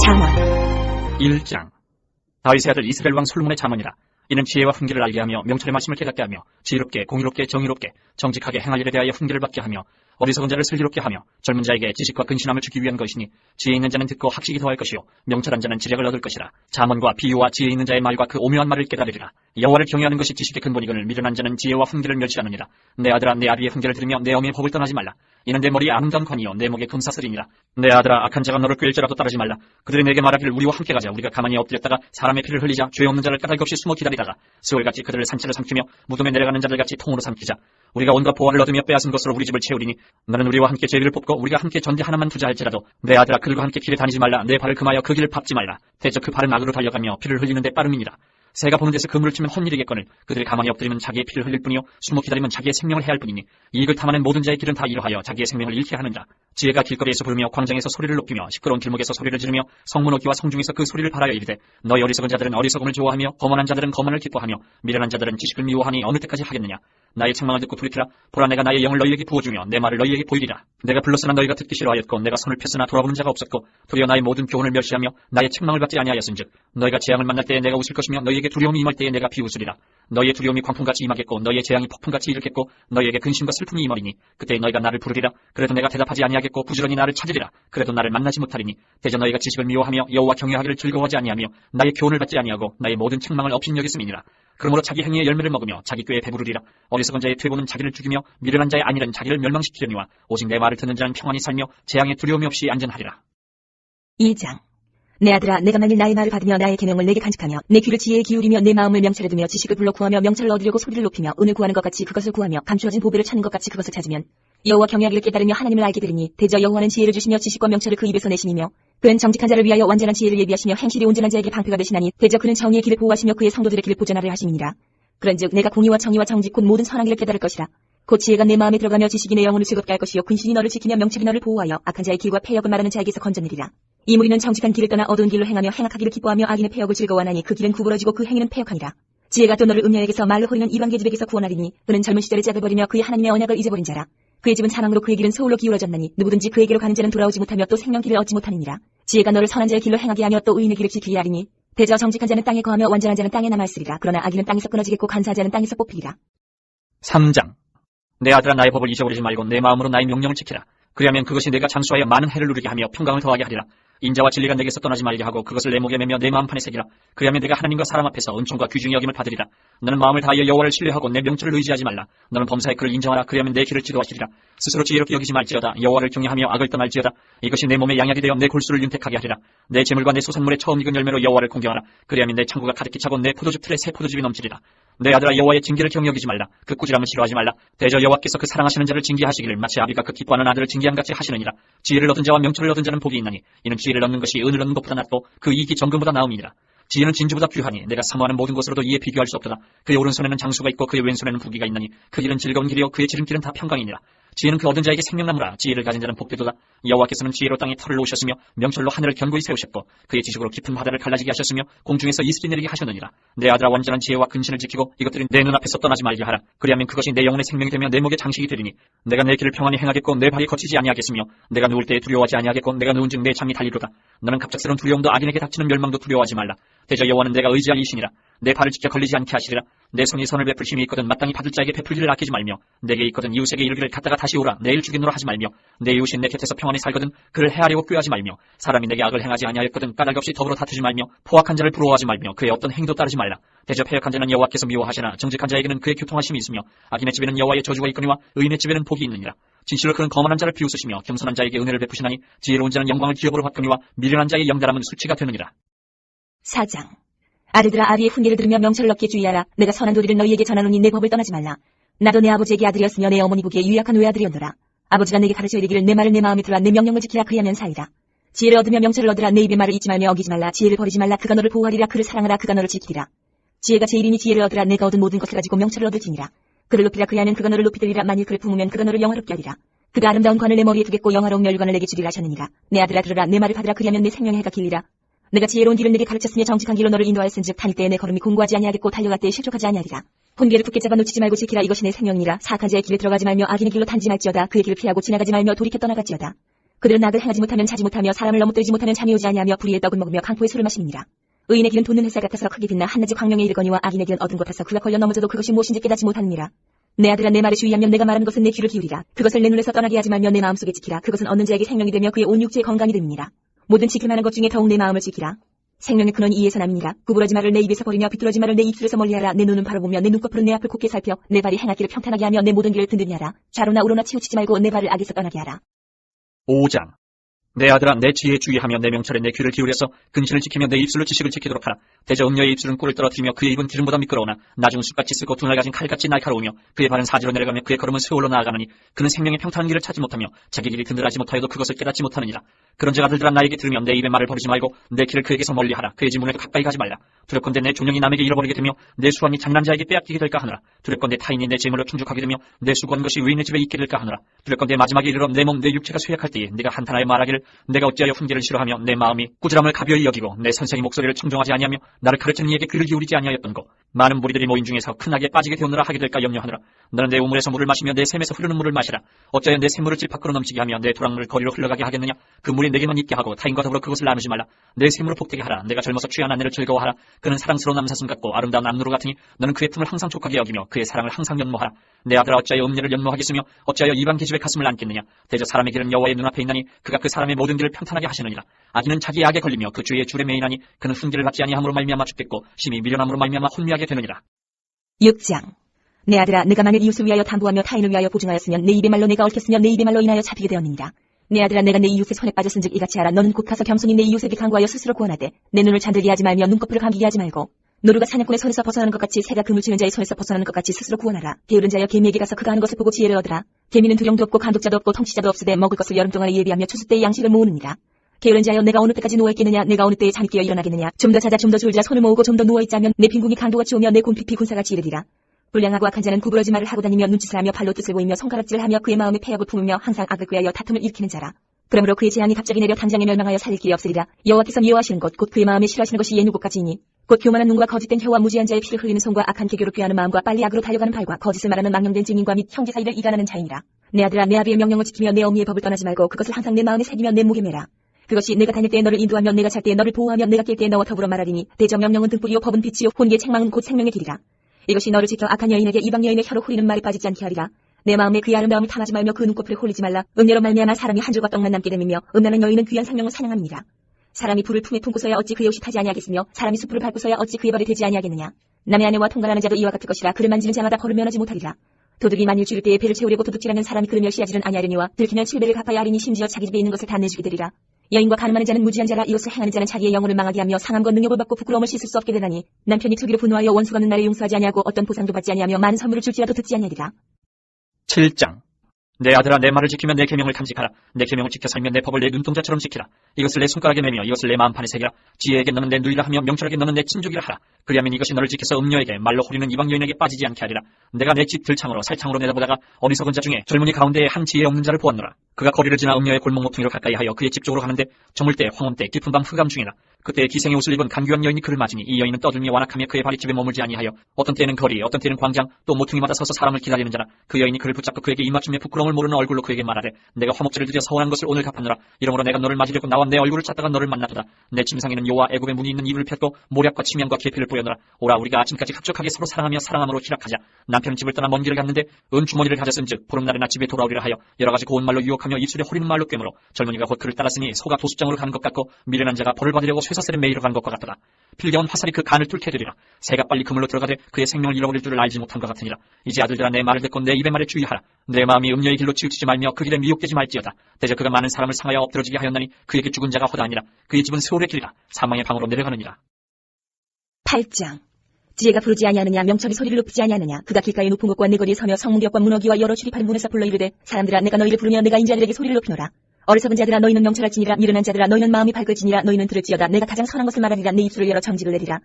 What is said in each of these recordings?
잠언 1장. 다윗의 아들 이스라엘 왕 솔로몬의 잠언이라. 이는 지혜와 훈계를 알게 하며 명철의 말씀을 깨닫게 하며 지혜롭게 공의롭게 정의롭게 정직하게 행할 일에 대하여 훈계를 받게 하며 어리석은 자를 슬기롭게 하며 젊은 자에게 지식과 근신함을 주기 위한 것이니 지혜 있는 자는 듣고 학식이 더할 것이요 명철한 자는 지략을 얻을 것이라. 잠언과 비유와 지혜 있는 자의 말과 그 오묘한 말을 깨달으리라. 여호와를 경외하는 것이 지식의 근본이거늘 미련한 자는 지혜와 훈계를 멸시하느니라. 내 아들아, 내 아비의 훈계를 들으며 내 어미의 법을 떠나지 말라. 이는 내 머리에 아름다운 관이요 내 목에 금사슬이니라. 내 아들아, 악한 자가 너를 꾀일지라도 따르지 말라. 그들이 내게 말하기를 우리와 함께 가자. 우리가 가만히 엎드렸다가 사람의 피를 흘리자. 죄 없는 자를 까닭 없이 숨어 기다리다가 스올같이 그들을 산채로 삼키며 무덤에 내려가는 자들 같이 통으로 삼키자. 우리가 온갖 보화를 얻으며 빼앗은 것으로 우리 집을 채우리니 너는 우리와 함께 제비를 뽑고 우리가 함께 전대 하나만 투자할지라도 내 아들아, 그들과 함께 길에 다니지 말라. 내 발을 금하여 그 길을 밟지 말라. 대저 그 발은 악으로 달려가며 피를 흘리는데 빠름이니라. 새가 보는 데서 그물을 치면 헛일이겠거늘 그들이 가만히 엎드리면 자기의 피를 흘릴 뿐이요 숨어 기다리면 자기의 생명을 해할 뿐이니 이익을 탐하는 모든 자의 길은 다 이러하여 자기의 생명을 잃게 하느니라. 지혜가 길거리에서 부르며 광장에서 소리를 높이며 시끄러운 길목에서 소리를 지르며 성문 어귀와 성중에서 그 소리를 발하여 이르되 너희 어리석은 자들은 어리석음을 좋아하며 거만한 자들은 거만을 기뻐하며 미련한 자들은 지식을 미워하니 어느 때까지 하겠느냐. 나의 책망을 듣고 돌이키라. 보라, 내가 나의 영을 너희에게 부어주며 내 말을 너희에게 보이리라. 내가 불렀으나 너희가 듣기 싫어하였고 내가 손을 폈으나 돌아보는 자가 없었고 도리어 나의 모든 교훈을 멸시하며 나의 책망을 받지 아니하였은즉 너희가 재앙을 만날 때에 내가 웃을 것이며 너희에게 두려움이 임할 때에 내가 비웃으리라. 너희의 두려움이 광풍같이 임하겠고 너희의 재앙이 폭풍같이 일겠고 너희에게 근심과 슬픔이 임하리니 그때 너희가 나를 부르리라. 그래도 내가 대답하지 아니하겠고 부지런히 나를 찾으리라. 그래도 나를 만나지 못하리니 대저 너희가 지식을 미워하며 여호와 경외하기를 즐거워하지 아니하며 나의 교훈을 받지 아니하고 나의 모든 책망을 업신여겼음이니라. 그러므로 자기 행위의 열매를 먹으며 자기 꾀에 배부르리라. 어리석은 자의 퇴보는 자기를 죽이며 미련한 자의 안일은 자기를 멸망시키려니와 오직 내 말을 듣는 자는 평안히 살며 재앙에 두려움이 없이 안전하리라. 2장. 내 아들아, 내가 만일 나의 말을 받으며 나의 계명을 내게 간직하며 내 귀를 지혜에 기울이며 내 마음을 명철에 두며 지식을 불러 구하며 명철을 얻으려고 소리를 높이며 은을 구하는 것 같이 그것을 구하며 감추어진 보배를 찾는 것 같이 그것을 찾으면 여호와 경외하기를 깨달으며 하나님을 알게 되리니 대저 여호와는 지혜를 주시며 지식과 명철을 그 입에서 내시니며 그는 정직한 자를 위하여 완전한 지혜를 예비하시며 행실이 온전한 자에게 방패가 되시나니 대저 그는 정의의 길을 보호하시며 그의 성도들의 길을 보전하려 하심이니라. 그런즉 내가 공의와 정의와 정직 곧 모든 선한 길을 깨달을 것이라. 곧 지혜가 내 마음에 들어가며 지식이 내 영혼을 즐겁게 할 것이요 근신이 너를 지키며 명철이 너를 보호하여 악한 자의 길과 패역을 말하는 자에게서 건져내리라. 이 무리는 정직한 길을 떠나 어두운 길로 행하며 행악하기를 기뻐하며 악인의 패역을 즐거워하나니 그 길은 구부러지고 그 행위는 패역하니라. 지혜가 또 너를 음녀에게서 말로 호리는 이방계집에게서 구원하리니 그는 젊은 시절에 짝을 버리며 그의 하나님의 언약을 잊어버린 자라. 그의 집은 사망으로 그의 길은 소울로 기울어졌나니 누구든지 그에게로 가는 자는 돌아오지 못하며 또 생명길을 얻지 못하느니라. 지혜가 너를 선한 자의 길로 행하게 하며 또 의인의 길을 지키게 하리니 대저 정직한 자는 땅에 거하며 완전한 자는 땅에 남아있으리라. 그러나 악인은 땅에서 끊어지겠고 간사한 자는 땅에서 뽑히리라. 3장. 내 아들아, 나의 법을 잊어버리지 말고 내 마음으로 나의 명령을 지키라. 그리하면 그것이 내가 장수하여 많은 해를 누리게 하며 평강을 더하게 하리라. 인자와 진리가 내게서 떠나지 말게 하고 그것을 내 목에 매며 내 마음판에 새기라. 그리하면 내가 하나님과 사람 앞에서 은총과 귀중히 여김을 받으리라. 너는 마음을 다하여 여호와를 신뢰하고 내 명철을 의지하지 말라. 너는 범사의 그를 인정하라. 그리하면 내 길을 지도하시리라. 스스로 지혜롭게 여기지 말지어다. 여호와를 경외하며 악을 떠날지어다. 이것이 내 몸에 양약이 되어 내 골수를 윤택하게 하리라. 내 재물과 내 소산물의 처음 익은 열매로 여호와를 공경하라. 그리하면 내 창고가 가득히 차고 내 포도즙 틀에 새 포도즙이 넘치리라. 내 아들아, 여호와의 징계를 경여기지 말라. 그 꾸지람을 싫어하지 말라. 대저 여호와께서 그 사랑하시는 자를 징계하시기를 마치 아비가 그 기뻐하는 아들을 징계함같이 하시느니라. 지혜를 얻은 자와 명철을 얻은 자는 복이 있나니 이는 지혜를 얻는 것이 은을 얻는 것보다 낫고 그 이익이 정금보다 나음이니라. 지혜는 진주보다 귀하니 내가 사모하는 모든 것으로도 이에 비교할 수 없도다. 그의 오른손에는 장수가 있고 그의 왼손에는 부귀가 있나니 그 길은 즐거운 길이요 그의 지름길은 다 평강이니라. 지혜는 그 얻은 자에게 생명나무라. 지혜를 가진 자는 복되도다. 여호와께서는 지혜로 땅에 털을 놓으셨으며 명철로 하늘을 견고히 세우셨고 그의 지식으로 깊은 바다를 갈라지게 하셨으며 공중에서 이슬이 내리게 하셨느니라. 내 아들아, 완전한 지혜와 근신을 지키고 이것들이 내 눈앞에서 떠나지 말게 하라. 그리하면 그것이 내 영혼의 생명이 되며 내 목의 장식이 되리니 내가 내 길을 평안히 행하겠고 내 발이 거치지 아니하겠으며 내가 누울 때에 두려워하지 아니하겠고 내가 누운즉 내 잠이 달리로다. 너는 갑작스러운 두려움도 악인에게 닥치는 멸망도 두려워하지 말라. 대저 여호와는 내가 의지할 이신이라. 내 발을 지켜 걸리지 않게 하시리라. 내 손이 선을 베풀 힘이 있거든 마땅히 받을 자에게 베풀기를 아끼지 말며 내게 있거든 이웃에게 이르기를 갔다가 다시 오라. 내일 주겠노라 하지 말며 내 이웃이 내 곁에서 평안히 살거든 그를 해하려고 꾀하지 말며 사람이 내게 악을 행하지 아니하였거든 까닭 없이 더불어 다투지 말며 포악한 자를 부러워하지 말며 그의 어떤 행위도 따르지 말라. 대저 패역한 자는 여호와께서 미워하시나 정직한 자에게는 그의 교통하심이 있으며 악인의 집에는 여호와의 저주가 있거니와 의인의 집에는 복이 있느니라. 진실로 그는 거만한 자를 비웃으시며 겸손한 자에게 은혜를 베푸시나니 지혜로운 자는 영광을 기업으로 받거니와 미련한 자의 영달함은 수치가 되느니라. 4장. 아들들아, 아비의 훈계를 들으며 명철을 얻게 주의하라. 내가 선한 도리를 너희에게 전하노니 내 법을 떠나지 말라. 나도 내 아버지에게 아들이었으며 내 어머니 보기에 유약한 외아들이었노라. 아버지가 내게 가르쳐 이르기를 내 말을 내 마음에 들어 내 명령을 지키라. 그리하면 사이라. 지혜를 얻으며 명철을 얻으라. 내 입의 말을 잊지 말며 어기지 말라. 지혜를 버리지 말라. 그가 너를 보호하리라. 그를 사랑하라. 그가 너를 지키리라. 지혜가 제일이니 지혜를 얻으라. 내가 얻은 모든 것을 가지고 명철을 얻을지니라. 그를 높이라. 그리하면 그가 너를 높이 들리라. 만일 그를 품으면 그가 너를 영화롭게 하리라. 그가 아름다운 관을 내 머리에 두겠고 영화로운 멸관을 내게 주리라 하셨느니라. 내 아들아, 들으라. 내 말을 받으라. 그리하면 내 생명의 해가 길리라. 내가 지혜로운 길을 내게 가르쳤으며 정직한 길로 너를 인도하였은즉 다닐 때에 내 걸음이 공고하지 아니하겠고 달려갈 때에 실족하지 아니하리라. 훈계를 굳게 잡아 놓치지 말고 지키라. 이것이 내 생명이니라. 사악한 자의 길에 들어가지 말며 악인의 길로 탄지 말지어다. 그의 길을 피하고 지나가지 말며 돌이켜 떠나갈지어다. 그들은 악을 행하지 못하면 자지 못하며 사람을 넘어뜨리지 못하면 잠이 오지 아니하며 불의의 떡을 먹으며 강포의 술을 마십니다. 의인의 길은 돋는 햇살 같아서 크게 빛나 한낮의 광명에 이르거니와 악인의 길은 어두운 곳에서 그가 걸려 넘어져도 그것이 무엇인지 깨닫지 못하느니라. 내 아들아, 내 말에 주의하면 내가 말하는 것은 내 귀를 기울이라. 그것을 내 눈에서 떠나게 하지 말며 내 마음속에 지키라. 그것은 얻는 자에게 생명이 되며 그의 온 육체의 건강이 됩니다. 모든 지킬 만한 것 중에 더욱 내 마음을 지키라. 생명의 근원 이에서 남이니라. 구부러지 말을 내 입에서 버리며 비뚤어지 말을 내 입술에서 멀리하라. 내 눈은 바라보며 내 눈꺼풀은 내 앞을 곱게 살펴 내 발이 행할 길을 평탄하게 하며 내 모든 길을 든든히 하라. 좌로나 우로나 치우치지 말고 내 발을 악에서 떠나게 하라. 5장. 내 아들아, 내 지혜에 주의하며 내 명철에 내 귀를 기울여서 근신을 지키며 내 입술로 지식을 지키도록 하라. 대저 음녀의 입술은 꿀을 떨어뜨리며 그의 입은 기름보다 미끄러우나 나중은 숯같이 쓰고 두 날 가진 칼같이 날카로우며 그의 발은 사지로 내려가며 그의 걸음은 세월로 나아가느니 그는 생명의 평탄한 길을 찾지 못하며 자기 길이 든든하지 못하여도 그것을 깨닫지 못하느니라. 그런즉 아들들아, 나에게 들으며 내 입의 말을 버리지 말고 내 길을 그에게서 멀리하라. 그의 지문에도 가까이 가지 말라. 두렵건대 내 존영이 남에게 잃어버리게 되며 내 수완이 장난 자에게 빼앗기게 될까 하느라. 두렵건대 타인이 내 재물로 충족하게 되며 내 수고한 것이 의인의 집에 있게 될까 하느라. 두렵건대 마지막에 이르러 내 몸 내 육체가 쇠약할 때에 내가 한탄하여 말하기를 내가 어찌하여 훈계를 싫어하며 내 마음이 꾸지람을 가벼이 여기고 내 선생의 목소리를 청종하지 아니하며 나를 가르치는 이에게 귀를 기울이지 아니하였던 거. 많은 무리들이 모인 중에서 큰 악에 빠지게 되었느라 하게 될까 염려하느라. 너는 내 우물에서 물을 마시며 내 샘에서 흐르는 물을 마시라. 어찌하여 내 샘물을 집 밖으로 넘치게 하며 내 도랑물을 거리로 흘러가게 하겠느냐. 그 물이 내게만 있게 하고 타인과 더불어 그것을 나누지 말라. 내 샘으로 복되게 하라. 내가 젊어서 취한 아내를 즐거워하라. 그는 사랑스러운 남사슴 같고 아름다운 암누루 같으니 너는 그의 틈을 항상 족하게 여기며 그의 사랑을 항상 연모하라. 내 아들아, 어찌하여 음녀를 연모하겠으며 어찌하여 이방 계집의 가슴을 안겠느냐. 대저 사람의 길은 여호와의 눈앞에 있나니 그가 그 사람의 모든 길을 평탄하게 하시느니라. 악인은 자기 악에 걸리며 그 죄의 줄에 매이나니 그는 훈계를 받지 아니함으로 말미암아 죽겠고 심히 미련함으로 말미암아 혼미하게 되느니라. 6장. 내 아들아, 내가 만일 이웃을 위하여 담보하며 타인을 위하여 보증하였으면 내 입의 말로 내가 얽혔으며 내 입의 말로 인하여 잡히게 되었느니라. 내 아들아, 내가 내 이웃의 손에 빠졌은즉 이같이 하라. 너는 곧 가서 겸손히 내 이웃에게 강구하여 스스로 구원하되 내 눈을 잠들게 하지 말며 눈꺼풀을 감기게 하지 말고 노루가 사냥꾼의 손에서 벗어나는 것 같이 새가 그물 치는 자의 손에서 벗어나는 것 같이 스스로 구원하라. 게으른 자여, 개미에게 가서 그가 하는 것을 보고 지혜를 얻으라. 개미는 두령도 없고 간독자도 없고 통치자도 없으되 먹을 것을 여름 동안에 예비하며 추수 때에 양식을 모으느니라. 게으른 자여, 내가 어느 때까지 누워있겠느냐. 내가 어느 때에 잠이 깨어 일어나겠느냐. 좀 더 자자, 좀 더 졸자. 손을 모으고 좀 더 누워있자면 내 빈궁이 강도같이 오며 내 곤핍이 군사같이 이르리라. 불량하고 악한 자는 구부러지 말을 하고 다니며 눈짓을 하며 발로 뜻을 보이며 손가락질을 하며 그의 마음에 패역을 품으며 항상 악을 꾀하여 다툼을 일으키는 자라. 그러므로 그의 재앙이 갑자기 내려 당장에 멸망하여 살릴 길이 없으리라. 여호와께서 미워하시는 것 곧 그의 마음에 싫어하시는 것이 예누곳까지이니 곧 교만한 눈과 거짓된 혀와 무지한 자의 피를 흘리는 손과 악한 계교로 꾀하는 마음과 빨리 악으로 달려가는 발과 거짓을 말하는 망령된 증인과 및 형제 사이를 이간하는 자이니라. 내 아들아, 내 아비의 명령을 지키며 내 어미의 법을 떠나지 말고 그것을 항상 내 마음에 새기며 내 목에 매라. 그것이 내가 다닐 때에 너를 인도하며 내가 잘 때에 너를 보호하며 내가 깰 때에 너와 더불어 말하리니 대저 명령은 등불이요 법은 빛이요 혼기의 책망은 곧 생명의 길이라. 이것이 너를 지켜 악한 여인에게 이방 여인의 혀로 후리는 말이 빠지지 않게 하리라. 내 마음에 그의 아름다움을 탐하지 말며 그 눈꺼풀에 홀리지 말라. 음녀로 말미암아 사람이 한 줄과 떡만 남게 됨이며 음란한 여인은 귀한 생명을 사냥함이니라. 사람이 불을 품에 품고서야 어찌 그의 옷이 타지 아니하겠으며 사람이 숯불을 밟고서야 어찌 그의 발이 되지 아니하겠느냐. 남의 아내와 통관하는 자도 이와 같을 것이라. 그를 만지는 자마다 벌을 면하지 못하리라. 도둑이 만일 줄일 때에 배를 채우려고 도둑질하는 사람이 그를 멸시하지는 아니하려니와 들키면 7배를 갚아야 하리니 심지어 자기 집에 있는 것을 다 내주게 되리라. 여인과 가늠하는 자는 무지한 자라. 이것을 행하는 자는 자기의 영혼을 망하게 하며 상함과 능욕을 받고 부끄러움을 씻을 수 없게 되나니 남편이 투기로 분노하여 원수가 없는 날에 용서하지 아니하고 어떤 보상도 받지 아니하며 많은 선물을 줄지라도 듣지 아니하리라. 7장. 내 아들아, 내 말을 지키며 내 계명을 탐지하라. 내 계명을 지켜 살며 내 법을 내 눈동자처럼 지키라. 이것을 내 손가락에 매며 이것을 내 마음판에 새기라. 지혜에게 너는 내 누이라 하며 명철에게 너는 내 친족이라 하라. 그리하면 이것이 너를 지켜서 음녀에게 말로 호리는 이방 여인에게 빠지지 않게 하리라. 내가 내 집 들창으로 살창으로 내다보다가 어리석은 자 중에 젊은이 가운데에 한 지혜 없는 자를 보았노라. 그가 거리를 지나 음녀의 골목 모퉁이로 가까이 하여 그의 집 쪽으로 가는데 저물 때 황혼 때 깊은 밤 흑암 중이라. 그때 기생의 옷을 입은 간귀한 여인이 그를 맞으니 이 여인은 떠들며 완악하며 그의 발이 집에 머물지 아니하여 어떤 때에는 거리 어떤 때에는 광장 또 모퉁이마다 서서 사람을 기다리는 자라. 그 여인이 그를 붙잡고 그에게 입맞춤에 부끄러움을 모르는 얼굴로 그에게 말하되 내가 화목제를 드려 서운한 것을 오늘 갚았노라. 이러므로 내가 너를 맞으려고 나와 내 얼굴을 찾다가 너를 만나도다. 내 침상에는 요와 애굽의 문이 있는 이불을 폈고 모략과 침향과 계피를 보여노라. 오라, 우리가 아침까지 합족하게 서로 사랑하며 사랑함으로 희락하자. 남편은 집을 떠나 먼 길을 갔는데 은주머니를 가졌은즉 보름날에나 집에 돌아오리라 하여 여러가지 고운 말로 유혹하며 입술에 호리는 말로 꿰므로 젊은이가 곧 그를 따랐으니 소가 도수장으로 가는 것 같고 미련한 자가 벌을 받으려고 쇠사슬에 매이러 가는 것과 같더라. 필경은 화살이 그 간을 뚫게 되리라. 새가 빨리 그물로 들어가되 그의 생명을 잃어버릴 줄을 알지 못한 것 같으니라. 이제 아들들아, 내 말을 듣고 내 입의 말에 주의하라. 내 마음이 음녀의 길로 치우치지 말며 그 길에 미혹되지 말지어다. 대저 그가 많은 사람을 상하여 엎드러지게 하였나니 그에게 죽은 자가 허다하니라. 그의 집은 세월의 길이라. 사망의 방으로 내려가느니라. 8장. 지혜가 부르지 아니하느냐. 명철이 소리를 높이지 아니하느냐. 그가 길가의 높은 곳과 내 거리에 서며 성문격과 문어기와 여러 출입하는 문에서 불러 이르되 사람들아, 내가 너희를 부르며 내가 인자들에게 소리를 높이노라. 어리석은 자들아, 너희는 명철할지니라. 미련한 자들아, 너희는 마음이 밝을지니라. 너희는 들을지어다. 내가 가장 선한 것을 말하리라. 내 입술을 열어 정직을 내리라.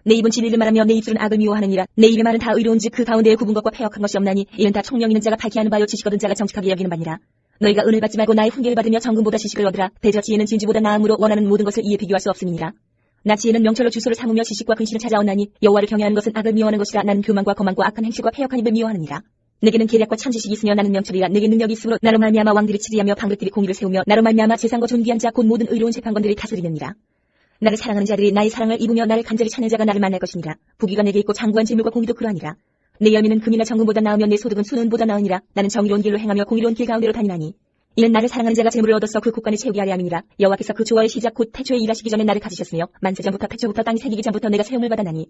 내 입은 진리를 말하며 내 입술은 악을 미워하느니라. 내 입의 말은 다 의로운즉 그 가운데에 굽은 것과 패역한 것이 없나니 이는 다 총명 있는 자가 밝게 하는 바요 지식 얻은 자가 정직하게 여기는 바니라. 너희가 은을 받지 말고 나의 훈계를 받으며 정금보다 지식을 얻으라. 대저 지혜는 진주보다 나음으로 원하는 모든 것을 이에 비교할 수 없음이니라. 나 지혜는 명철로 주소를 삼으며 지식과 근신을 찾아오나니 여호와를 경외하는 것은 악을 미워하는 것이라. 나는 교만과 거만과 악한 행실과 패역한 입을 미워하느니라. 내게는 계략과 참지식이 있으며 나는 명철이라. 내게 능력이 있으므로 나로 말미암아 왕들이 치리하며 방백들이 공의를 세우며 나로 말미암아 재상과 존귀한 자 곧 모든 의로운 재판관들이 다스리느니라. 나를 사랑하는 자들이 나의 사랑을 입으며 나를 간절히 찾는 자가 나를 만날 것이니라. 부귀가 내게 있고 장구한 재물과 공의도 그러하니라. 내 열매는 금이나 정금보다 나으며 내 소득은 수은보다 나으니라. 나는 정의로운 길로 행하며 공의로운 길 가운데로 다니나니 이는 나를 사랑하는 자가 재물을 얻어서 그 곳간을 채우게 하려 함이니라. 여호와께서 그 조화의 시작 곧 태초에 일하시기 전에 나를 가지셨으며 만세전부터 태초부터 땅이 생기기 전부터 내가 세움을 받았나니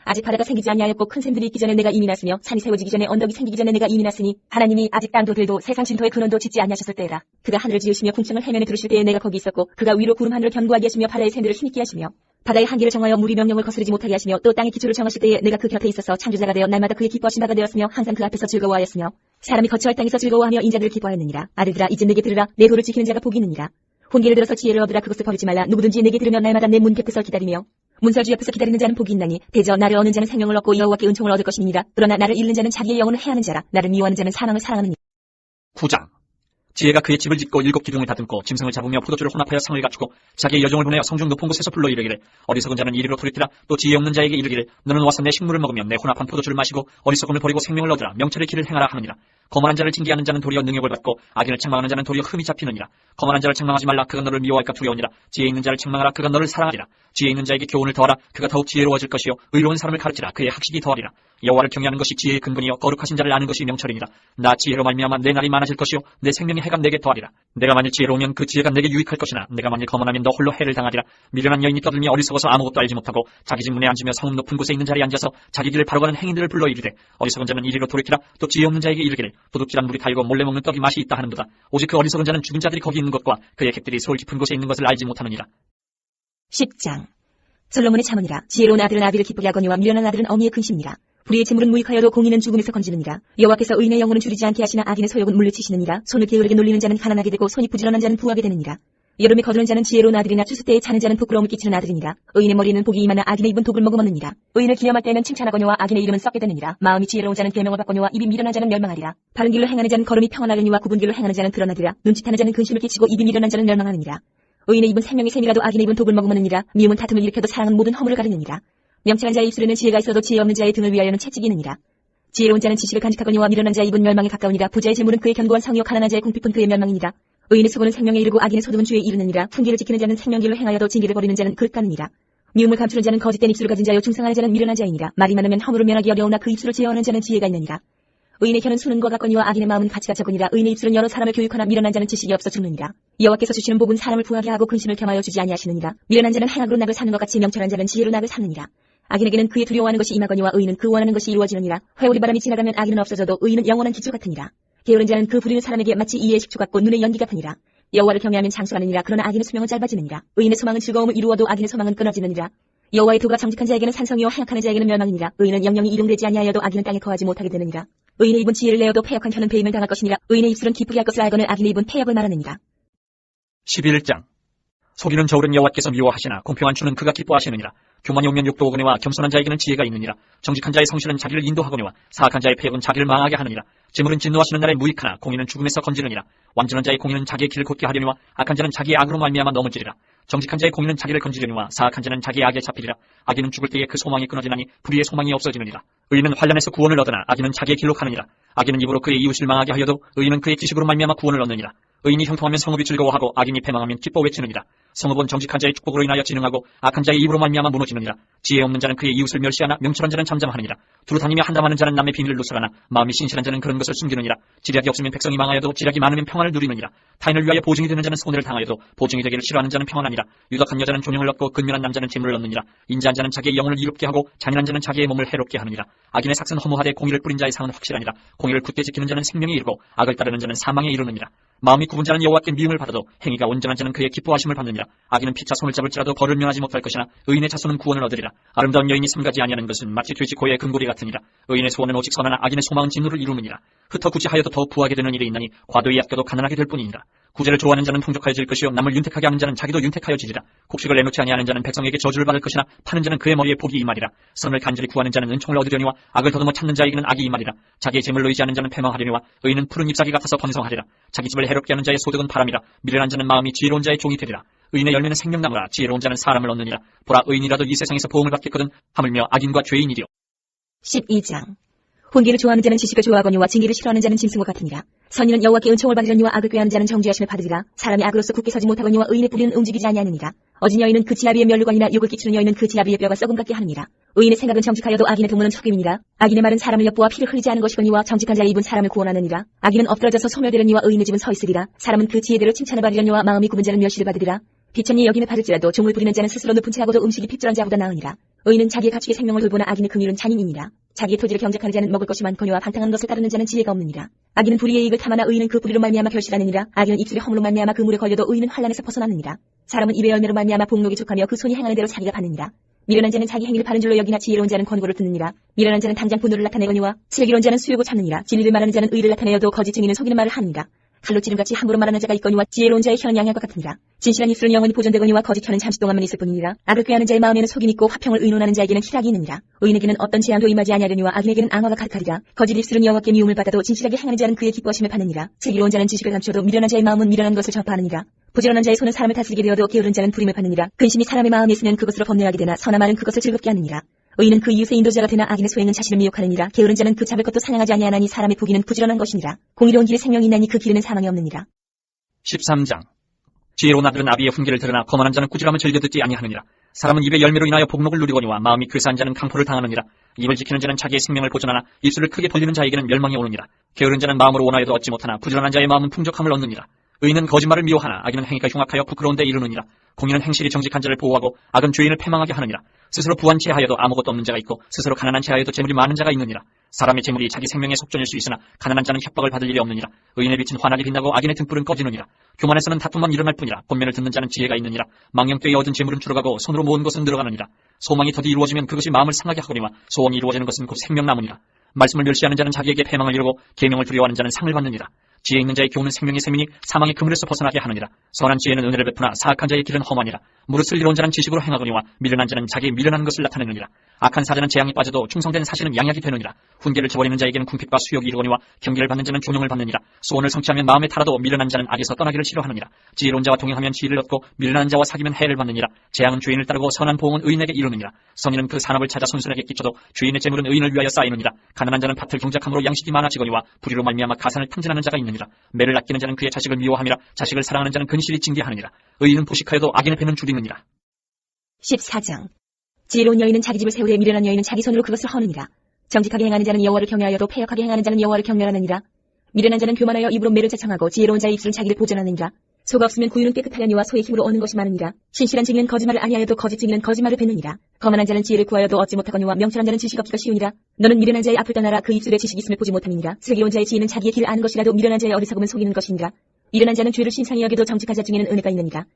아직 바다가 생기지 아니하였고 큰 샘들이 있기 전에 내가 이미 났으며 산이 세워지기 전에 언덕이 생기기 전에 내가 이미 났으니 하나님이 아직 땅도 들도 세상 진토의 근원도 짓지 아니하셨을 때라. 그가 하늘을 지으시며 궁창을 해면에 두르실 때에 내가 거기 있었고 그가 위로 구름 하늘을 견고하게 하시며 바다의 샘들을 힘있게 하시며 바다의 한계를 정하여 물이 명령을 거스르지 못하게 하시며 또 땅의 기초를 정하실 때에 내가 그 곁에 있어서 창조자가 되어 날마다 그의 기뻐하신 바가 되었으며 항상 그 앞에서 즐거워하였으며 사람이 거처할 땅에서 즐거워하며 인자들을 기뻐하였느니라. 아들들아 이제 내게 들으라. 내 도를 지키는 자가 복이 있느니라. 혼기를 들어서 지혜를 얻으라. 그것을 버리지 말라. 누구든지 내게 들으며 날마다 내 문 곁에서 기다리며 문설주 옆에서 기다리는 자는 복이 있나니 대저 나를 얻는 자는 생명을 얻고 여호와께 은총을 얻을 것이니라. 그러나 나를 잃는 자는 자기의 영혼을 해하는 자라. 나를 미워하는 자는 사망을 사랑하느니. 9장. 지혜가 그의 집을 짓고 7 기둥을 다듬고 짐승을 잡으며 포도주를 혼합하여 상을 갖추고 자기의 여종을 보내어 성중 높은 곳에서 불러 이르기를 어리석은 자는 이리로 돌이키라. 또 지혜 없는 자에게 이르기를 너는 와서 내 식물을 먹으며 내 혼합한 포도주를 마시고 어리석음을 버리고 생명을 얻으라. 명철의 길을 행하라 하느니라. 거만한 자를 징계하는 자는 도리어 능욕을 받고 악인을 책망하는 자는 도리어 흠이 잡히느니라. 거만한 자를 책망하지 말라. 그가 너를 미워할까 두려우니라. 지혜 있는 자를 책망하라. 그가 너를 사랑하리라. 지혜 있는 자에게 교훈을 더하라. 그가 더욱 지혜로워질 것이요 의로운 사람을 가르치라. 그의 학식이 더하리라. 여호와를 경외하는 것이 지혜의 근본이요 거룩하신 자를 아는 것이 명철이니라. 나 지혜로 말미암아 내 날이 많아질 것이요 내 생명의 해가 내게 더하리라. 내가 만일 지혜로우면 그 지혜가 내게 유익할 것이나 내가 만일 거만하면 너 홀로 해를 당하리라. 미련한 여인이 떠들며 어리석어서 아무것도 알지 못하고 자기 집 문에 앉으며 성읍 높은 곳에 있는 자리에 앉아서 자기 길을 바로 가는 행인들을 불러 이르되 어리석은 자는 이리로 돌이키라. 또 지혜 없는 자에게 이르기를 도둑질한 물이 달고 몰래 먹는 떡이 맛이 있다 하는도다. 오직 그 어리석은 자는 죽은 자들이 거기 있는 것과 그의 객들이 소울 깊은 곳에 있는 것을 알지 못하느니라. 10장. 솔로몬의 자문이라. 지혜로운 아들은 아비를 기쁘게 하거니와 미련한 아들은 어미의 근심이라. 불의의 재물은 무익하여도 공의는 죽음에서 건지느니라. 여호와께서 의인의 영혼은 줄이지 않게 하시나 악인의 소욕은 물리치시느니라. 손을 게으르게 놀리는 자는 가난하게 되고 손이 부지런한 자는 부하게 되느니라. 여름에 거두는 자는 지혜로운 아들이나 추수 때에 자는 자는 부끄러움을 끼치는 아들이니라. 의인의 머리에는 복이 임하나 악인의 입은 독을 머금었느니라. 의인을 기념할 때에는 칭찬하거니와 악인의 이름은 썩게 되느니라. 마음이 지혜로운 자는 계명을 받거니와 입이 미련한 자는 멸망하리라. 바른 길로 행하는 자는 걸음이 평안하려니와 굽은 길로 행하는 자는 드러나리라. 눈짓하는 자는 근심을 끼치고 입이 미련한 자는 멸망하느니라. 의인의 입은 생명의 샘이라도 악인의 입은 독을 머금었느니라. 미움은 다툼을 일으켜도 사랑은 모든 허물을 가르느니라. 명철한 자의 입술에는 지혜가 있어도 지혜 없는 자의 등을 위하여는 채찍이 있느니라. 지혜로운 자는 지식을 간직하거니와 미련한 자의 입은 멸망에 가까우니라. 부자의 재물은 그의 견고한 성이요 가난한 자의 궁핍은 그의 멸망이니라. 의인의 수고는 생명에 이르고 악인의 소득은 주에 이르느니라. 훈계를 지키는 자는 생명길로 행하여도 징계를 버리는 자는 그릇 가느니라. 미움을 감추는 자는 거짓된 입술을 가진 자요 중상하는 자는 미련한 자이니라. 말이 많으면 허물을 면하기 어려우나 그 입술을 제어하는 자는 지혜가 있느니라. 의인의 혀는 수는 것 같거니와 악인의 마음은 가치가 적으니라. 의인의 입술은 여러 사람을 교육하나 미련한 자는 지식이 없어 죽느니라. 여호와께서 주시는 복은 사람을 부하게 하고 근심을 겸하여 주지 아니하시느니라. 미련한 자는 행악으로 낙을 사는 것 같이 명철한 자는 지혜로 낙을 삼느니라. 악인에게는 그의 두려워하는 것이 임하거니와 의인은 그 원하는 것이 이루어지느니라. 회오리 바람이 지나가면 악인은 없어져도 의인은 영원한 기초 같으니라. 게으른 자는 그 부리는 사람에게 마치 이의 식초 같고 눈의 연기 같으니라. 여호와를 경외하면 장수하느니라. 그러나 악인의 수명은 짧아지느니라. 의인의 소망은 즐거움을 이루어도 악인의 소망은 끊어지느니라. 여호와의 도가 정직한 자에게는 산성이요 행악하는 자에게는 멸망이니라. 의인은 영영이 이용되지 아니하여도 악인은 땅에 거하지 못하게 되느니라. 의인의 입은 지혜를 내어도 패역한 혀는 배임을 당할 것이니라. 의인의 입술은 기쁘게 할 것을 알거늘 악인의 입은 패역을 말하느니라. 11장. 속이는 저울은 여호와께서 미워하시나 공평한 주는 그가 기뻐하시느니라. 교만이 오면 욕도 오거니와 겸손한 자에게는 지혜가 있느니라. 정직한 자의 성실은 자기를 인도하거니와 사악한 자의 패역은 자기를 망하게 하느니라. 재물은 진노하시는 날에 무익하나 공의는 죽음에서 건지느니라. 완전한 자의 공의는 자기의 길을 곧게 하려니와 악한 자는 자기의 악으로 말미암아 넘어지리라. 정직한 자의 공의는 자기를 건지려니와 사악한 자는 자기의 악에 잡히리라. 악인은 죽을 때에 그 소망이 끊어지나니 불의의 소망이 없어지느니라. 의인은 환난에서 구원을 얻으나 악인은 자기의 길로 가느니라. 악인은 입으로 그의 이웃을 망하게 하여도 의인은 그의 지식으로 말미암아 구원을 얻느니라. 의인이 형통하면 성읍이 즐거워하고 악인이 패망하면 기뻐 외치느니라. 성읍은 정직한 자의 축복으로 인하여 진흥하고 악한 자의 입으로 말미암아 무너지느니라. 지혜 없는 자는 그의 이웃을 멸시하나 명철한 자는 잠잠하느니라. 두루 다니며 한담하는 자는 남의 비밀을 누설하나 마음이 신실한 자는 그런 것을 숨기느니라. 지략이 없으면 백성이 망하여도 지략이 많으면 평안을 누리느니라. 타인을 위하여 보증이 되는 자는 손해를 당하여도 보증이 되기를 싫어하는 자는 평안하니라. 유덕한 여자는 존영을 얻고 근면한 남자는 재물을 얻느니라. 인자한 자는 자기의 영혼을 이롭게 하고 잔인한 자는 자기의 몸을 해롭게 하느니라. 악인의 삭은 허무하되 공의를 뿌린 자의 상은 확실하니라. 공의를 굳게 지키는 자는 생명에 이르고 악을 따르는 자는 사망에 이르느니라. 마음이 굽은 자는 여호와께 미움을 받아도 행위가 온전한 자는 그의 기뻐하심을 받느니라. 악인은 피차 손을 잡을지라도 벌을 면하지 못할 것이나 의인의 자손은 구원을 얻으리라. 아름다운 여인이 삼가지 아니하는 것은 마치 돼지 고의 금고리 같으니라. 의인의 소원은 오직 선하나 악인의 소망은 진노를 이루느니라. 흩어 구지하여도 더욱 부하게 되는 일이 있나니 과도히 아껴도 가난하게 될 뿐이니라. 구제를 좋아하는 자는 풍족하여질 것이요 남을 윤택하게 하는 자는 자기도 윤택하여지리라. 곡식을 내놓지 아니하는 자는 백성에게 저주를 받을 것이나 파는 자는 그의 머리에 복이 임하리라. 선을 간절히 구하는 자는 은총을 얻으려니와 악을 더듬어 찾는 자에게는 악이 임하리라. 자기의 재물로 의지하는 자는 패망하려니와 의인은 푸른 잎사귀 같아서 번성하리라. 자기 집을 해롭게 하는 자의 소득은 바람이라. 미련한 자는 마음이 지혜로운 자의 종이 되리라. 의인의 열매는 생명나무라. 지혜로운 자는 사람을 얻느니라. 보라 의인이라도 이 세상에서 보응을 받겠거든 하물며 악인과 죄인이리요. 12장. 훈계를 좋아하는 자는 지식을 좋아하거니와 징계를 싫어하는 자는 짐승과 같으니라. 선인은 여호와께 은총을 받으려니와 악을 꾀하는 자는 정죄하심을 받으리라. 사람이 악으로서 굳게 서지 못하거니와 의인의 뿌리는 움직이지 아니하느니라. 어진 여인은 그 지아비의 면류관이나 욕을 끼치는 여인은 그 지아비의 뼈가 썩음 같게 하느니라. 의인의 생각은 정직하여도 악인의 도모는 척임이니라. 악인의 말은 사람을 엿보아 피를 흘리지 않은 것이거니와 정직한 자의 입은 사람을 구원하느니라. 악인은 엎드러져서 소멸되려니와 의인의 집은 서 있으리라. 사람은 그 지혜대로 칭찬을 받으려니와 마음이 굽은 자는 멸시를 받으리라. 비천이 여김에 받을지라도 종을 부리는 자는 스스로 높은 채하고도 음식이 핍절한 자보다 나으니라. 의인은 자기의 가축의 생명을 돌보나 악인의 긍휼은 잔인이니라. 자기의 토지를 경작하는 자는 먹을 것이 많거니와 방탕한 것을 따르는 자는 지혜가 없느니라. 악인은 불의의 이익을 탐하나 의인은 그 불의로 말미암아 결실하느니라. 악인은 입술의 허물로 말미암아 그 물에 걸려도 의인은 환난에서 벗어나느니라. 사람은 입의 열매로 말미암아 복록이 족하며 그 손이 행하는 대로 자기가 받느니라. 미련한 자는 자기 행위를 바른 줄로 여기나 지혜로운 자는 권고를 듣느니라. 미련한 자는 당장 분노를 나타내거니와 슬기로운 자는 수욕을 참느니라. 진리를 말하는 자는 의를 나타내어도 거짓 증인은 속이는 말을 하느니라. 칼로 찌름같이 함부로 말하는 자가 있거니와 지혜로운 자의 혀는 양약과 같으니라. 진실한 입술은 영원히 보존되거니와 거짓 혀는 잠시 동안만 있을 뿐이니라. 악을 꾀하는 자의 마음에는 속임 있고 화평을 의논하는 자에게는 희락이 있느니라. 의인에게는 어떤 재앙도 임하지 아니하려니와 악인에게는 앙화가 가득하리라. 거짓 입술은 여호와께 미움을 받아도 진실하게 행하는 자는 그의 기뻐하심을 받느니라. 슬기로운 자는 지식을 감추어도 미련한 자의 마음은 미련한 것을 전파하느니라. 부지런한 자의 손은 사람을 다스리게 되어도 게으른 자는 부림을 받느니라. 근심이 사람의 마음에 있으면 그것으로 범죄하게 되나 선한 말은 그것을 즐겁게 하느니라. 의인은 그 이웃의 인도자가 되나 악인의 소행은 자신을 미혹하느니라. 게으른 자는 그 잡을 것도 사냥하지 아니하나니 사람의 부귀는 부지런한 것이니라. 공의로운 길에 생명이 있나니 그 길에는 사망이 없느니라. 13장. 지혜로운 아들은 아비의 훈계를 들으나 거만한 자는 꾸지람을 즐겨 듣지 아니하느니라. 사람은 입의 열매로 인하여 복록을 누리거니와 마음이 근사한 자는 강포를 당하느니라. 입을 지키는 자는 자기의 생명을 보존하나 입술을 크게 벌리는 자에게는 멸망이 오느니라. 게으른 자는 마음으로 원하여도 얻지 못하나 부지런한 자의 마음은 풍족함을 얻느니라. 의인은 거짓말을 미워하나 악인은 행위가 흉악하여 부끄러운 데 이르느니라. 공의는 행실이 정직한 자를 보호하고 악은 죄인을 패망하게 하느니라. 스스로 부한 채하여도 아무것도 없는 자가 있고 스스로 가난한 채하여도 재물이 많은 자가 있느니라. 사람의 재물이 자기 생명의 속전일 수 있으나 가난한 자는 협박을 받을 일이 없느니라. 의인의 빛은 환하게 빛나고 악인의 등불은 꺼지느니라. 교만에서는 다툼만 일어날 뿐이라. 본면을 듣는 자는 지혜가 있느니라. 망령되이 얻은 재물은 줄어가고 손으로 모은 것은 늘어가느니라. 소망이 더디 이루어지면 그것이 마음을 상하게 하거니와 소원이 이루어지는 것은 곧 생명나무니라. 말씀을 멸시하는 자는 자기에게 패망을 이루고 계명을 두려워하는 자는 상을 받느니라. 지혜 있는 자의 교훈은 생명의 셈이니 사망의 그물에서 벗어나게 하느니라. 선한 지혜는 은혜를 베푸나 사악한 자의 길은 험하니라. 무릇 슬기로운 자는 지식으로 행하거니와 미련한 자는 자기의 미련한 것을 나타내느니라. 악한 사자는 재앙에 빠져도 충성된 사실은 양약이 되느니라. 훈계를 저버리는 자에게는 궁핍과 수욕이 이르거니와 경계를 받는 자는 존용을 받느니라. 소원을 성취하면 마음에 탈아도 미련한 자는 악에서 떠나기를 싫어하느니라. 지혜로운 자와 동행하면 지혜를 얻고 미련한 자와 사귀면 해를 받느니라. 재앙은 죄인을 따르고 선한 보응은 의인에게 이르느니라. 성인은 그 산업을 찾아 손순에게 끼쳐도 죄인의 재물은 의인을 위하여 쌓이느니라. 가난한 자는 밭을 경작함으로 양식이 많아지거니와 불의로 말미암아 가산을 탕진하는 자가 있느니라. 매를 아끼는 자는 그의 자식을 미워함이라. 자식을 사랑하는 자는 근실이 징계하느니라. 의인은 포식하여도 악인의 배는 줄이느니라. 14장. 지혜로운 여인은 자기 집을 세우되 미련한 여인은 자기 손으로 그것을 허느니라. 정직하게 행하는 자는 여호와를 경외하여도 패역하게 행하는 자는 여호와를 경멸하느니라. 미련한 자는 교만하여 입으로 매를 자청하고 지혜로운 자의 입술은 자기를 보존하느니라. 소가 없으면 구유는 깨끗하려니와 소의 힘으로 얻는 것이 많으니라. 신실한 증인은 거짓말을 아니하여도 거짓 증인은 거짓말을 뱉느니라. 거만한 자는 지혜를 구하여도 얻지 못하거니와 명철한 자는 지식 얻기가 쉬우니라. 너는 미련한 자의 앞을 떠나라. 그 입술에 지식이 있음을 보지 못함이니라. 슬기로운 자의 지혜는 자기의 길을 아는 것이라도 미련한 자의 어리석음은 속이는 것이니라. 미련한 자는 죄를 신상히 여기도 정직한 자 중에는 은혜가 있느니라.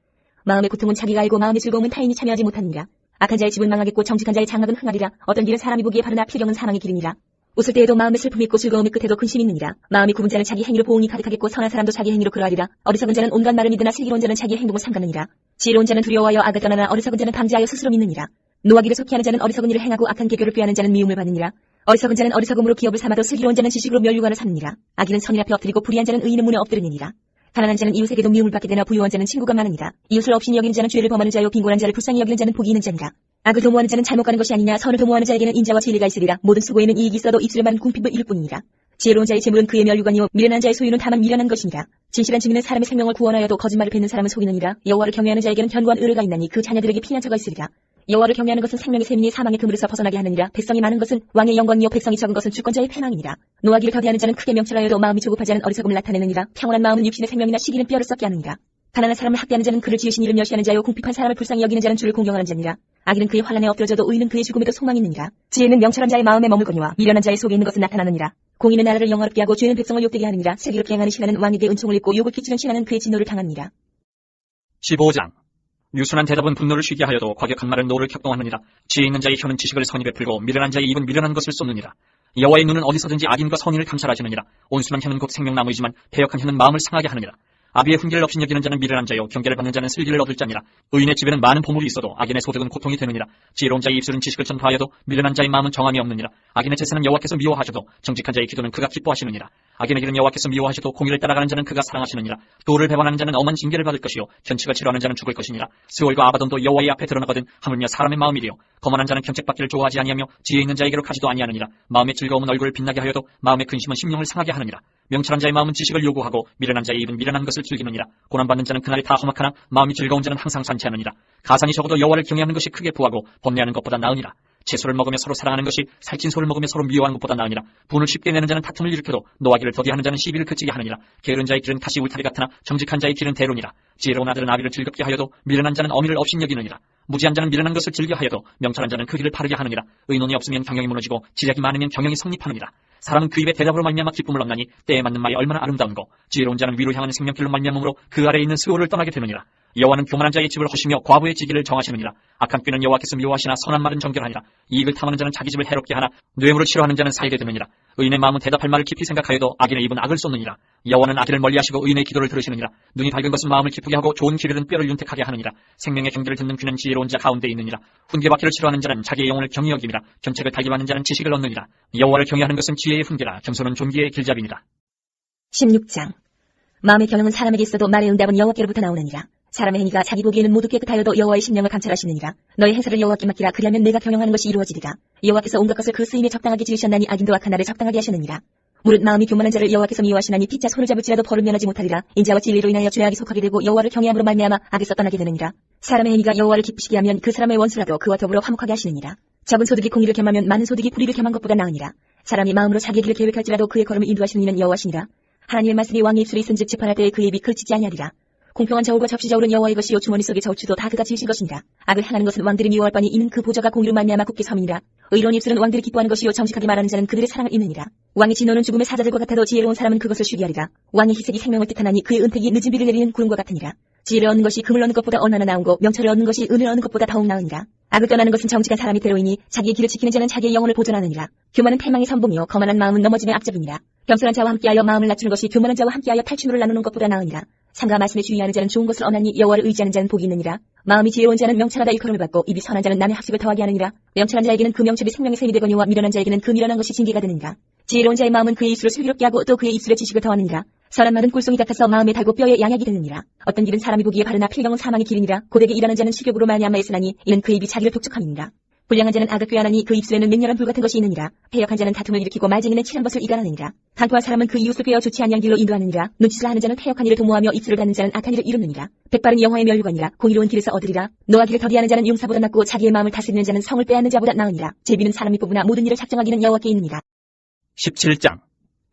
마음의 고통은 자기가 알고 마음의 즐거움은 타인이 참여하지 못하느니라. 악한 자의 집은 망하겠고 정직한 자의 장막은 흥하리라. 어떤 길은 사람이 보기에 바르나 필경은 사망의 길이니라. 웃을 때에도 마음에 슬픔이 있고 즐거움의 끝에도 근심이 있느니라. 마음이 굽은 자는 자기 행위로 보응이 가득하겠고 선한 사람도 자기 행위로 그러하리라. 어리석은 자는 온갖 말을 믿으나 슬기로운 자는 자기의 행동을 삼가느니라. 지혜로운 자는 두려워하여 악을 떠나나 어리석은 자는 방지하여 스스로 믿느니라. 노하기를 속히 하는 자는 어리석은 일을 행하고 악한 계교를 꾀하는 자는 미움을 받느니라. 어리석은 자는 어리석음으로 기업을 삼아도 슬기로운 자는 지식으로 멸류관을 삼느니라. 악인은 선인 앞에 엎드리고 불의한 자는 의인의 문에 엎드리느니라. 가난한 자는 이웃에게도 미움을 받게 되나 부유한 자는 친구가 많으니라. 이웃을 없이 여기는 자는 죄를 범하는 자요 빈곤한 자를 불쌍히 여기는 자는 복이 있는 자니라. 악을 도모하는 자는 잘못 가는 것이 아니냐. 선을 도모하는 자에게는 인자와 진리가 있으리라. 모든 수고에는 이익이 있어도 입술에 마른 궁핍을 이룰 뿐이니라. 지혜로운 자의 재물은 그의 멸류관이요 미련한 자의 소유는 다만 미련한 것이니라. 진실한 증인은 사람의 생명을 구원하여도 거짓말을 뱉는 사람은 속이느니라. 여호와를 경외하는 자에게는 견고한 의뢰가 있나니 그 자녀들에게 피난처가 있으리라. 여호와를 경외하는 것은 생명의 셈이니 사망의 그물에서 벗어나게 하느니라. 백성이 많은 것은 왕의 영광이요 백성이 적은 것은 주권자의 패망이니라. 노하기를 더디하는 자는 크게 명철하여도 마음이 조급하지 않은 어리석음을 나타내느니라. 평온한 마음은 육신의 생명이나 시기는 뼈를 썩게 하느니라. 가난한 사람을 학대하는 자는 그를 지으신 이를 멸시하는 자요 궁핍한 사람을 불쌍히 여기는 자는 주를 공경하는 자니라. 악인은 그의 환난에 엎드러져도 의인은 그의 죽음에도 소망이 있느니라. 지혜는 명철한 자의 마음에 머물거니와 미련한 자의 속에 있는 것은 나타나느니라. 공의는 나라를 영화롭게 하고 죄는 백성을 욕되게 하느니라. 슬기롭게 행하는 신하는 왕에게 은총을 입고 욕을 끼치는 신하는 그의 진노를 당하느니라. 15장. 유순한 대답은 분노를 쉬게 하여도 과격한 말은 노를 격동하느니라. 지혜 있는 자의 혀는 지식을 선히 베풀고 미련한 자의 입은 미련한 것을 쏟느니라. 여호와의 눈은 어디서든지 악인과 선인을 감찰하시느니라. 온순한 혀는 곧 생명나무이지만 패역한 혀는 마음을 상하게 하느니라. 아비의 훈계를 없인 여기는 자는 미련한 자요 경계를 받는 자는 슬기를 얻을 자니라. 의인의 집에는 많은 보물이 있어도 악인의 소득은 고통이 되느니라. 지혜로운 자의 입술은 지식을 전파하여도 미련한 자의 마음은 정함이 없느니라. 악인의 제사는 여호와께서 미워하셔도 정직한 자의 기도는 그가 기뻐하시느니라. 악인의 길은 여호와께서 미워하셔도 공의를 따라가는 자는 그가 사랑하시느니라. 도를 배반하는 자는 엄한 징계를 받을 것이요 견칙을 싫어하는 자는 죽을 것이니라. 스월과 아바돈도 여호와의 앞에 드러나거든 하물며 사람의 마음이리요 거만한 자는 견책받기를 좋아하지 아니하며 지혜 있는 자에게로 가지도 아니하느니라. 마음의 즐거움은 얼굴을 빛나게 하여도 마음의 근심은 심령을 상하게 하느니라. 명철한 자의 마음은 지식을 요구하고 미련한 자의 입은 미련한 것을 즐기느니라. 고난받는 자는 그날이 다 험악하나 마음이 즐거운 자는 항상 산치하느니라. 가산이 적어도 여호와를 경외하는 것이 크게 부하고 번뇌하는 것보다 나으니라. 채소를 먹으며 서로 사랑하는 것이 살찐 소를 먹으며 서로 미워하는 것보다 나으니라. 분을 쉽게 내는 자는 다툼을 일으켜도 노하기를 더디하는 자는 시비를 그치게 하느니라. 게으른 자의 길은 가시 울타리 같으나 정직한 자의 길은 대로니라. 지혜로운 아들은 아비를 즐겁게 하여도 미련한 자는 어미를 업신여기느니라. 무지한 자는 미련한 것을 즐겨 하여도 명철한 자는 그 길을 바르게 하느니라. 의논이 없으면 경영이 무너지고 지략이 많으면 경영이 성립하느니라. 사람은 그 입의 대답으로 말미암아 기쁨을 얻나니 때에 맞는 말이 얼마나 아름다운고 지혜로운 자는 위로 향하는 생명길로 말미암으로 그 아래에 있는 스올을 떠나게 되느니라. 여호와는 교만한 자의 집을 허시며 과부의 지기를 정하시느니라. 악한 꾀는 여호와께서 미워하시나 선한 말은 정결하니라. 이익을 탐하는 자는 자기 집을 해롭게 하나 뇌물을 싫어하는 자는 살게 되느니라. 의인의 마음은 대답할 말을 깊이 생각하여도 악인의 입은 악을 쏟느니라. 여호와는 악인을 멀리하시고 의인의 기도를 들으시느니라. 눈이 밝은 것은 마음을 기쁘게 하고 좋은 길은 뼈를 윤택하게 하느니라. 생명의 경계를 듣는 귀는 지혜로운 자 가운데 있느니라. 훈계받기를 싫어하는 자는 자기의 영혼을 경히 여김이라. 견책을 달게 받는 자는 지식을 얻느니라. 여호와를 경외하는 것은 지혜의 훈계라. 겸손은 존귀의 길잡이니라. 16장. 마음의 견능은 사람에게 있어도 말의 응답은 여호와께로부터 나오느니라. 사람의 행위가 자기 보기에는 모두 깨끗하여도 여호와의 심령을 감찰하시느니라. 너의 행사를 여호와께 맡기라. 그리하면 내가 경영하는 것이 이루어지리라. 여호와께서 온갖 것을 그 쓰임에 적당하게 지으셨나니 악인도 악한 날에 적당하게 하시느니라. 무릇 마음이 교만한 자를 여호와께서 미워하시나니 피차 손을 잡을지라도 벌을 면하지 못하리라. 인자와 진리로 인하여 죄악이 속하게 되고 여호와를 경외함으로 말미암아 악에서 떠나게 되느니라. 사람의 행위가 여호와를 기쁘시게 하면 그 사람의 원수라도 그와 더불어 화목하게 하시느니라. 적은 소득이 공의를 겸하면 많은 소득이 불의를 겸한 것보다 나으니라. 사람이 마음으로 자기의 길을 계획할지라도 그의 걸음을 인도하시는 이는 여호와시니라. 하나님의 말씀이 왕의 입술에 있은즉 재판할 때에 그의 입이 그치지 아니하리라. 공평한 저울과 접시 저울은 여호와의 것이요 주머니 속의 저울추도 다 그가 지으신 것이니라. 악을 행하는 것은 왕들이 미워할 바니 이는 그 보좌가 공의로 말미암아 굳게 섬이니라. 의로운 입술은 왕들이 기뻐하는 것이요 정직하게 말하는 자는 그들의 사랑을 입느니라. 왕의 진노는 죽음의 사자들과 같아도 지혜로운 사람은 그것을 쉬리하리라. 왕의 희색이 생명을 뜻하나니 그의 은택이 늦은 비를 내리는 구름과 같으니라. 지혜를 얻는 것이 금을 얻는 것보다 얼마나 나은고 명철을 얻는 것이 은을 얻는 것보다 더욱 나으니라. 악을 떠나는 것은 정직한 사람이 대로이니 자기의 길을 지키는 자는 자기의 영혼을 보존하느니라. 교만은 패망의 선봉이요 거만한 마음은 넘어짐의 앞잡이니라. 겸손한 자와 함께하여 마음을 낮추는 것이 교만한 자와 함께하여 탈취물을 나누는 것보다 나으니라. 상가 말씀에 주의하는 자는 좋은 것을 얻나니 여호와를 의지하는 자는 복이 있느니라. 마음이 지혜로운 자는 명철하다 일컬음을 받고 입이 선한 자는 남의 학식을 더하게 하느니라. 명철한 자에게는 그 명철이 생명의 샘이 되거니와 미련한 자에게는 그 미련한 것이 징계가 되느니라. 지혜로운 자의 마음은 그의 입술을 슬기롭게 하고 또 그의 입술에 지식을 더하느니라. 선한 말은 꿀송이 같아서 마음에 달고 뼈에 양약이 되느니라. 어떤 길은 사람이 보기에 바르나 필경은 사망의 길이니라. 고되게 일하는 자는 식욕으로 말미암아 애쓰나니 이는 그 입이 자기를 독촉함이니라. 불량한 자는 악을 꾀하나니 그 입술에는 맹렬한 불 같은 것이 있느니라. 패역한 자는 다툼을 일으키고 말쟁이는 칠한 것을 이간하느니라. 간포한 사람은 그 이웃을 꾀어 좋지 아니한 길로 인도하느니라. 눈치를 하는 자는 패역한 일을 도모하며 입술을 닫는 자는 악한 일을 이루느니라. 백발은 영화의 면류관이라. 공의로운 길에서 얻으리라. 노하기를 더디하는 자는 용사보다 낫고 자기의 마음을 다스리는 자는 성을 빼앗는 자보다 나으니라. 제비는 사람이 뽑으나 모든 일을 작정하기는 여호와께 있느니라. 17장.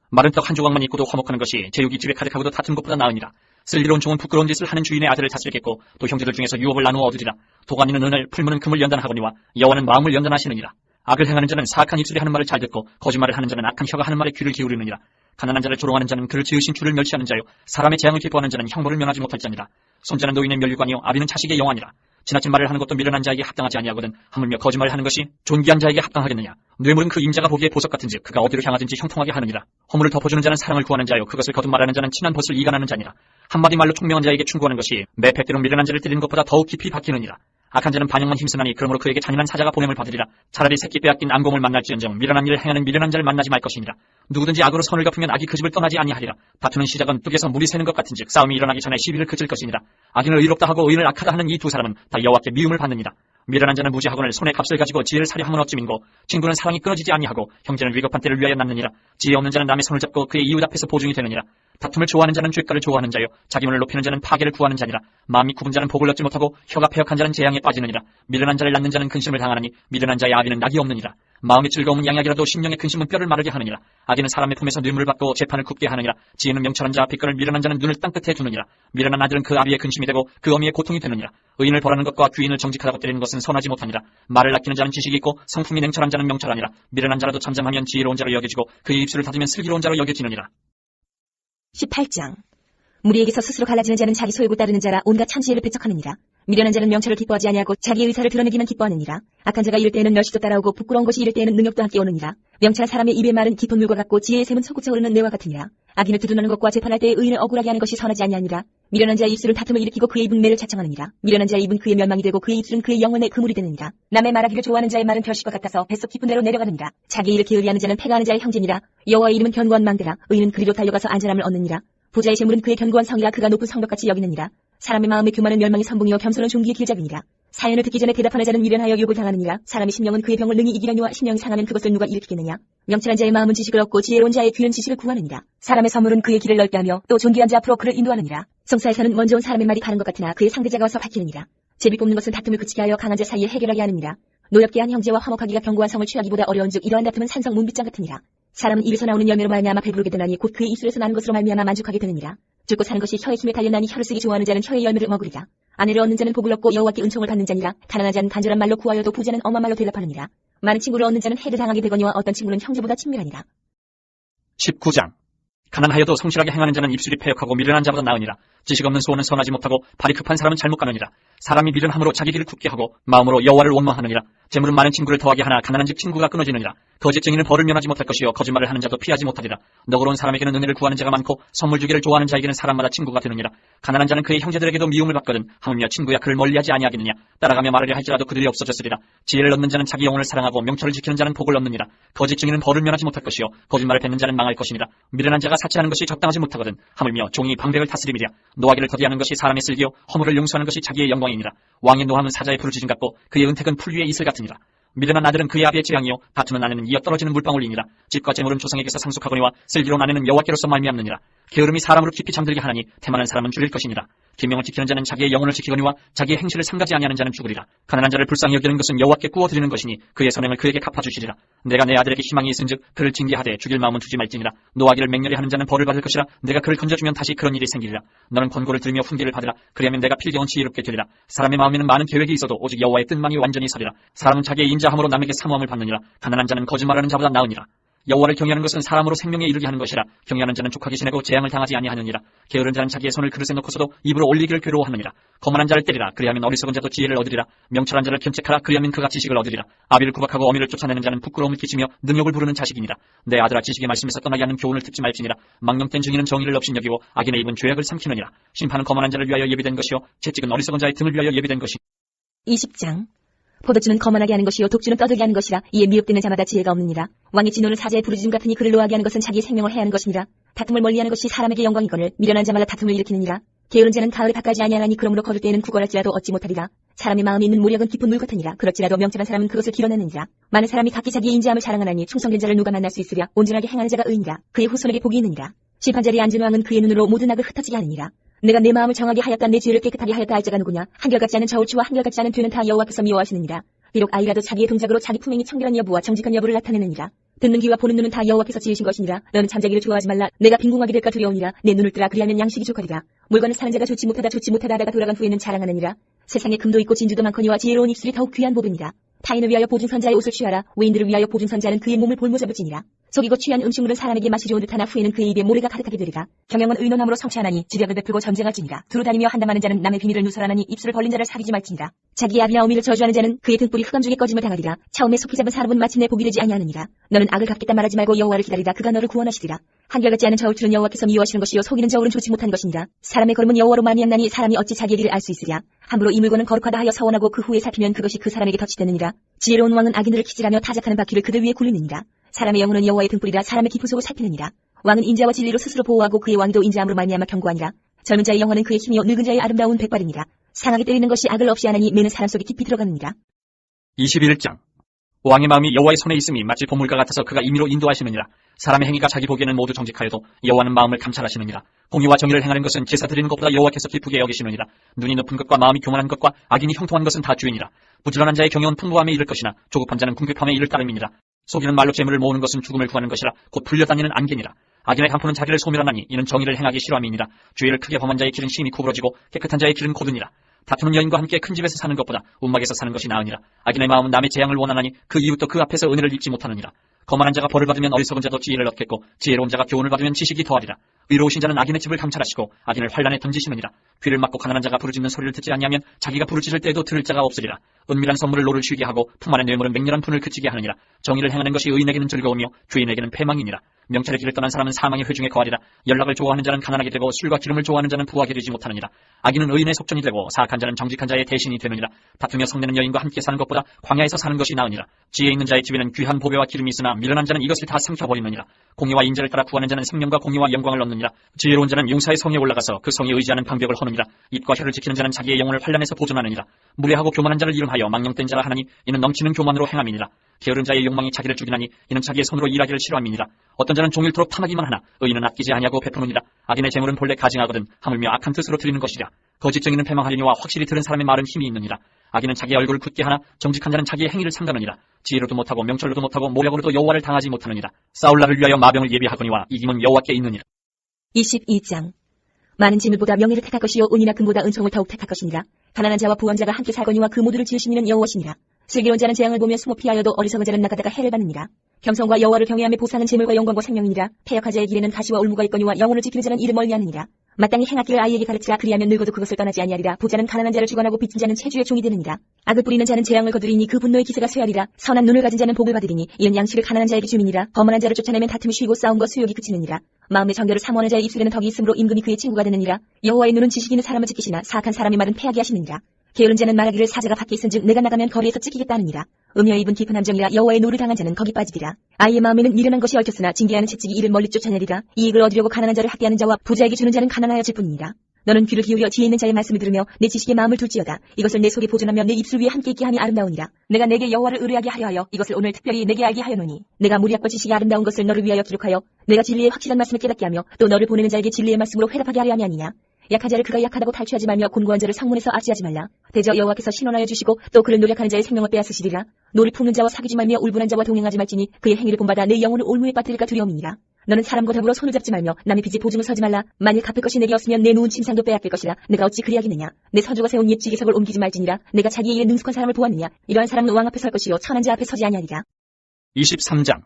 마른 떡 한 조각만 있고도 화목하는 것이 제육이 집에 가득하고도 다툰 것보다 나으니라. 슬기로운 종은 부끄러운 짓을 하는 주인의 아들을 다스리겠고 또 형제들 중에서 유업을 나누어 얻으리라. 도가니는 은을 풀무는 금을 연단하거니와 여호와는 마음을 연단하시느니라. 악을 행하는 자는 사악한 입술이 하는 말을 잘 듣고 거짓말을 하는 자는 악한 혀가 하는 말에 귀를 기울이느니라. 가난한 자를 조롱하는 자는 그를 지으신 주를 멸시하는 자요 사람의 재앙을 기뻐하는 자는 형벌을 면하지 못할 자니라. 손자는 노인의 면류관이요 아비는 자식의 영안이라. 지나친 말을 하는 것도 미련한 자에게 합당하지 아니하거든 하물며 거짓말을 하는 것이 존귀한 자에게 합당하겠느냐. 뇌물은 그 임자가 보기에 보석 같은즉 그가 어디로 향하든지 형통하게 하느니라. 허물을 덮어주는 자는 사랑을 구하는 자요 그것을 거듭 말하는 자는 친한 벗을 이간하는 자니라. 한마디 말로 총명한 자에게 충고하는 것이 매 백대로 미련한 자를 때리는 것보다 더욱 깊이 박히느니라. 악한 자는 반역만 힘쓰나니 그러므로 그에게 잔인한 사자가 보냄을 받으리라. 차라리 새끼 빼앗긴 암곰을 만날지언정 미련한 일을 행하는 미련한 자를 만나지 말 것이니라. 누구든지 악으로 선을 갚으면 악이 그 집을 떠나지 아니하리라. 다투는 시작은 뚝에서 물이 새는 것 같은즉 싸움이 일어나기 전에 시비를 그칠 것이니라. 악인을 의롭다 하고 의인을 악하다 하는 이 두 사람은 다 여호와께 미움을 받느니라. 미련한 자는 무지하거늘 손에 값을 가지고 지혜를 사려 함은 어찌민고 친구는 사랑이 끊어지지 아니하고 형제는 위급한 때를 위하여 낳느니라. 지혜 없는 자는 남의 손을 잡고 그의 이웃 앞에서 보증이 되느니라. 다툼을 좋아하는 자는 죄가를 좋아하는 자요 자기문을 높이는 자는 파괴를 구하는 자니라. 마음이 굽은 자는 복을 얻지 못하고 혀가 패역한 자는 재앙에 빠지느니라. 미련한 자를 낳는 자는 근심을 당하나니 미련한 자의 아비는 낙이 없느니라. 마음의 즐거움은 양약이라도 심령의 근심은 뼈를 마르게 하느니라. 악인은 사람의 품에서 뇌물을 받고 재판을 굽게 하느니라. 지혜는 명철한 자와 빗걸을 미련한 자는 눈을 땅끝에 두느니라. 미련한 아들은 그 아비의 근심이 되고 그 어미의 고통이 되느니라. 의인을 벌하는 것과 귀인을 정직하다고 때리는 것은 선하지 못하니라. 말을 아끼는 자는 지식이 있고 성품이 냉철한 자는 명철하니라. 미련한 자라도 잠잠하면 지혜로운 자로 여겨지고 그의 입술을 닫으면 슬기로운 자로 여겨지느니라. 18장. 무리에게서 스스로 갈라지는 자는 자기 소욕을 따르는 자라 온갖 참지혜를 배척하느니라. 미련한 자는 명철을 기뻐하지 아니하고 자기의 의사를 드러내기만 기뻐하느니라. 악한 자가 이럴 때에는 멸시도 따라오고 부끄러운 것이 이럴 때에는 능력도 함께 오느니라. 명철한 사람의 입의 말은 깊은 물과 같고 지혜의 샘은 솟구쳐 흐르는 내와 같으니라. 악인을 두둔하는 것과 재판할 때의 의인을 억울하게 하는 것이 선하지 아니하니라. 미련한 자의 입술은 다툼을 일으키고 그의 입은 매를 자청하느니라. 미련한 자의 입은 그의 멸망이 되고 그의 입술은 그의 영혼의 그물이 되느니라. 남의 말하기를 좋아하는 자의 말은 별식과 같아서 뱃속 깊은 데로 내려가느니라. 자기 일을 게으리하는 자는 패가 하는 자의 형제니라. 여호와의 이름은 견고한 망대라. 의인은 그리로 달려가서 안전함을 얻느니라. 부자의 재물은 그의 견고한 성이라. 그가 높은 성벽같이 여기느니라. 사람의 마음에 교만은 멸망의 선봉이요 겸손은 종기의 길잡이니라. 사연을 듣기 전에 대답하는 자는 미련하여 욕을 당하느니라. 사람의 심령은 그의 병을 능히 이기려니와 심령이 상하면 그것을 누가 일으키겠느냐. 명철한 자의 마음은 지식을 얻고 지혜로운 자의 귀는 지식을 구하느니라. 사람의 선물은 그의 길을 넓게 하며 또 존귀한 자 앞으로 그를 인도하느니라. 성사에서는 먼저 온 사람의 말이 바른 것 같으나 그의 상대자가 와서 밝히느니라. 제비 뽑는 것은 다툼을 그치게 하여 강한 자 사이에 해결하게 하느니라. 노엽게 한 형제와 화목하기가 견고한 성을 취하기보다 어려운즉 이러한 다툼은 산성 문빗장 같으니라. 사람은 입에서 나오는 열매로 말미암아 배부르게 되나니 곧 그의 입술에서 나는 것으로 말미암아 만족하게 되느니라. 죽고 사는 것이 혀의 힘에 달렸나니 혀를 쓰기 좋아하는 자는 혀의 열매를 먹으리라. 아내를 얻는 자는 복을 얻고 여호와께 은총을 받는 자니라. 가난한 자는 간절한 말로 구하여도 부자는 엄한 말로 대답하느니라. 많은 친구를 얻는 자는 해를 당하게 되거니와 어떤 친구는 형제보다 친밀하니라. 19장. 가난하여도 성실하게 행하는 자는 입술이 패역하고 미련한 자보다 나으니라. 지식 없는 소원은 선하지 못하고 발이 급한 사람은 잘못 가느니라. 사람이 미련함으로 자기 길을 굳게 하고 마음으로 여호와를 원망하느니라. 재물은 많은 친구를 더하게 하나 가난한 집 친구가 끊어지느니라. 거짓 증인은 벌을 면하지 못할 것이요 거짓말을 하는 자도 피하지 못하리라. 너그러운 사람에게는 은혜를 구하는 자가 많고 선물 주기를 좋아하는 자에게는 사람마다 친구가 되느니라. 가난한 자는 그의 형제들에게도 미움을 받거든 하물며 친구야 그를 멀리하지 아니하겠느냐. 따라가며 말하려 할지라도 그들이 없어졌으리라. 지혜를 얻는 자는 자기 영혼을 사랑하고 명철을 지키는 자는 복을 얻느니라. 거짓 증인은 벌을 면하지 못할 것이요 거짓말을 뱉는 자는 망할 것이니라. 미련한 자가 사치하는 것이 적당하지 못하거든 하물며 종이 방백을 다스림이랴. 노하기를 더디하는 것이 사람의 슬기요 허물을 용서하는 것이 자기의 영광이니라. 왕의 노함은 사자의 부르짖음 같고 그의 은택은 풀 위의 이슬 같으니라. 미련한 아들은 그의 아비의 재앙이요 다투는 아내는 이어 떨어지는 물방울이니라. 집과 재물은 조상에게서 상속하거니와 슬기로운 아내는 여호와께로서 말미암느니라. 게으름이 사람으로 깊이 잠들게 하나니 태만한 사람은 줄일 것이니라. 계명을 지키는 자는 자기의 영혼을 지키거니와 자기의 행실을 삼가지 아니하는 자는 죽으리라. 가난한 자를 불쌍히 여기는 것은 여호와께 구워드리는 것이니 그의 선행을 그에게 갚아주시리라. 내가 내 아들에게 희망이 있은즉 그를 징계하되 죽일 마음은 두지 말지니라. 노하기를 맹렬히 하는 자는 벌을 받을 것이라. 내가 그를 건져주면 다시 그런 일이 생기리라. 너는 권고를 들으며 훈계를 받으라. 그리하면 내가 필경은 지혜롭게 되리라. 사람의 마음에는 많은 계획이 있어도 오직 여호와의 뜻만이 완전히 서리라. 사람은 자기의 인자함으로 남에게 사모함을 받느니라. 가난한 자는 거짓말하는 자보다 나으니라. 여호와를 경외하는 것은 사람으로 생명에 이르게 하는 것이라. 경외하는 자는 족하게 지내고 재앙을 당하지 아니하느니라. 게으른 자는 자기의 손을 그릇에 넣고서도 입으로 올리기를 괴로워하느니라. 거만한 자를 때리라. 그리하면 어리석은 자도 지혜를 얻으리라. 명철한 자를 견책하라. 그리하면 그가 지식을 얻으리라. 아비를 구박하고 어미를 쫓아내는 자는 부끄러움을 끼치며 능욕을 부르는 자식이니라. 내 아들아 지식의 말씀에서 떠나게 하는 교훈을 듣지 말지니라. 망령된 증인은 정의를 업신여기고 악인의 입은 죄악을 삼키느니라. 심판은 거만한 자를 위하여 예비된 것이요 채찍은 어리석은 자의 등을 위하여 예비된 것이. 20장. 포도주는 거만하게 하는 것이요 독주는 떠들게 하는 것이라. 이에 미흡되는 자마다 지혜가 없느니라. 왕의 진노는 사자의 부르짖음 같으니 그를 노하게 하는 것은 자기의 생명을 해하는 것이니라. 다툼을 멀리하는 것이 사람에게 영광이거늘 미련한 자마다 다툼을 일으키느니라. 게으른 자는 가을에 밭까지 아니하나니 그러므로 거둘 때에는 구걸할지라도 얻지 못하리라. 사람의 마음에 있는 모략은 깊은 물 같으니라. 그렇지라도 명철한 사람은 그것을 길어내느니라. 많은 사람이 각기 자기의 인자함을 자랑하나니 충성된 자를 누가 만날 수 있으랴. 온전하게 행하는 자가 의인이라. 그의 후손에게 복이 있느니라. 심판자리에 앉은 왕은 그의 눈으로 모든 악을 흩어지게 하느니라. 내가 내 마음을 정하게 하였다. 내 죄를 깨끗하게 하였다 할 자가 누구냐. 한결같지 않은 저울추와 한결같지 않은 뒤는 다 여호와께서 미워하시느니라. 비록 아이라도 자기의 동작으로 자기 품행이 청결한 여부와 정직한 여부를 나타내느니라. 듣는 귀와 보는 눈은 다 여호와께서 지으신 것이니라. 너는 잠자기를 좋아하지 말라. 내가 빈궁하게 될까 두려우니라. 내 눈을 뜨라. 그리하면 양식이 좋거리라. 물건을 사는 자가 좋지 못하다 하다가 돌아간 후에는 자랑하느니라. 세상에 금도 있고 진주도 많거니와 지혜로운 입술이 더욱 귀한 보배니라. 타인을 위하여 보증선자의 옷을 취하라. 외인들을 위하여 보증선자는 그의 몸을 볼모잡을지니라. 속이고 취한 음식물은 사람에게 맛이 좋은 듯하나 후에는 그의 입에 모래가 가득하게 되리라. 경영은 의논함으로 성취하나니 지략을 베풀고 전쟁할지니라. 두루 다니며 한담하는 자는 남의 비밀을 누설하나니 입술을 벌린 자를 사귀지 말지니라. 자기의 아비와 어미를 저주하는 자는 그의 등불이 흑암 중에 꺼짐을 당하리라. 처음에 속히 잡은 사람은 마침내 복이 되지 아니하느니라. 너는 악을 갚겠다 말하지 말고 여호와를 기다리라. 그가 너를 구원하시리라. 한결같지 않은 저울추는 여호와께서 미워하시는 것이요 속이는 저울은 좋지 못한 것이니라. 사람의 걸음은 여호와로 말미암나니 사람이 어찌 자기의 길을 알 수 있으랴. 함부로 이 물건은 거룩하다 하여 서원하고 그 후에 살피면 그것이 그 사람에게 덫이 되느니라. 지혜로운 왕은 악인들을 키질하며 타작하는 바퀴를 그들 위에 굴리느니라. 사람의 영혼은 여호와의 등불이라. 사람의 깊은 속을 살피느니라. 왕은 인자와 진리로 스스로 보호하고 그의 왕위도 인자함으로 말미암아 견고하니라. 젊은 자의 영혼은 그의 힘이요 늙은 자의 아름다운 백발이니라. 상하게 때리는 것이 악을 없이 하나니 매는 사람 속에 깊이 들어가느니라. 21장. 왕의 마음이 여호와의 손에 있음이 마치 보물과 같아서 그가 임의로 인도하시느니라. 사람의 행위가 자기 보기에는 모두 정직하여도 여호와는 마음을 감찰하시느니라. 공의와 정의를 행하는 것은 제사 드리는 것보다 여호와께서 기쁘게 여기시느니라. 눈이 높은 것과 마음이 교만한 것과 악인이 형통한 것은 다 주인이라. 부지런한 자의 경영은 풍부함에 이를 것이나 조급한 자는 궁핍함에 이를 따름이니라. 속이는 말로 재물을 모으는 것은 죽음을 구하는 것이라. 곧 불려다니는 안개니라. 악인의 강포는 자기를 소멸하나니 이는 정의를 행하기 싫어함이니라. 죄를 크게 범한 자의 길은 심히 구부러지고 깨끗한 자의 길은 고드니라. 다투는 여인과 함께 큰 집에서 사는 것보다 움막에서 사는 것이 나으니라. 악인의 마음은 남의 재앙을 원하나니 그 이웃도 그 앞에서 은혜를 입지 못하느니라. 거만한 자가 벌을 받으면 어리석은 자도 지혜를 얻겠고 지혜로운 자가 교훈을 받으면 지식이 더하리라. 의로우신 자는 악인의 집을 감찰하시고 악인을 환란에 던지시느니라. 귀를 막고 가난한 자가 부르짖는 소리를 듣지 아니하면 자기가 부르짖을 때에도 들을 자가 없으리라. 은밀한 선물을 노를 쉬게 하고 품 안의 뇌물은 맹렬한 분을 그치게 하느니라. 정의를 행하는 것이 의인에게는 즐거우며 죄인에게는 패망이니라. 명철의 길을 떠난 사람은 사망의 회중에 거하리라. 연락을 좋아하는 자는 가난하게 되고 술과 기름을 좋아하는 자는 부하게 되지 못하느니라. 악인은 의인의 속전이 되고 사악한 자는 정직한 자의 대신이 되느니라. 다투며 성내는 여인과 함께 사는 것보다 광야에서 사는 것이 나으니라. 지혜 있는 자의 집에는 귀한 보배와 기름이 있으나 미련한 자는 이것을 다 삼켜버리느니라. 공의와 인자를 따라 구하는 자는 생명과 공의와 영광을 얻느니라. 지혜로운 자는 용사의 성에 올라가서 그 성에 의지하는 방벽을 허느니라. 입과 혀를 지키는 자는 자기의 영혼을 환란에서 보존하느니라. 무례하고 교만한 자를 이름하여 망령된 자라 하나니 이는 넘치는 교만으로 행함이니라. 게으른 자의 욕망이 자기를 죽이나니 이는 자기의 손으로 일하기를 싫어함이니라. 어떤 자는 종일토록 탐하기만 하나 의인은 아끼지 아니하고 베푸느니라. 악인의 재물은 본래 가증하거든 하물며 악한 뜻으로 드리는 것이라. 거짓 증인은 패망하리니와 확실히 들은 사람의 말은 힘이 있느니라. 악인은 자기의 얼굴을 굳게 하나 정직한 자는 자기의 행위를 삼가느니라. 지혜로도 못하고 명철로도 못하고 모략으로도 여호와를 당하지 못하느니라. 싸울 날을 위하여 마병을 예비하거니와 이김은 여호와께 있느니라. 22장. 많은 짐을보다 명예를 택할 것이요 은이나 금보다 은총을 더욱 택할 것이니라. 가난한 자와 부한 자가 함께 살거니와 그 모두를 지으신 이는 여호와시니라. 슬기로운 자는 재앙을 보며 숨어 피하여도 어리석은 자는 나가다가 해를 받느니라. 겸손과 여호와를 경외하며 보상은 재물과 영광과 생명이니라. 패역한 자의 길에는 가시와 울무가 있거니와 영혼을 지키는 자는 이를 멀리하느니라. 마땅히 행하기를 아이에게 가르치라. 그리하면 늙어도 그것을 떠나지 아니하리라. 부자는 가난한 자를 주관하고 빚진 자는 체주의 종이 되느니라. 악을 뿌리는 자는 재앙을 거두리니 그 분노의 기세가 쇠하리라. 선한 눈을 가진 자는 복을 받으리니 이는 양식을 가난한 자에게 주민이라. 거만한 자를 쫓아내면 다툼이 쉬고 싸움과 수욕이 그치느니라. 마음의 정결을 사모하는 자의 입술에는 덕이 있으므로 임금이 그의 친구가 되느니라. 여호와의 눈은 지식 있는 사람을 지키시나 사악한 사람의 말은 패하게 하시느니라. 게으른 자는 말하기를 사자가 밖에 있은즉 내가 나가면 거리에서 찢기겠다 하느니라. 음녀의 입은 깊은 함정이라. 여호와의 노를 당한 자는 거기 빠지리라. 아이의 마음에는 미련한 것이 얽혔으나 징계하는 채찍이 이를 멀리 쫓아내리라. 이익을 얻으려고 가난한 자를 학대하는 자와 부자에게 주는 자는 가난하여질 뿐이니라. 너는 귀를 기울여 지혜 있는 자의 말씀을 들으며 내 지식의 마음을 둘지어다. 이것을 내 속에 보존하며 내 입술 위에 함께 있게 함이 아름다우니라. 내가 내게 여호와를 의뢰하게 하려 하여 이것을 오늘 특별히 내게 알게 하여노니 내가 무리학과 지식이 아름다운 것을 너를 위하여 기록하여 내가 진리의 확실한 말씀을 깨닫게 하며 또 너를 보내는 자에게 진리의 말씀으로 회답하게 하려 함이 아니냐. 약한 자를 그가 약하다고 탈취하지 말며 곤고한 자를 성문에서 아치하지 말라. 대저 여호와께서 신원하여 주시고 또 그를 노력하는 자의 생명을 빼앗으시리라. 노를 품는 자와 사귀지 말며 울분한 자와 동행하지 말지니 그의 행위를 본받아 내 영혼을 올무에 빠뜨릴까 두려움이니라. 너는 사람과 더불어 손을 잡지 말며 남의 빚에 보증을 서지 말라. 만일 갚을 것이 내게 없으면 내 누운 침상도 빼앗길 것이라. 내가 어찌 그리하겠느냐. 내 서주가 세운 옛 지기석을 옮기지 말지니라. 내가 자기의 일에 능숙한 사람을 보았느냐. 이러한 사람은 왕 앞에 설 것이요 천한 자 앞에 서지 아니하리라. 23장.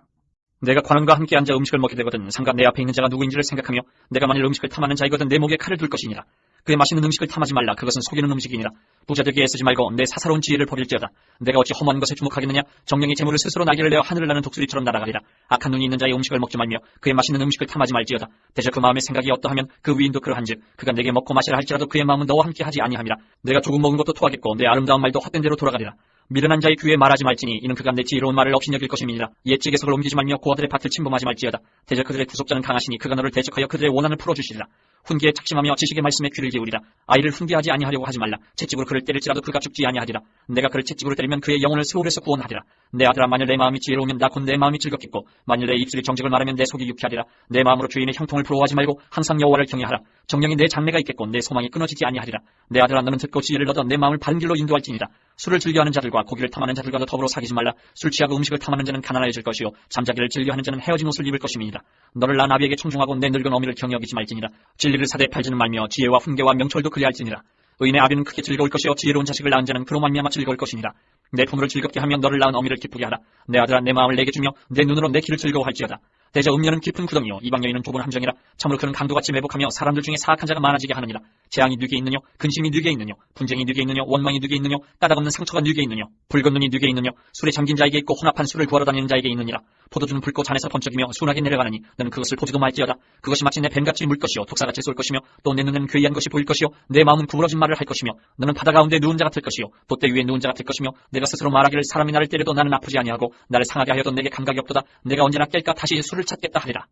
내가 관원과 함께 앉아 음식을 먹게 되거든 상가 내 앞에 있는 자가 누구인지를 생각하며 내가 만일 음식을 탐하는 자이거든 내 목에 칼을 둘 것이니라. 그의 맛있는 음식을 탐하지 말라. 그것은 속이는 음식이니라. 부자되게 애쓰지 말고 내 사사로운 지혜를 버릴지어다. 내가 어찌 험한 것에 주목하겠느냐. 정령이 재물을 스스로 날개를 내어 하늘을 나는 독수리처럼 날아가리라. 악한 눈이 있는 자의 음식을 먹지 말며 그의 맛있는 음식을 탐하지 말지어다. 대저 그 마음의 생각이 어떠하면 그 위인도 그러한즉 그가 내게 먹고 마시라 할지라도 그의 마음은 너와 함께 하지 아니함이라. 내가 조금 먹은 것도 토하겠고 내 아름다운 말도 헛된 대로 돌아가리라. 미련한 자의 귀에 말하지 말지니 이는 그가 내 지혜로운 말을 업신여길 것임이니라. 옛 지게석을 옮기지 말며 고아들의 밭을 침범하지 말지어다. 대저 그들의 구속자는 강하시니 그가 너를 대적하여 그들의 원한을 풀어주시리라. 훈계에 착심하며 지식의 말씀에 귀를 기울이라. 아이를 훈계하지 아니하려고 하지 말라. 채찍으로 그를 때릴지라도 그가 죽지 아니하리라. 내가 그를 채찍으로 때리면 그의 영혼을 세월에서 구원하리라. 내 아들아 만일 내 마음이 지혜로우면 나 곧 내 마음이 즐겁겠고 만일 내 입술이 정직을 말하면 내 속이 유쾌하리라. 내 마음으로 주인의 형통을 부러워하지 말고 항상 여호와를 경외하라. 정령이 내 장래가 있겠고 내 소망이 끊어지지 아니하리라. 내 아들아 너는 듣고 지혜를 얻어 내 마음을 바른 길로 인도할지니라. 술을 즐겨하는 자들과 고기를 탐하는 자들과도 더불어 사귀지 말라. 술 취하고 음식을 탐하는 자는 가난해질 것이요 잠자기를 즐겨하는 자는 헤어진 옷을 입을 것임이니라. 너를 낳은 아비에게 청중하고 내 늙은 어미를 경여기지 말지니라. 진리를 사대 팔지는 말며 지혜와 훈계와 명철도 그리할지니라. 의인의 아비는 크게 즐거울 것이요 지혜로운 자식을 낳은 자는 그로 말미암아 즐거울 것이니라. 내 품으로 즐겁게 하며 너를 낳은 어미를 기쁘게 하라. 내 아들아 내 마음을 내게 주며 내 눈으로 내 길을 즐거워할지어다. 대저 음녀는 깊은 구덩이요 이방 여인은 좁은 함정이라. 참으로 그는 강도같이 매복하며 사람들 중에 사악한 자가 많아지게 하느니라. 재앙이 네게 있느뇨 근심이 네게 있느뇨 분쟁이 네게 있느뇨 원망이 네게 있느뇨 까닭없는 상처가 네게 있느뇨 붉은 눈이 네게 있느뇨 술에 잠긴 자에게 있고 혼합한 술을 구하러 다니는 자에게 있느니라. 포도주는 붉고 잔에서 번쩍이며 순하게 내려가느니 너는 그것을 보지도 말지어다. 그것이 마치 내 뱀같이 물 것이요 독사같이 쏠 것이며 또 내 눈에는 괴이한 것이 보일 것이요 내 마음은 구부러진 말을 할 것이며 너는 바다 가운데 누운 자 같을 것이요 돛대 위에 누운 자 같을 것이며 내가 스스로 말하기를 사람이 나를 때려도 나는 아프지 아니하고 나를 상하게 하여도 내게 감각이 없도다. 내가 언제나 깰까 다시 술을 찾겠다 하리라.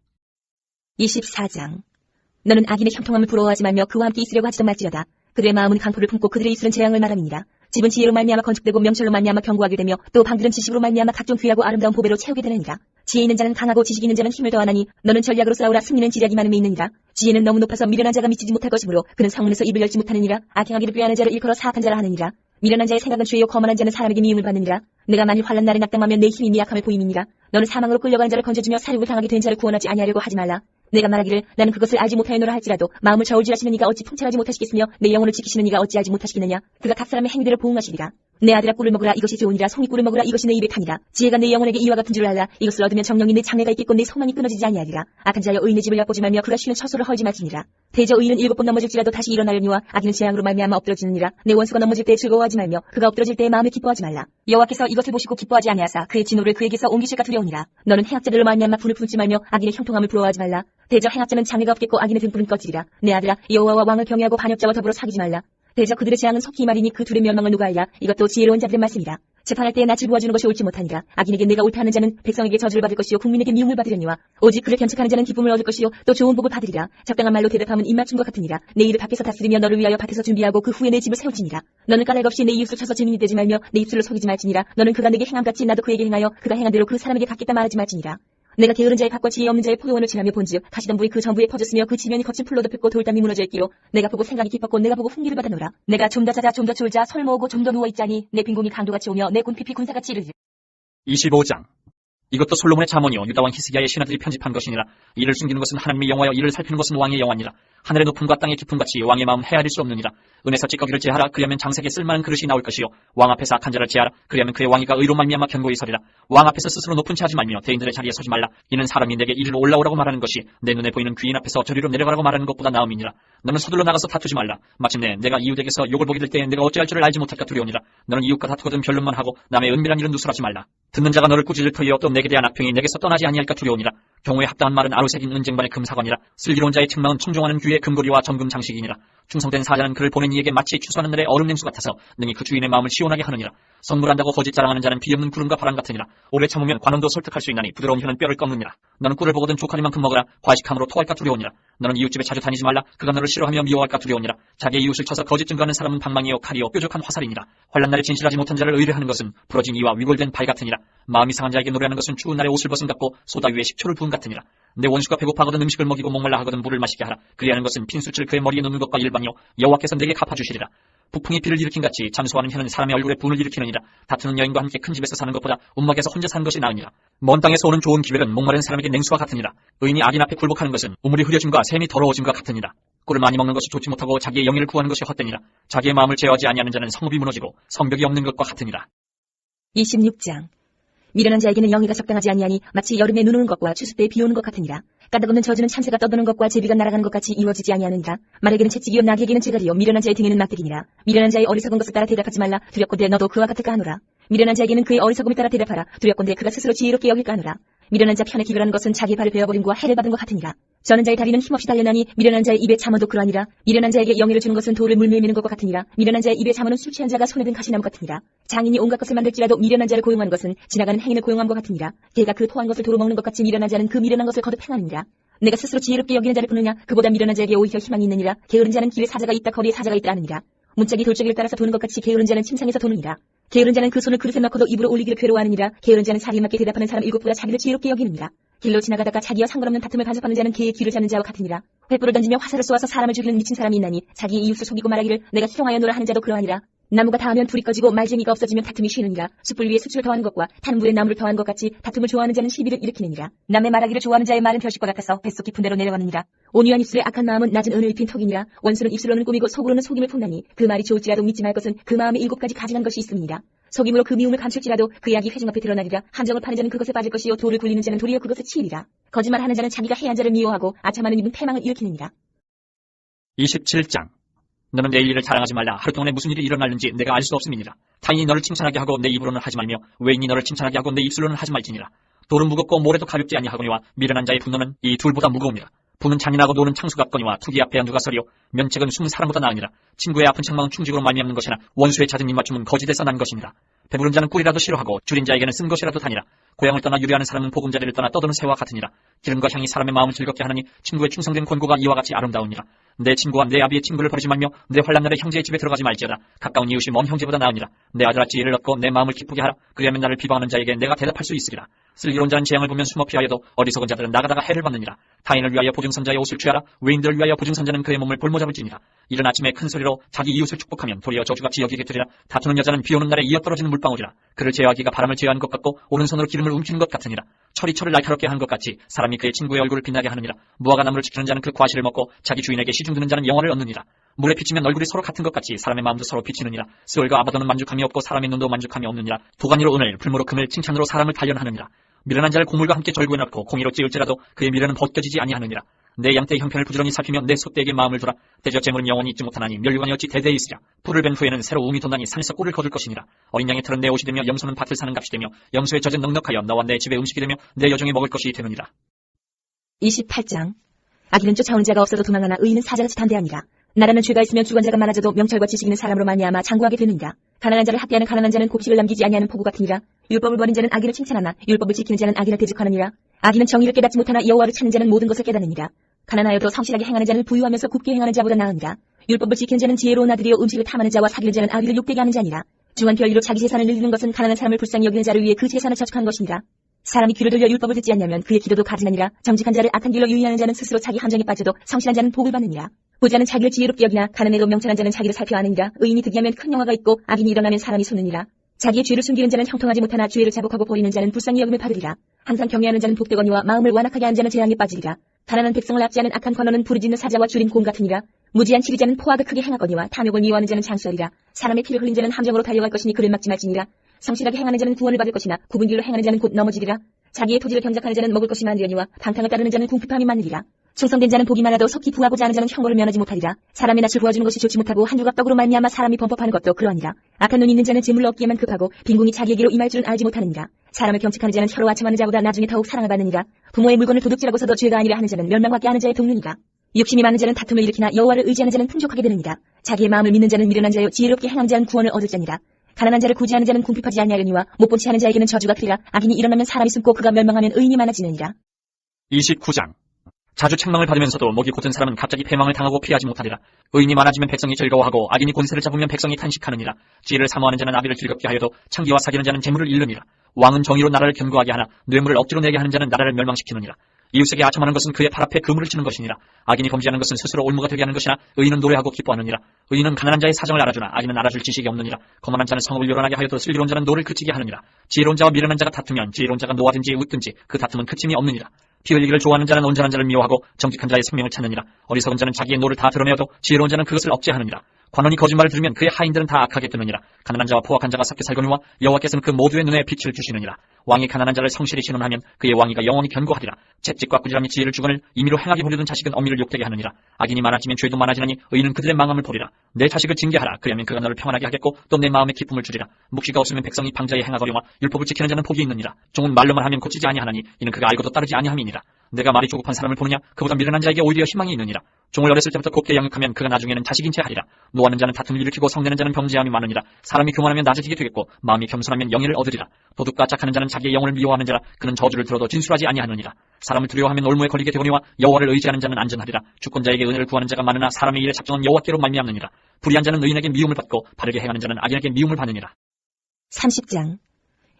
24장. 너는 악인의 형통함을 부러워하지 말며 그와 함께 있으려고 하지도 말지어다. 그들의 마음은 강포를 품고 그들의 입술은 재앙을 말함이니라. 집은 지혜로 말미암아 건축되고 명철로 말미암아 견고하게 되며 또 방들은 지식으로 말미암아 각종 귀하고 아름다운 보배로 채우게 되느니라. 지혜 있는 자는 강하고 지식 있는 자는 힘을 더하나니 너는 전략으로 싸우라. 승리는 지략이 많음에 있느니라. 지혜는 너무 높아서 미련한 자가 미치지 못할 것이므로 그는 성문에서 입을 열지 못하느니라. 악행하기를 꾀하는 자를 일컬어 사악한 자라 하느니라. 미련한 자의 생각은 죄요 거만한 자는 사람에게 미움을 받느니라. 내가 만일 환난 날에 낙담하면 내 힘이 미약함을 보임이니라. 너는 사망으로 끌려가는 자를 건져주며 살육을 당하게 된 자를 구원하지 아니하려고 하지 말라. 내가 말하기를 나는 그것을 알지 못하였노라 할지라도 마음을 저울질하시는 이가 어찌 통찰하지 못하시겠으며 내 영혼을 지키시는 이가 어찌 알지 못하시겠느냐. 그가 각 사람의 행위대로 보응하시리라. 내 아들아 꿀을 먹으라 이것이 좋으니라. 송이꿀을 먹으라 이것이 내 입에 타니라. 지혜가 내 영혼에게 이와 같은 줄을 알라. 이것을 얻으면 정령이 내 장래가 있겠고 내 소망이 끊어지지 아니하리라. 악한 자여 의인의 집을 얕보지 말며 그가 쉬는 처소를 헐지 말지니라. 대저 의인은 7번 넘어질지라도 다시 일어나려니와 악인은 재앙으로 말미암아 엎드러지느니라. 내 원수가 넘어질 때 즐거워하지 말며 그가 엎드러질 때에 마음에 기뻐하지 말라. 여호와께서 이것을 보시고 기뻐하지 아니하사 그의 진노를 그에게서 옮기실까 두려우니라. 너는 행악자들로 말미암아 분을 품지 말며 악인의 형통함을 부러워하지 말라. 대저 행악자는 장애가 없겠고 악인의 등불은 꺼지리라. 내 아들아 여호와와 왕을 경외하고 반역자와 더불어 사귀지 말라. 대저 그들의 재앙은 속히 말이니 그 둘의 멸망을 누가 알랴. 이것도 지혜로운 자들의 말씀이라. 재판할 때에 낯을 보아주는 것이 옳지 못하니라. 악인에게 내가 옳다 하는 자는 백성에게 저주를 받을 것이요 국민에게 미움을 받으려니와 오직 그를 견책하는 자는 기쁨을 얻을 것이요 또 좋은 복을 받으리라. 적당한 말로 대답함은 입맞춤과 같으니라. 내 일을 밖에서 다스리며 너를 위하여 밭에서 준비하고 그 후에 내 집을 세울지니라. 너는 까닭 없이 내 이웃을 쳐서 증인이 되지 말며 내 입술을 속이지 말지니라. 너는 그가 내게 행함같이 나도 그에게 행하여 그가 행한 대로 그 사람에게 갚겠다 말하지 말지니라. 내가 게으른 자의 밭과 지혜 없는 자의 포도원을 지나며 본즉 가시덤불이 그 전부에 퍼졌으며 그 지면이 거친 풀로 덮였고 돌담이 무너져 있기로 내가 보고 생각이 깊었고 내가 보고 훈계를 받아노라. 내가 좀 더 자자 좀 더 졸자 손을 모으고 좀 더 누워있자니 내 빈공이 강도같이 오며 내 군핍이 군사같이 이르리. 25장. 이것도 솔로몬의 잠언이요 유다왕 히스기야의 신하들이 편집한 것이니라. 이를 숨기는 것은 하나님의 영화여 이를 살피는 것은 왕의 영화니라. 하늘의 높음과 땅의 깊음 같이 왕의 마음 헤아릴 수 없느니라. 은에서 찌꺼기를 제하라. 그리하면 장색에 쓸만한 그릇이 나올 것이요 왕 앞에서 악한 자를 제하라. 그리하면 그의 왕위가 의로 말미암아 견고히 서리라. 왕 앞에서 스스로 높은 채 하지 말며 대인들의 자리에 서지 말라. 이는 사람이 내게 이리로 올라오라고 말하는 것이 내 눈에 보이는 귀인 앞에서 저리로 내려가라고 말하는 것보다 나음이니라. 너는 서둘러 나가서 다투지 말라. 마침내 내가 이웃에게서 욕을 보게 될 때에 내가 어찌할 줄을 알지 못할까 두려우니라. 너는 이웃과 다투거든 변론만 하고 남의 은밀한 일은 누설하지 말라. 듣는 자가 너를 꾸짖을 터이요 또 내게 대한 악평이 내게서 떠나지 아니할까 두려우니라. 경우에 합당한 말은 아루색인 은쟁반의 금사건이라. 슬기로운 자의 책망은 청종하는 귀의 금고리와 정금 장식이니라. 충성된 사자는 그를 보낸 이에게 마치 추수하는 날의 얼음 냉수 같아서 능히 그 주인의 마음을 시원하게 하느니라. 선물한다고 거짓 자랑하는 자는 비없는 구름과 바람 같으니라. 오래 참으면 관원도 설득할 수 있나니 부드러운 혀는 뼈를 꺾느니라. 너는 꿀을 보거든 족하니만큼 먹으라. 과식함으로 토할까 두려우니라. 너는 이웃집에 자주 다니지 말라. 그가 너를 싫어하며 미워할까 두려우니라. 자기의 이웃을 쳐서 거짓 증거하는 사람은 방망이요 칼이요 뾰족한 화살이니라. 환난 날에 진실하지 못한 자를 의뢰하는 것은 부러진 이와 위골된 발 같으니라. 마음이 상한 자에게 노래하는 것은 추운 날에 옷을 벗은 같고 소다 위에 식초를 부은 같으니라. 내 원수가 배고파하거든 음식을 먹이고 목말라 하거든 물을 마시게 하라. 그리하는 것은 핀수치를 그의 머리에 놓는 것과 일반이요 여호와께서 내게 갚아주시리라. 북풍이 비를 일으킨 같이 잠수하는 혀는 사람의 얼굴에 분을 일으키느니라. 다투는 여인과 함께 큰 집에서 사는 것보다 움막에서 혼자 사는 것이 나으니라. 먼 땅에서 오는 좋은 기별은 목마른 사람에게 냉수와 같으니라. 의인이 악인 앞에 굴복하는 것은 우물이 흐려짐과 샘이 더러워짐과 같으니라. 꿀을 많이 먹는 것이 좋지 못하고 자기의 영예를 구하는 것이 헛되니라. 자기의 마음을 제어하지 아니하는 자는 성읍이 무너지고 성벽이 없는 것과 같으니라. 26장. 미련한 자에게는 영예가 적당하지 아니하니 마치 여름에 눈 오는 것과 추수 때에 비 오는 것 같으니라. 까닭없는 저주는 참새가 떠도는 것과 제비가 날아가는 것 같이 이루어지지 아니하느니라. 말에게는 채찍이요 낙에게는 제갈이요 미련한 자의 등에는 막대기니라. 미련한 자의 어리석은 것을 따라 대답하지 말라. 두렵건대 너도 그와 같을까 하노라. 미련한 자에게는 그의 어리석음에 따라 대답하라. 두렵건대 그가 스스로 지혜롭게 여길까 하노라. 미련한 자 편에 기별하는 것은 자기의 발을 베어버림과 해를 받은 것 같으니라. 저는 자의 다리는 힘없이 달려나니 미련한 자의 입에 잠언도 그러하니라. 미련한 자에게 영예를 주는 것은 돌을 물밀 미는 것과 같으니라. 미련한 자의 입에 잠언은 술 취한 자가 손에 든 가시나무 같으니라. 장인이 온갖 것을 만들지라도 미련한 자를 고용하는 것은 지나가는 행인을 고용함과 같으니라. 개가 그 토한 것을 도로 먹는 것 같이 미련한 자는 그 미련한 것을 거듭 행하느니라. 내가 스스로 지혜롭게 여기는 자를 부르냐. 그보다 미련한 자에게 오히려 희망이 있느니라. 게으른 자는 길에 사자가 있다 거리에 사자가 있다 하느니라. 문짝이 돌적이를 따라서 도는 것 같이 게으른 자는 침상에서 도느니라. 게으른 자는 그 손을 그릇에 넣고도 입으로 올리기를 괴로워하느니라. 게으른 자는 자기에 맞게 대답하는 사람 7보다 자기를 지혜롭게 여기느니라. 길로 지나가다가 자기와 상관없는 다툼을 간섭하는 자는 개의 귀를 잡는 자와 같으니라. 횃불을 던지며 화살을 쏘아서 사람을 죽이는 미친 사람이 있나니 자기의 이웃을 속이고 말하기를 내가 희롱하여노라 하는 자도 그러하니라. 나무가 닿으면 불이 꺼지고 말쟁이가 없어지면 다툼이 쉬느니라. 숯불 위에 수치를 더하는 것과 타는 불에 나무를 더하는 것 같이 다툼을 좋아하는 자는 시비를 일으키느니라. 남의 말하기를 좋아하는 자의 말은 별식과 같아서 뱃속 깊은 데로 내려가느니라. 온유한 입술의 악한 마음은 낮은 은을 입힌 턱이니라. 원수는 입술로는 꾸미고 속으로는 속임을 품나니 그 말이 좋을지라도 믿지 말 것은 그 마음에 7가지 가증한 것이 있음이니라. 속임으로 그 미움을 감출지라도 그 약이 회중 앞에 드러나리라. 함정을 파는 자는 그것에 빠질 것이요 돌을 굴리는 자는 도리어 그것에 치이리라. 거짓말하는 자는 자기가 해한 자를 미워하고 아첨하는 입은 패망을 일으키느니라. 27장. 너는 내 일을 자랑하지 말라. 하루 동안에 무슨 일이 일어날는지 내가 알 수 없음이니라. 타인이 너를 칭찬하게 하고 내 입으로는 하지 말며 외인이 너를 칭찬하게 하고 내 입술로는 하지 말지니라. 돌은 무겁고 모래도 가볍지 아니하거니와 미련한 자의 분노는 이 둘보다 무거우니라. 부는 잔인하고 노는 창수 같거니와 투기 앞에 누가 서리요 면책은 숨은 사람보다 나으니라. 친구의 아픈 책망은 충직으로 말미암는 것이나 원수의 잦은 입맞춤은 거짓에서 난 것이니라. 배부른 자는 꿀이라도 싫어하고 줄인 자에게는 쓴 것이라도 다니라. 고향을 떠나 유래하는 사람은 보금자리를 떠나 떠도는 새와 같으니라. 기름과 향이 사람의 마음을 즐겁게 하느니 친구의 충성된 권고가 이와 같이 아름다우니라. 내 친구와 내 아비의 친구를 버리지 말며 내 환난날에 형제의 집에 들어가지 말지어다. 가까운 이웃이 먼 형제보다 나으니라. 내 아들아 지혜를 얻고 내 마음을 기쁘게 하라. 그리하면 나를 비방하는 자에게 내가 대답할 수 있으리라. 슬기로운 자는 재앙을 보면 숨어 피하여도 어리석은 자들은 나가다가 해를 받느니라. 타인을 위하여 보증선자의 옷을 취하라. 외인들을 위하여 보증선자는 그의 몸을 볼모잡을지니라. 이른 아침에 큰 소리로 자기 이웃을 축복하면 도리어 저주가 지역에게 되리라. 다투는 여자는 비 오는 날에 이어 떨어지는 물방울이라. 그를 제어하기가 바람을 제어하는 것 같고 오른손으로 기름을 움키는 것 같으니라. 철이 철을 날카롭게 하는 것 같이 사람이 그의 친구의 얼굴을 빛나게 하느니라. 무화과 나무를 지키는 자는 그 과실을 먹고 자기 주인에게 시중드는 자는 영화를 얻느니라. 물에 비치면 얼굴이 서로 같은 것 같이 사람의 마음도 서로 비치느니라. 스올과 아바도는 만족함이 없고 사람의 눈도 만족함이 없느니라. 도가니로 은을, 불모로 금을, 칭찬으로 사람을 단련하느니라. 미련한 자를 곡물과 함께 절구해 넣고 공의로 찌을지라도 그의 미련은 벗겨지지 아니하느니라. 내 양떼의 형편을 부지런히 살피며 내 소떼에게 마음을 두라. 대저 재물은 영원히 잊지 못하나니 면류관이 어찌 대대에 있으랴. 풀을 벤 후에는 새로 웅이 돋나니 산에서 꿀을 거둘 것이니라. 어린 양의 털은 내 옷이 되며 염소는 밭을 사는 값이 되며 염소의 젖은 넉넉하여 너와 내 집의 음식이 되며 내 여종이 먹을 것이 되느니라. 28장. 악인은 쫓아오는 자가 없어도 도망하나 의인은 사자같이 담대하니라. 나라는 죄가 있으면 주관자가 많아져도 명철과 지식 있는 사람으로 말미암아 장구하게 되느니라. 가난한 자를 학대하는 가난한 자는 곡식을 남기지 아니하는 포구 같으니라. 율법을 버린 자는 악인을 칭찬하나 율법을 지키는 자는 악인을 대적하느니라. 악인은 정의를 깨닫지 못하나 여호와를 찾는 자는 모든 것을 깨닫느니라. 가난하여도 성실하게 행하는 자는 부유하면서 굽게 행하는 자보다 나으니라. 율법을 지키는 자는 지혜로운 아들이요 음식을 탐하는 자와 사귀는 자는 아비를 욕되게 하는 자니라. 중한 별리로 자기 재산을 늘리는 것은 가난한 사람을 불쌍히 여기는 자를 위해 그 재산을 저축한 것이니라. 사람이 귀를 들려 율법을 듣지 않냐면 그의 기도도 가증하니라. 정직한 자를 악한 길로 유인하는 자는 스스로 자기 함정에 빠져도 성실한 자는 복을 받느니라. 부자는 자기를 지혜롭게 여기나 가난해도 명철한 자는 자기를 살펴 아느니라. 의인이 득이하면 큰 영화가 있고 악인이 일어나면 사람이 솟느니라. 자기의 죄를 숨기는 자는 형통하지 못하나 죄를 자복하고 버리는 자는 불쌍히 여김을 받으리라. 항상 경외하는 자는 복되거니와 마음을 완악하게 하는 자는 재앙에 빠지리라. 가난한 백성을 압제하는 악한 관원은 부르짖는 사자와 줄인 곰 같으니라. 무지한 치리자는 포악을 크게 행하거니와 탐욕을 미워하는 자는 장수하리라. 사람의 피를 흘린 자는 함정으로 달려갈 것이니 그를 막지 말지니라. 성실하게 행하는 자는 구원을 받을 것이나 굽은 길로 행하는 자는 곧 넘어지리라. 자기의 토지를 경작하는 자는 먹을 것이 많으려니와 방탕을 따르는 자는 궁핍함이 많으리라. 충성된 자는 복이 많아도 속히 부하고자 하는 자는 형벌을 면하지 못하리라. 사람의 낯을 보아주는 것이 좋지 못하고 한 조각 떡으로 말미암아 사람이 범법하는 것도 그러하니라. 악한 눈이 있는 자는 재물로 얻기에만 급하고 빈궁이 자기에게로 임할 줄은 알지 못하느니라. 사람을 경책하는 자는 혀로 아첨하는 자보다 나중에 더욱 사랑을 받느니라. 부모의 물건을 도둑질하고서도 죄가 아니라 하는 자는 멸망받게 하는 자의 동료니라. 욕심이 많은 자는 다툼을 일으키나 여호와를 의지하는 자는 풍족하게 되느니라. 자기의 마음을 믿는 자는 미련한 자요 지혜롭게 행하는 자는 구원을 얻을 자니라. 가난한 자를 구제하는 자는 궁핍하지 아니하려니와 못본 채 하는 자에게는 저주가 크리라. 악인이 일어나면 사람이 숨고 그가 멸망하면 의인이 많아지느니라. 29장. 자주 책망을 받으면서도 목이 곧은 사람은 갑자기 패망을 당하고 피하지 못하리라. 의인이 많아지면 백성이 즐거워하고 악인이 권세를 잡으면 백성이 탄식하느니라. 지혜를 사모하는 자는 아비를 즐겁게 하여도 창기와 사귀는 자는 재물을 잃느니라. 왕은 정의로 나라를 견고하게 하나 뇌물을 억지로 내게 하는 자는 나라를 멸망시키느니라. 이웃에게 아첨하는 것은 그의 팔 앞에 그물을 치는 것이니라. 악인이 범죄하는 것은 스스로 올무가 되게 하는 것이나 의인은 노래하고 기뻐하느니라. 의인은 가난한 자의 사정을 알아주나 악인은 알아줄 지식이 없느니라. 거만한 자는 성읍을 요란하게 하여도 슬기로운 자는 노를 그치게 하느니라. 지혜로운 자와 미련한 자가 다투면 지혜로운 자가 노하든지 웃든지 그 다툼은 그침이 없느니라. 피 흘리기를 좋아하는 자는 온전한 자를 미워하고 정직한 자의 생명을 찾느니라. 어리석은 자는 자기의 노를 다 드러내어도 지혜로운 자는 그것을 억제하느니라. 관원이 거짓말을 들으면 그의 하인들은 다 악하게 되느니라. 가난한 자와 포악한 자가 섞여 살거니와 여호와께서는 그 모두의 눈에 빛을 주시느니라. 왕이 가난한 자를 성실히 신원하면 그의 왕위가 영원히 견고하리라. 채찍과 꾸지람이 지혜를 주거늘 임의로 행하게 보려던 자식은 어미를 욕되게 하느니라. 악인이 많아지면 죄도 많아지나니 의인은 그들의 망함을 보리라. 내 자식을 징계하라. 그리하면 그가 너를 평안하게 하겠고 또 내 마음에 기쁨을 주리라. 묵시가 없으면 백성이 방자에 행하거니와 율법을 지키는 자는 복이 있느니라. 종은 말로만 하면 고치지 아니하나니 이는 그가 알고도 따르지 아니함이니라. 내가 말이 조급한 사람을 보느냐? 그보다 미련한 자에게 오히려 희망이 있느니라. 종을 어렸을 때부터 곱게 양육하면 그가 나중에는 자식인 채 하리라. 노하는 자는 다툼을 일으키고 성내는 자는 범죄함이 많으니라. 사람이 교만하면 낮아지게 되겠고 마음이 겸손하면 영예를 얻으리라. 도둑과 짝하는 자는 자기의 영혼을 미워하는 자라. 그는 저주를 들어도 진술하지 아니하느니라. 사람을 두려워하면 올무에 걸리게 되거니와 여호와를 의지하는 자는 안전하리라. 주권자에게 은혜를 구하는 자가 많으나 사람의 일에 작정한 여호와께로 말미암느니라. 불의한 자는 의인에게 미움을 받고 바르게 행하는 자는 악인에게 미움을 받느니라. 30장.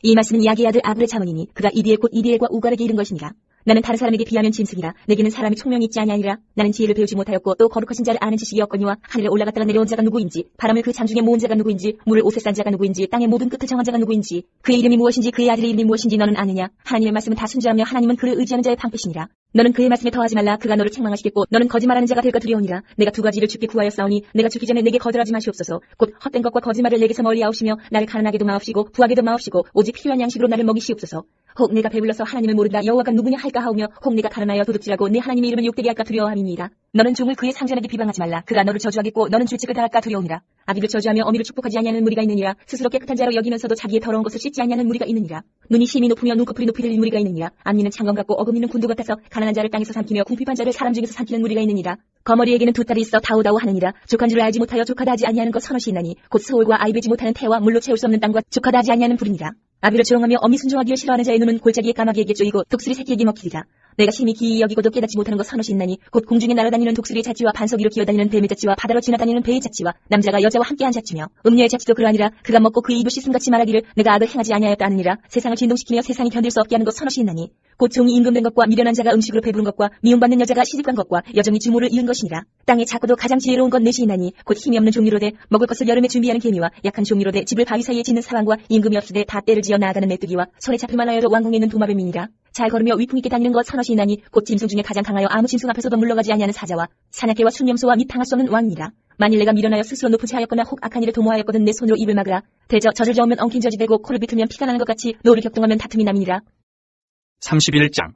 이 말씀은 야기의 아들 아브의 자문이니 그가 이디엘 곧 이디엘과 우갈에게 이른 것이니라. 나는 다른 사람에게 비하면 짐승이라. 내게는 사람이 총명이 있지 아니하니라. 나는 지혜를 배우지 못하였고 또 거룩하신 자를 아는 지식이 없거니와 하늘에 올라갔다가 내려온 자가 누구인지 바람을 그 잠중에 모은 자가 누구인지 물을 옷에 싼 자가 누구인지 땅의 모든 끝을 정한 자가 누구인지 그의 이름이 무엇인지 그의 아들의 이름이 무엇인지 너는 아느냐. 하나님의 말씀은 다 순수하며 하나님은 그를 의지하는 자의 방패시니라. 너는 그의 말씀에 더하지 말라. 그가 너를 책망하시겠고 너는 거짓말하는 자가 될까 두려우니라. 내가 두 가지를 주께 구하였사오니 내가 죽기 전에 내게 거절하지 마시옵소서. 곧 헛된 것과 거짓말을 내게서 멀리 하옵시며 나를 가난하게도 마옵시고 부하게도 마옵시고 오직 필요한 양식으로 나를 먹이시옵소서. 혹 내가 배불러서 하나님을 모른다 여호와가 누구냐 할까 하오며 혹 내가 가난하여 도둑질하고 내 하나님의 이름을 욕되게 할까 두려워함이니이다. 너는 종을 그의 상전에게 비방하지 말라. 그가 너를 저주하겠고 너는 죄책을 당할까 두려우니라. 아비를 저주하며 어미를 축복하지 아니하는 무리가 있느니라. 스스로 깨끗한 자로 여기면서도 자기의 더러운 것을 씻지 아니하는 무리가 있느니라. 눈이 심히 높으며 눈꺼풀이 높이 들린 무리가 있느니라. 앞니는 창검 같고 어금니는 군도 같아서 가난한 자를 땅에서 삼키며 궁핍한 자를 사람 중에서 삼키는 무리가 있느니라. 거머리에게는 두 딸이 있어 다우다우 하느니라. 족한 줄을 알지 못하여 족하다 하지 아니하는 것 서너시 있나니 곧 소울과 아이 베지 못하는 태와 물로 채울 수 없는 땅과 족하다 하지 아니하는 불이니라. 아비를 조롱하며 엄히 순종하기를 싫어하는 자의 눈은 골짜기에 까마귀에게 쪼이고 독수리 새끼에게 먹히리라. 내가 심히 기이 여기고도 깨닫지 못하는 것 서너시 있나니 곧 공중에 날아다니는 독수리의 잣지와 반석 위로 기어다니는 뱀의 잣지와 바다로 지나다니는 배의 잣지와 남자가 여자와 함께한 잣지며 음녀의 잣지도 그러하니라. 그가 먹고 그의 입을 씻음같이 말하기를 내가 악을 행하지 아니하였다 하느니라. 세상을 진동시키며 세상이 견딜 수 없게 하는 것 서너시 있나니 곧 종이 임금된 것과 미련한 자가 음식으로 배부른 것과 미움받는 여자가 시집간 것과 여정이 주모를 이은 것이니라. 땅에 작고도 가장 지혜로운 것 넷이 있나니 곧 힘이 없는 종류로 돼 먹을 것을 여름에 준비하는 개미와 약한 종류로 돼 집을 바위 사이에 짓는 사람과 임금이 없으되 다 때를 지어 나아가는 메뚜기와 손에 잡힐만 하여도 왕궁에 있는 도마뱀이니라. 잘 걸으며 위풍 있게 다니는 것 서너시 있나니 곧 짐승 중에 가장 강하여 아무 짐승 앞에서도 물러가지 아니하는 사자와 사냥개와 순념소와 및 당할 수 없는 왕이니라. 만일 내가 미련하여 스스로 높은 채 하였거나 혹 악한 일을 도모하였거든 내 손으로 입을 막으라. 대저 젖을 저으면 엉킨 젖이 되고 코를 비틀면 피가 나는 것 같이 노를 격동하면 다툼이 남이니라. 31장.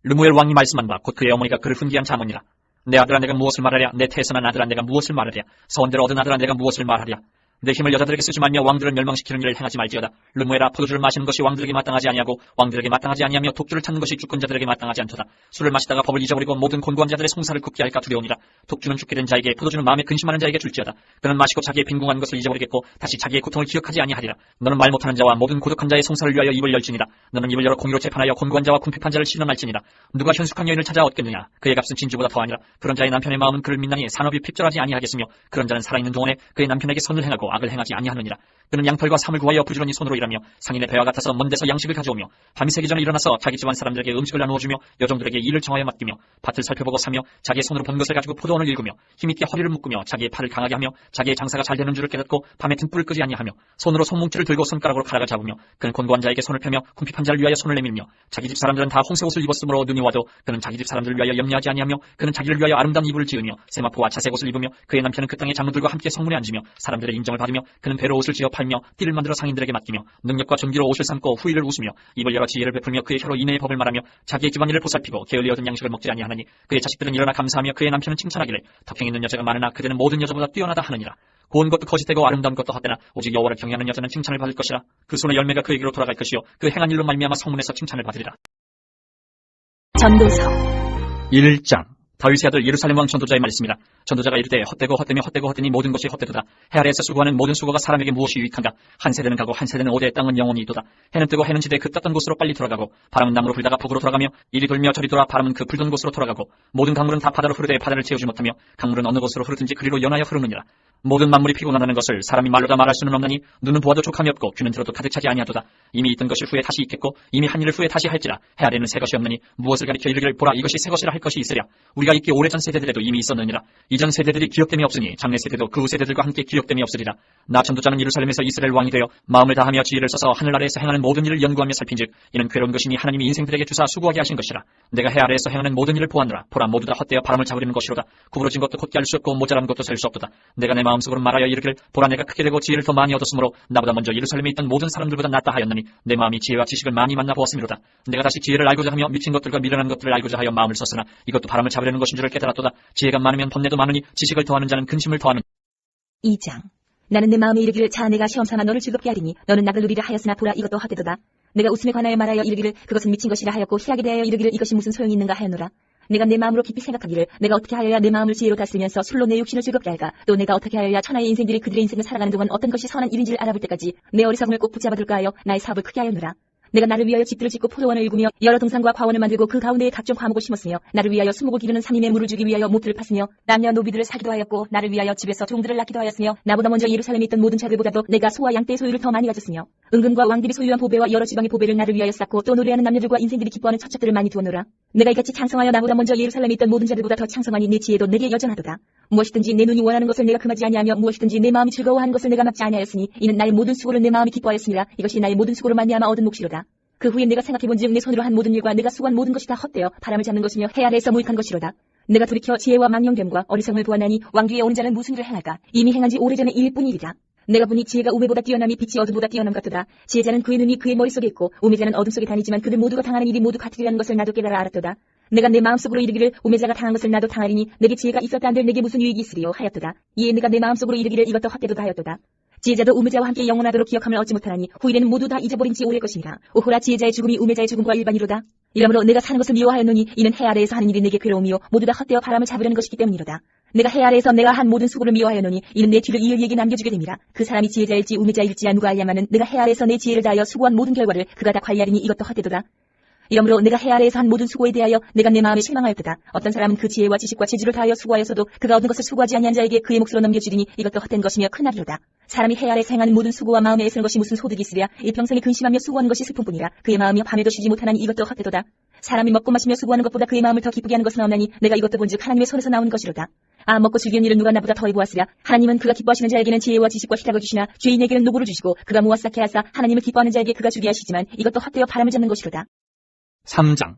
르무엘 왕이 말씀한 바 곧 그의 어머니가 그를 훈계한 자문이라. 내 아들아 내가 무엇을 말하랴. 내 태선한 아들아 내가 무엇을 말하랴. 서원대로 얻은 아들아 내가 무엇을 말하랴. 내 힘을 여자들에게 쓰지 말며 왕들을 멸망시키는 일을 행하지 말지어다. 르무엘아 포도주를 마시는 것이 왕들에게 마땅하지 아니하고 왕들에게 마땅하지 아니하며 독주를 찾는 것이 주권자들에게 마땅하지 않도다. 술을 마시다가 법을 잊어버리고 모든 곤고한 자들의 송사를 굽게 할까 두려우니라. 독주는 죽게 된 자에게 포도주는 마음에 근심하는 자에게 줄지어다. 그는 마시고 자기의 빈궁한 것을 잊어버리겠고 다시 자기의 고통을 기억하지 아니하리라. 너는 말 못하는 자와 모든 고독한 자의 송사를 위하여 입을 열지니라. 너는 입을 열어 공의로 재판하여 곤고한 자와 궁핍한 자를 신원할지니라. 누가 현숙한 여인을 찾아 얻겠느냐. 그의 값은 진주보다 더하니라. 그런 자의 남편의 마음은 그를 믿나니 산업이 핍절하지 아니하겠으며 그런 자는 살아있는 동안에 그의 남편에게 선을 행하고 악을 행하지 아니하느니라. 그는 양털과 삼을 구하여 부지런히 손으로 일하며 상인의 배와 같아서 먼 데서 양식을 가져오며 밤이 새기 전에 일어나서 자기 집안 사람들에게 음식을 나누어주며 여종들에게 일을 정하여 맡기며 밭을 살펴보고 사며 자기의 손으로 본 것을 가지고 포도원을 일구며 힘있게 허리를 묶으며 자기의 팔을 강하게 하며 자기의 장사가 잘 되는 줄을 깨닫고 밤에 등불을 끄지 아니하며 손으로 손뭉치를 들고 손가락으로 가락을 잡으며 그는 곤고한 자에게 손을 펴며 궁핍한 자를 위하여 손을 내밀며 자기 집 사람들은 다 홍색 옷을 입었으므로 눈이 와도 그는 자기 집 사람들을 위하여 염려하지 아니하며 그는 자기를 위하여 아름다운 이불을 지으며 세마포와 자색 옷을 입으며 그의 남편은 그 땅의 장로들과 함께 성문에 앉으며 사람들의 인정을 받으며 그는 배로 옷을 지어 팔며 띠를 만들어 상인들에게 맡기며 능력과 존귀로 옷을 삼고 후일을 웃으며 입을 열어 지혜를 베풀며 그의 혀로 인애의 법을 말하며 자기의 집안일을 보살피고 게을리 얻은 양식을 먹지 아니하느니 그의 자식들은 일어나 감사하며 그의 남편은 칭찬하기를 덕행 있는 여자가 많으나 그대는 모든 여자보다 뛰어나다 하느니라. 고운 것도 거짓되고 아름다운 것도 헛되나 오직 여호와를 경외하는 여자는 칭찬을 받을 것이라. 그 손의 열매가 그에게로 돌아갈 것이요 그 행한 일로 말미암아 성문에서 칭찬을 받으리라. 전도서 1장. 다윗의 아들 예루살렘 왕 전도자의 말씀이라. 전도자가 이르되 헛되고 헛되며 헛되고 헛되니 모든 것이 헛되도다. 해 아래에서 수고하는 모든 수고가 사람에게 무엇이 유익한가. 한 세대는 가고 한 세대는 오되 땅은 영원히 있도다. 해는 뜨고 해는 지되 그 떴던 곳으로 빨리 돌아가고 바람은 남으로 불다가 북으로 돌아가며 이리 돌며 저리 돌아 바람은 그 불던 곳으로 돌아가고 모든 강물은 다 바다로 흐르되 바다를 채우지 못하며 강물은 어느 곳으로 흐르든지 그리로 연하여 흐르느니라. 모든 만물이 피곤하다는 것을 사람이 말로 다 말할 수는 없나니 눈은 보아도 족함이 없고 귀는 들어도 가득 차지 아니하도다. 이미 있던 것이 후에 다시 있겠고 이미 한 일을 후에 다시 할지라. 해 아래는 새 것이 없느니 무엇을 가리켜 이르기를 보라 이것이 새 것이라 할 것이 있으랴. 우리가 있기 오래전 세대들에도 이미 있었느니라. 이전 세대들이 기억됨이 없으니 장래 세대도 그 후 세대들과 함께 기억됨이 없으리라. 나 전도자는 예루살렘에서 이스라엘 왕이 되어 마음을 다하며 지혜를 써서 하늘 아래에서 행하는 모든 일을 연구하며 살핀즉 이는 괴로운 것이니 하나님이 인생들에게 주사 수고하게 하신 것이라. 내가 해 아래에서 행하는 모든 일을 보았노라. 보라 모두 다 헛되어 바람을 잡으려는 것이로다. 구부러진 것도 곧게 할 수 없고 모자란 것도 셀 수 없도다. 내가 내 마음속으로 말하여 이르기를 보라 내가 크게 되고 지혜를 더 많이 얻었으므로 나보다 먼저 예루살렘에 있던 모든 사람들보다 낫다 하였느니 내 마음이 지혜와 지식을 많이 만나 보았음이로다. 내가 다시 지혜를 알고자 하며 미친 것들과 미련한 것들을 알고자 하여 마음을 썼으나 이것도 바람을 잡으려는 것인 줄을 깨달았도다. 지혜가 많으면 번뇌도 많으니 지식을 더하는 자는 근심을 더하는. 2장. 나는 내 마음에 이르기를 자 내가 시험삼아 너를 즐겁게 하리니 너는 낙을 누리라 하였으나 보라 이것도 헛되도다. 내가 웃음에 관하여 말하여 이르기를 그것은 미친 것이라 하였고 희락에 대하여 이르기를 이것이 무슨 소용이 있는가 하였노라. 내가 내 마음으로 깊이 생각하기를 내가 어떻게 하여야 내 마음을 지혜로 다스리면서 술로 내 육신을 즐겁게 할까. 또 내가 어떻게 하여야 천하의 인생들이 그들의 인생을 살아가는 동안 어떤 것이 선한 일인지를 알아볼 때까지 내 어리석음을 꼭 붙잡아둘까 하여 나의 사업을 크게 하였노라. 내가 나를 위하여 집들을 짓고 포도원을 일구며 여러 동산과 과원을 만들고 그 가운데에 각종 과목을 심었으며 나를 위하여 수목을 기르는 상인의 물을 주기 위하여 못들을 팠으며 남녀 노비들을 사기도 하였고 나를 위하여 집에서 종들을 낳기도 하였으며 나보다 먼저 예루살렘에 있던 모든 자들보다도 내가 소와 양떼의 소유를 더 많이 가졌으며 은금과 왕들이 소유한 보배와 여러 지방의 보배를 나를 위하여 쌓고 또 노래하는 남녀들과 인생들이 기뻐하는 처첩들을 많이 두었노라. 내가 이같이 창성하여 나보다 먼저 예루살렘에 있던 모든 자들보다 더 창성하니 내 지혜도 내게 여전하도다. 무엇이든지 내 눈이 원하는 것을 내가 금하지 아니하며 무엇이든지 내 마음이 즐거워하는 것을 내가 막지 아니하였으니 이는 나의 모든 수고를 내 마음이 기뻐하였으니라. 이것이 나의 모든 수고로 말미암아 얻은 몫이로다. 그 후에 내가 생각해본즉 내 손으로 한 모든 일과 내가 수고한 모든 것이 다 헛되어 바람을 잡는 것이며 해 아래에서 무익한 것이로다. 내가 돌이켜 지혜와 망령됨과 어리석음을 보았나니 왕 뒤에 오는 자는 무슨 일을 행할까. 이미 행한 지 오래전의 일일 뿐이리라. 내가 보니 지혜가 우매보다 뛰어남이 빛이 어둠보다 뛰어남 같도다. 지혜자는 그의 눈이 그의 머릿속에 있고 우매자는 어둠 속에 다니지만 그들 모두가 당하는 일이 모두 같으리라는 것을 나도 깨달아 알았도다. 내가 내 마음속으로 이르기를 우매자가 당한 것을 나도 당하리니 내게 지혜가 있었다 한들 내게 무슨 유익이 있으리요 하였도다. 이에 내가 내 마음속으로 이르기를 이것도 헛되도다 하였도다. 지혜자도 우매자와 함께 영원하도록 기억함을 얻지 못하나니 후일에는 모두 다 잊어버린 지 오래 것이니라. 오호라, 지혜자의 죽음이 우매자의 죽음과 일반이로다. 이러므로 내가 사는 것을 미워하였노니 이는 해 아래에서 하는 일이 내게 괴로움이요 모두 다 헛되어 바람을 잡으려는 것이기 때문이로다. 내가 해 아래에서 내가 한 모든 수고를 미워하였노니 이는 내 뒤를 이을 이에게 남겨주게 됨이라. 그 사람이 지혜자일지 우매자일지야 누가 알냐마는 내가 해 아래에서 내 지혜를 다하여 수고한 모든 결과를 그가 다 관리하리니 이것도 헛되도다. 이러므로 내가 해 아래에서 한 모든 수고에 대하여 내가 내 마음에 실망하였도다. 어떤 사람은 그 지혜와 지식과 재주를 다하여 수고하였어도 그가 얻은 것을 수고하지 아니한 자에게 그의 몫으로 넘겨주리니 이것도 헛된 것이며 큰아리로다. 사람이 해 아래에서 행하는 모든 수고와 마음에 애쓰는 것이 무슨 소득이 있으랴. 일평생에 근심하며 수고하는 것이 슬픔뿐이라. 그의 마음이 밤에도 쉬지 못하나니 이것도 헛되도다. 사람이 먹고 마시며 수고하는 것보다 그의 마음을 더 기쁘게 하는 것은 없나니 내가 이것도 본즉 하나님의 손에서 나오는 것이로다. 아, 먹고 즐기는 일을 누가 나보다 더해 보았으랴. 하나님은 그가 기뻐하시는 자에게는 지혜와 지식과 희락을 주시나 죄인에게는 노고를 주시고 그가 무화싹해 하사 하나님을 기뻐하는 자에게 그가 주게 하시지만 이것도 헛되어 바람을 잡는 것이로다. 3장.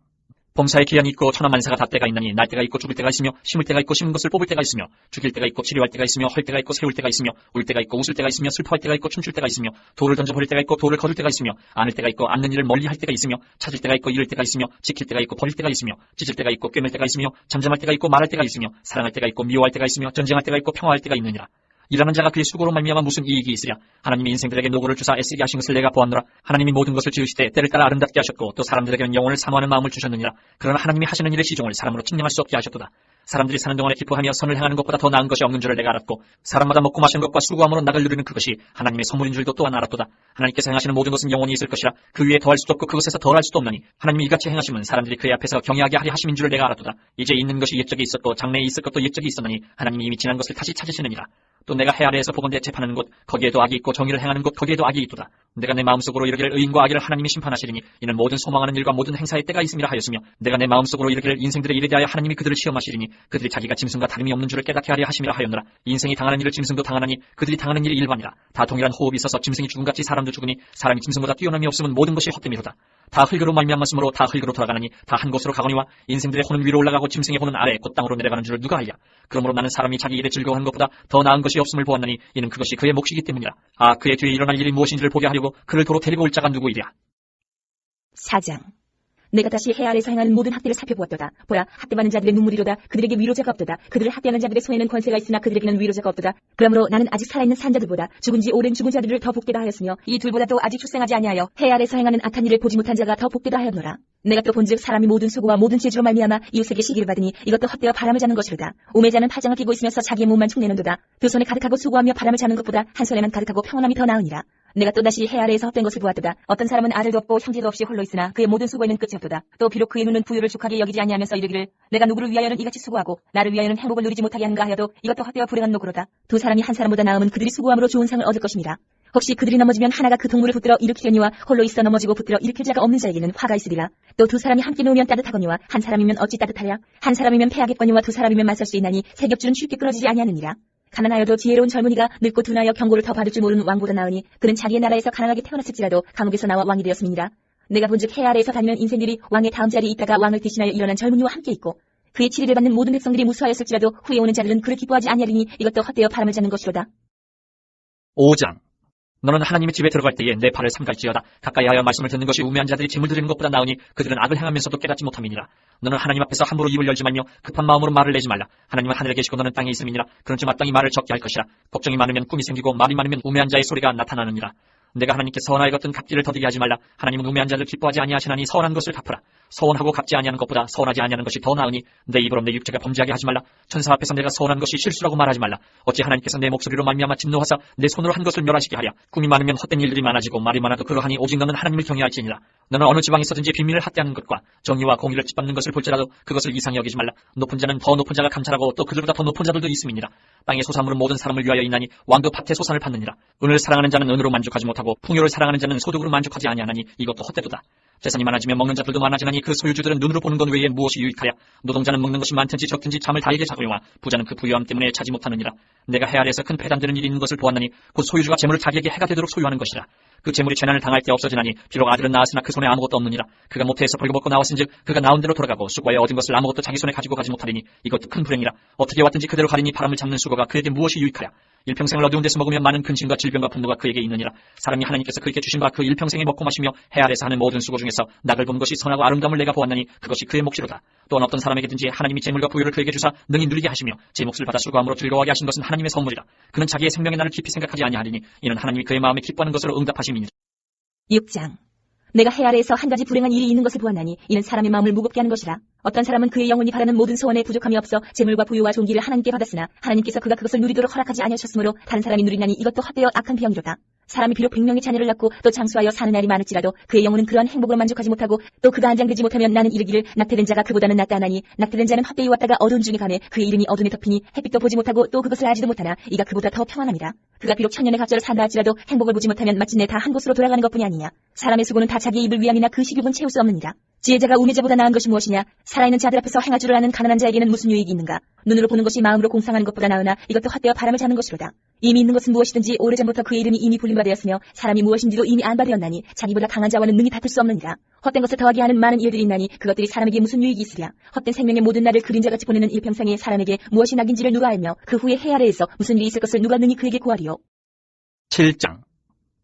범사에 기한이 있고 천하만사가 다 때가 있나니 날 때가 있고 죽을 때가 있으며 심을 때가 있고 심은 것을 뽑을 때가 있으며 죽일 때가 있고 치료할 때가 있으며 헐 때가 있고 세울 때가 있으며 울 때가 있고 웃을 때가 있으며 슬퍼할 때가 있고 춤출 때가 있으며 돌을 던져버릴 때가 있고 돌을 거둘 때가 있으며 안을 때가 있고 앉는 일을 멀리 할 때가 있으며 찾을 때가 있고 잃을 때가 있으며 지킬 때가 있고 버릴 때가 있으며 찢을 때가 있고 꿰맬 때가 있으며 잠잠할 때가 있고 말할 때가 있으며 사랑할 때가 있고 미워할 때가 있으며 전쟁할 때가 있고 평화할 때가 있느니라. 일하는 자가 그의 수고로 말미암아 무슨 이익이 있으랴. 하나님이 인생들에게 노고를 주사 애쓰게 하신 것을 내가 보았노라. 하나님이 모든 것을 지으시되 때를 따라 아름답게 하셨고 또 사람들에게는 영혼을 사모하는 마음을 주셨느니라. 그러나 하나님이 하시는 일의 시종을 사람으로 측량할 수 없게 하셨도다. 사람들이 사는 동안에 기뻐하며 선을 행하는 것보다 더 나은 것이 없는 줄을 내가 알았고 사람마다 먹고 마시는 것과 수고함으로 낙을 누리는 그것이 하나님의 선물인 줄도 또한 알았도다. 하나님께서 행하시는 모든 것은 영원히 있을 것이라. 그 위에 더할 수도 없고 그것에서 덜할 수도 없나니 하나님이 이같이 행하심은 사람들이 그의 앞에서 경외하게 하려 하심인 줄을 내가 알았도다. 이제 있는 것이 옛적에 있었고 장래에 있을 것도 옛적에 있었나니 하나님이 이미 지난 것을 다시 찾으시느니라. 또 내가 해 아래에서 보건대 재판하는 곳 거기에도 악이 있고 정의를 행하는 곳 거기에도 악이 있도다. 내가 내 마음속으로 이르기를 의인과 악의를 하나님이 심판하시리니 이는 모든 소망하는 일과 모든 행사의 때가 있음이라 하였으며 내가 내 마음속으로 이르기를 인생들의 일에 대하여 하나님이 그들을 시험하시리니 그들이 자기가 짐승과 다름이 없는 줄을 깨닫게 하려 하심이라 하였노라. 인생이 당하는 일을 짐승도 당하나니 그들이 당하는 일이 일반이라. 다 동일한 호흡이 있어서 짐승이 죽음같이 사람도 죽으니 사람이 짐승보다 뛰어남이 없으면 모든 것이 헛됨이로다. 다 흙으로 말미암았으므로 다 흙으로 돌아가나니 다 한 곳으로 가거니와 인생들의 혼은 위로 올라가고 짐승의 혼은 아래 곧 땅으로 내려가는 줄을 누가 알랴. 그러므로 나는 사람이 자기 일에 즐거워하는 것보다 더 나은 것이 없음을 보았나니 이는 그것이 그의 몫이기 때문이라. 아, 그의 뒤에 일어날 일이 무엇인지를 보게 하려고 그를 도로 데리고 올 자가 누구이랴. 4장. 내가 다시 해 아래에서 행하는 모든 학대를 살펴보았도다. 보라, 학대받는 자들의 눈물이로다. 그들에게 위로자가 없도다. 그들을 학대하는 자들의 손에는 권세가 있으나 그들에게는 위로자가 없도다. 그러므로 나는 아직 살아있는 산자들보다 죽은 지 오랜 죽은 자들을 더 복되다 하였으며 이 둘보다도 아직 출생하지 아니하여 해 아래에서 행하는 악한 일을 보지 못한 자가 더 복되다 하였노라. 내가 또 본즉 사람이 모든 수고와 모든 재주로 말미암아 이웃에게 시기를 받으니 이것도 헛되어 바람을 잡는 것이로다. 우매자는 파장을 끼고 있으면서 자기의 몸만 축내는도다. 두 손에 가득하고 수고하며 바람을 잡는 것보다 한 손에만 가득하고 평온함이 더 나으니라. 내가 또 다시 해 아래에서 헛된 것을 보았도다. 어떤 사람은 아들도 없고 형제도 없이 홀로 있으나 그의 모든 수고에는 끝이 없도다. 또 비록 그의 눈은 부유를 족하게 여기지 아니하면서 이르기를 내가 누구를 위하여는 이같이 수고하고 나를 위하여는 행복을 누리지 못하게 하는가 하여도 이것도 헛되어 불행한 노고로다. 두 사람이 한 사람보다 나음은 그들이 수고함으로 좋은 상을 얻을 것입니다. 혹시 그들이 넘어지면 하나가 그 동물을 붙들어 일으키려니와 홀로 있어 넘어지고 붙들어 일으킬 자가 없는 자에게는 화가 있으리라. 또 두 사람이 함께 놓으면 따뜻하거니와 한 사람이면 어찌 따뜻하랴. 한 사람이면 패하겠거니와 두 사람이면 맞설 수 있나니 세 겹줄은 쉽게 끊어지지 아니하느니라. 가난하여도 지혜로운 젊은이가 늙고 둔하여 경고를 더 받을 줄 모르는 왕보다 나으니 그는 자기의 나라에서 가난하게 태어났을지라도 감옥에서 나와 왕이 되었음이니라. 내가 본즉 해 아래에서 다니는 인생들이 왕의 다음 자리에 있다가 왕을 대신하여 일어난 젊은이와 함께 있고 그의 치리를 받는 모든 백성들이 무수하였을지라도 후에 오는 자들은 그를 기뻐하지 아니하리니 이것도 헛되어 바람을 잡는 것이로다. 5장. 너는 하나님의 집에 들어갈 때에 내 발을 삼갈지어다. 가까이 하여 말씀을 듣는 것이 우매한 자들이 짐을 드리는 것보다 나으니 그들은 악을 행하면서도 깨닫지 못함이니라. 너는 하나님 앞에서 함부로 입을 열지 말며 급한 마음으로 말을 내지 말라. 하나님은 하늘에 계시고 너는 땅에 있음이니라. 그런즉 마땅히 말을 적게 할 것이라. 걱정이 많으면 꿈이 생기고 말이 많으면 우매한 자의 소리가 나타나느니라. 내가 하나님께 서원하여 걷던 값지를 더디게 하지 말라. 하나님은 우매한 자를 기뻐하지 아니하시나니 서원한 것을 갚으라. 서원하고 갚지 아니하는 것보다 서원하지 아니하는 것이 더 나으니 내 입으로 내 육체가 범죄하게 하지 말라. 천사 앞에서 내가 서원한 것이 실수라고 말하지 말라. 어찌 하나님께서 내 목소리로 말미암아 진노하사 내 손으로 한 것을 멸하시게 하랴. 꿈이 많으면 헛된 일들이 많아지고 말이 많아도 그러하니 오직 너는 하나님을 경외할지니라. 너는 어느 지방에 있어든지 비밀을 학대하는 것과 정의와 공의를 짓밟는 것을 볼지라도 그것을 이상히 여기지 말라. 높은 자는 더 높은 자가 감찰하고 또 그들보다 더 높은 자들도 있음이니라. 땅의 소산물은 모든 사람을 위하여 있나니 왕도 밭의 소산을 받느니라. 은을 사랑하는 자는 은으로 만족하지 못하고 풍요를 사랑하는 자는 소득으로 만족하지 아니하나니 이것도 헛되도다. 재산이 많아지면 먹는 자들도 많아지나니 그 소유주들은 눈으로 보는 것 외에 무엇이 유익하랴. 노동자는 먹는 것이 많든지 적든지 잠을 다에게 자고용하 부자는 그 부유함 때문에 자지 못하느니라. 내가 해 아래에서 큰 패단되는 일이 있는 것을 보았나니 곧 소유주가 재물을 자기에게 해가 되도록 소유하는 것이라. 그 재물이 재난을 당할 때 없어지나니 비록 아들은 낳았으나 그 손에 아무것도 없느니라. 그가 모태에서 벌거벗고 나왔은즉 그가 나온 대로 돌아가고 수고에 얻은 것을 아무것도 자기 손에 가지고 가지 못하리니 이것도 큰 불행이라. 어떻게 왔든지 그대로 가리니 바람을 잡는 수고가 그에게 무엇이 유익하랴. 일평생을 어두운 데서 먹으며 많은 근심과 질병과 분노가 그에게 있느니라. 사람이 하나님께서 그에게 주신 바 그 일평생에 먹고 마시며 해 아래서 하는 모든 수고 중에서 낙을 본 것이 선하고 아름다움을 내가 보았나니 그것이 그의 몫이로다. 또한 어떤 사람에게든지 하나님이 재물과 부유를 그에게 주사 능히 누리게 하시며 제 몫을 받아 수고함으로 즐거워하게 하신 것은 하나님의 선물이라. 그는 자기의 생명의 날을 깊이 생각하지 아니하리니 이는 하나님이 그의 마음에 기뻐하는 것으로 응답하심이니라. 6장. 내가 해 아래에서 한 가지 불행한 일이 있는 것을 보았나니 이는 사람의 마음을 무겁게 하는 것이라. 어떤 사람은 그의 영혼이 바라는 모든 소원에 부족함이 없어 재물과 부유와 존귀를 하나님께 받았으나 하나님께서 그가 그것을 누리도록 허락하지 아니하셨으므로 다른 사람이 누리나니 이것도 헛되어 악한 병이로다. 사람이 비록 100명의 자녀를 낳고 또 장수하여 사는 날이 많을지라도 그의 영혼은 그러한 행복으로 만족하지 못하고 또 그가 안장되지 못하면 나는 이르기를 낙태된 자가 그보다는 낫다 하나니 낙태된 자는 헛되이 왔다가 어두운 중에 가매 그의 이름이 어둠에 덮이니 햇빛도 보지 못하고 또 그것을 알지도 못하나 이가 그보다 더 평안함이라. 그가 비록 천년의 갑절을 산다 할지라도 행복을 보지 못하면 마침내 다 한 곳으로 돌아가는 것뿐이 아니냐. 사람의 수고는 다 자기의 입을 위함이나 그 식욕은 채울 수 없느니라. 지혜자가 우매자보다 나은 것이 무엇이냐. 살아있는 자들 앞에서 행할 줄을 아는 가난한 자에게는 무슨 유익이 있는가. 눈으로 보는 것이 마음으로 공상하는 것보다 나으나 이것도 헛되어 바람을 잡는 것이로다. 이미 있는 것은 무엇이든지 오래전부터 그의 이름이 이미 불림바 되었으며 사람이 무엇인지도 이미 안바되었나니 자기보다 강한 자와는 능히 다툴 수 없느니라. 헛된 것을 더하게 하는 많은 일들이 있나니 그것들이 사람에게 무슨 유익이 있으랴. 헛된 생명의 모든 날을 그림자같이 보내는 일평생에 사람에게 무엇이 낙인지를 누가 알며 그 후에 해 아래에서 무슨 일이 있을 것을 누가 능히 그에게 구하리요. 7장.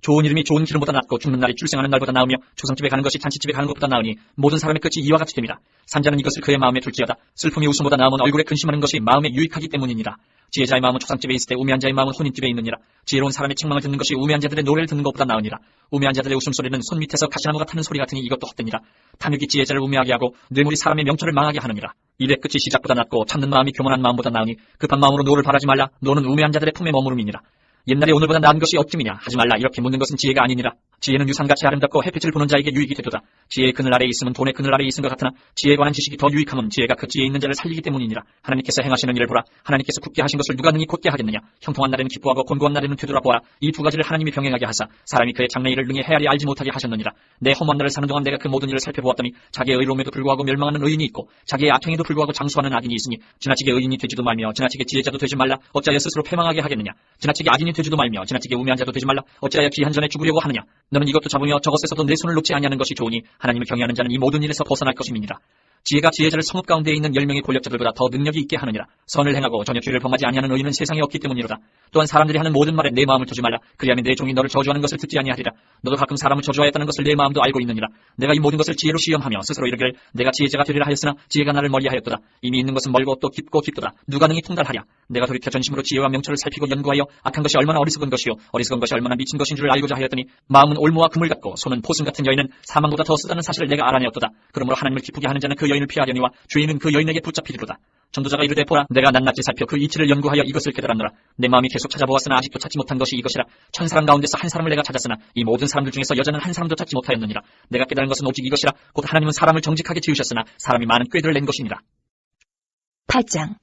좋은 이름이 좋은 기름보다 낫고 죽는 날이 출생하는 날보다 나으며 조상집에 가는 것이 잔치집에 가는 것보다 나으니 모든 사람의 끝이 이와 같이 됨이라. 산자는 이것을 그의 마음에 둘지어다. 슬픔이 웃음보다 나으면 얼굴에 근심하는 것이 마음에 유익하기 때문이니라. 지혜자의 마음은 조상집에 있을 때 우매한 자의 마음은 혼인집에 있느니라. 지혜로운 사람의 책망을 듣는 것이 우매한 자들의 노래를 듣는 것보다 나으니라. 우매한 자들의 웃음소리는 손 밑에서 가시나무가 타는 소리 같으니 이것도 헛되니라. 탐욕이 지혜자를 우매하게 하고 뇌물이 사람의 명철을 망하게 하느니라. 일의 끝이 시작보다 낫고 참는 마음이 교만한 마음보다 나으니 급한 마음으로 노를 바라지 말라. 노는 우매한 자들의 품에 머무름이니라. 옛날에 오늘보다 나은 것이 어찌미냐 하지 말라. 이렇게 묻는 것은 지혜가 아니니라. 지혜는 유산같이 아름답고 햇빛을 보는 자에게 유익이 되도다. 지혜의 그늘 아래에 있으면 돈의 그늘 아래에 있은 것 같으나 지혜에 관한 지식이 더 유익함은 지혜가 그 지혜에 있는 자를 살리기 때문이니라. 하나님께서 행하시는 일을 보라. 하나님께서 굳게 하신 것을 누가 능히 곧게 하겠느냐. 형통한 날에는 기뻐하고 곤고한 날에는 되돌아보아라. 이 두 가지를 하나님이 병행하게 하사 사람이 그의 장래 일을 능히 헤아리 알지 못하게 하셨느니라. 내 험한 날을 사는 동안 내가 그 모든 일을 살펴보았더니 자기의 의로움에도 불구하고 멸망하는 의인이 있고 자기의 악행에도 불구하고 장수하는 악인이 있으니 지나치게 의인이 되지도 말며 지나치게 지혜자도 되지 말라. 어찌하여 스스로 패망하게 하겠느냐. 지나치게 악인이 되지도 말며 지나치게 우매한 자도 되지 말라. 어찌하여 기한 전에 죽으려고 하느냐. 너는 이것도 잡으며 저것에서도 내 손을 놓지 아니하는 것이 좋으니 하나님을 경외하는 자는 이 모든 일에서 벗어날 것임이니라. 지혜가 지혜자를 성읍 가운데에 있는 10명의 권력자들보다 더 능력이 있게 하느니라. 선을 행하고 전혀 죄를 범하지 아니하는 의인은 세상에 없기 때문이로다. 또한 사람들이 하는 모든 말에 내 마음을 두지 말라. 그리하면 내 종이 너를 저주하는 것을 듣지 아니하리라. 너도 가끔 사람을 저주하였다는 것을 내 마음도 알고 있느니라. 내가 이 모든 것을 지혜로 시험하며 스스로 이르기를 내가 지혜자가 되리라 하였으나 지혜가 나를 멀리하였도다. 이미 있는 것은 멀고 또 깊고 깊도다. 누가 능히 통달하랴. 내가 돌이켜 전심으로 지혜와 명철을 살피고 연구하여 악한 것이 얼마나 어리석은 것이요 어리석은 것이 얼마나 미친 것인 줄을 알고자 하였더니 마음은 올무와 그물 같고 손은 포승 같은 여인은 사망보다 더 쓰다는 사실을 내가 알아내었도다. 그러므로 하나님을 기쁘게 하는 자는 그 여인을 피하려니와 죄인은 그 여인에게 붙잡히리로다. 전도자가 이르되 보라 내가 낱낱이 살펴 그 이치를 연구하여 이것을 깨달았노라. 내 마음이 계속 찾아보았으나 아직도 찾지 못한 것이 이것이라. 1000사람 가운데서 한 사람을 내가 찾았으나 이 모든 사람들 중에서 여자는 한 사람도 찾지 못하였느니라. 내가 깨달은 것은 오직 이것이라. 곧 하나님은 사람을 정직하게 지으셨으나 사람이 많은 꾀들을 낸 것이니라. 8장.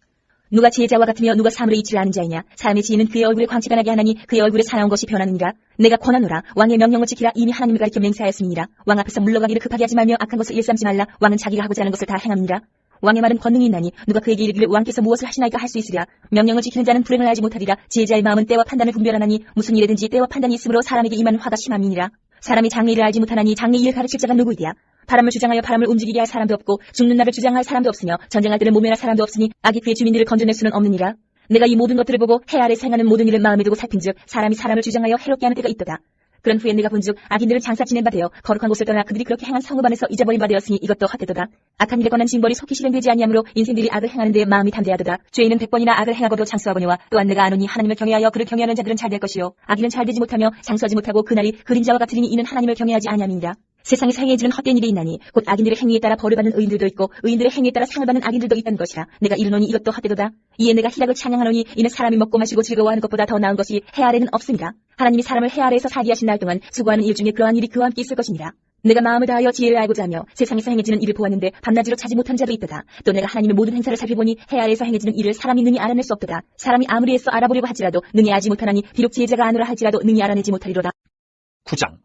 누가 지혜자와 같으며 누가 사물의 이치를 아는 자이냐. 사람의 지혜는 그의 얼굴에 광채가 나게 하나니 그의 얼굴에 사나운 것이 변하느니라. 내가 권하노라. 왕의 명령을 지키라. 이미 하나님을 가리켜 맹세하였음이니라. 왕 앞에서 물러가기를 급하게 하지 말며 악한 것을 일삼지 말라. 왕은 자기가 하고자 하는 것을 다 행합니다. 왕의 말은 권능이 있나니 누가 그에게 이르기를 왕께서 무엇을 하시나이까 할 수 있으랴. 명령을 지키는 자는 불행을 알지 못하리라. 지혜자의 마음은 때와 판단을 분별하나니 무슨 일에든지 때와 판단이 있으므로 사람에게 임하는 화가 심함이니라. 사람이 장래 일을 알지 못하나니 장래 일을 가르칠 자가 누구이랴. 바람을 주장하여 바람을 움직이게 할 사람도 없고 죽는 날을 주장할 사람도 없으며 전쟁할 때를 모면할 사람도 없으니 악이 그의 주민들을 건져낼 수는 없느니라. 내가 이 모든 것들을 보고 해 아래 행하는 모든 일을 마음에 두고 살핀즉 사람이 사람을 주장하여 해롭게 하는 때가 있도다. 그런 후에 내가 본즉 악인들은 장사 지낸 바 되어 거룩한 곳을 떠나 그들이 그렇게 행한 성읍 안에서 잊어버린 바 되었으니 이것도 헛되도다. 악한 일에 관한 징벌이 속히 실행되지 아니하므로 인생들이 악을 행하는 데 마음이 담대하도다. 죄인은 100번이나 악을 행하고도 장수하거니와 또한 내가 아노니 하나님을 경외하여 그를 경외하는 자들은 잘 될 것이요 악인은 잘 되지 못하며 장수하지 못하고 그날이 그림자와 같으리니 이는 하나님을 경외하지 아니함이니라. 세상에서 행해지는 헛된 일이 있나니 곧 악인들의 행위에 따라 벌을 받는 의인들도 있고 의인들의 행위에 따라 상을 받는 악인들도 있다는 것이라. 내가 이르노니 이것도 헛되도다. 이에 내가 희락을 찬양하노니 이는 사람이 먹고 마시고 즐거워하는 것보다 더 나은 것이 해 아래는 없습니다. 하나님이 사람을 해 아래에서 살게 하신 날 동안 수고하는 일 중에 그러한 일이 그와 함께 있을 것이니라. 내가 마음을 다하여 지혜를 알고자 하며 세상에서 행해지는 일을 보았는데 밤낮으로 차지 못한 자도 있도다. 또 내가 하나님의 모든 행사를 살펴보니 해 아래에서 행해지는 일을 사람이 능히 알아낼 수 없도다. 사람이 아무리 애써 알아보려고 할지라도 능히 알지 못하나니 비록 지혜자가 아노라 할지라도 능히 알아내지 못하리로다. 9장.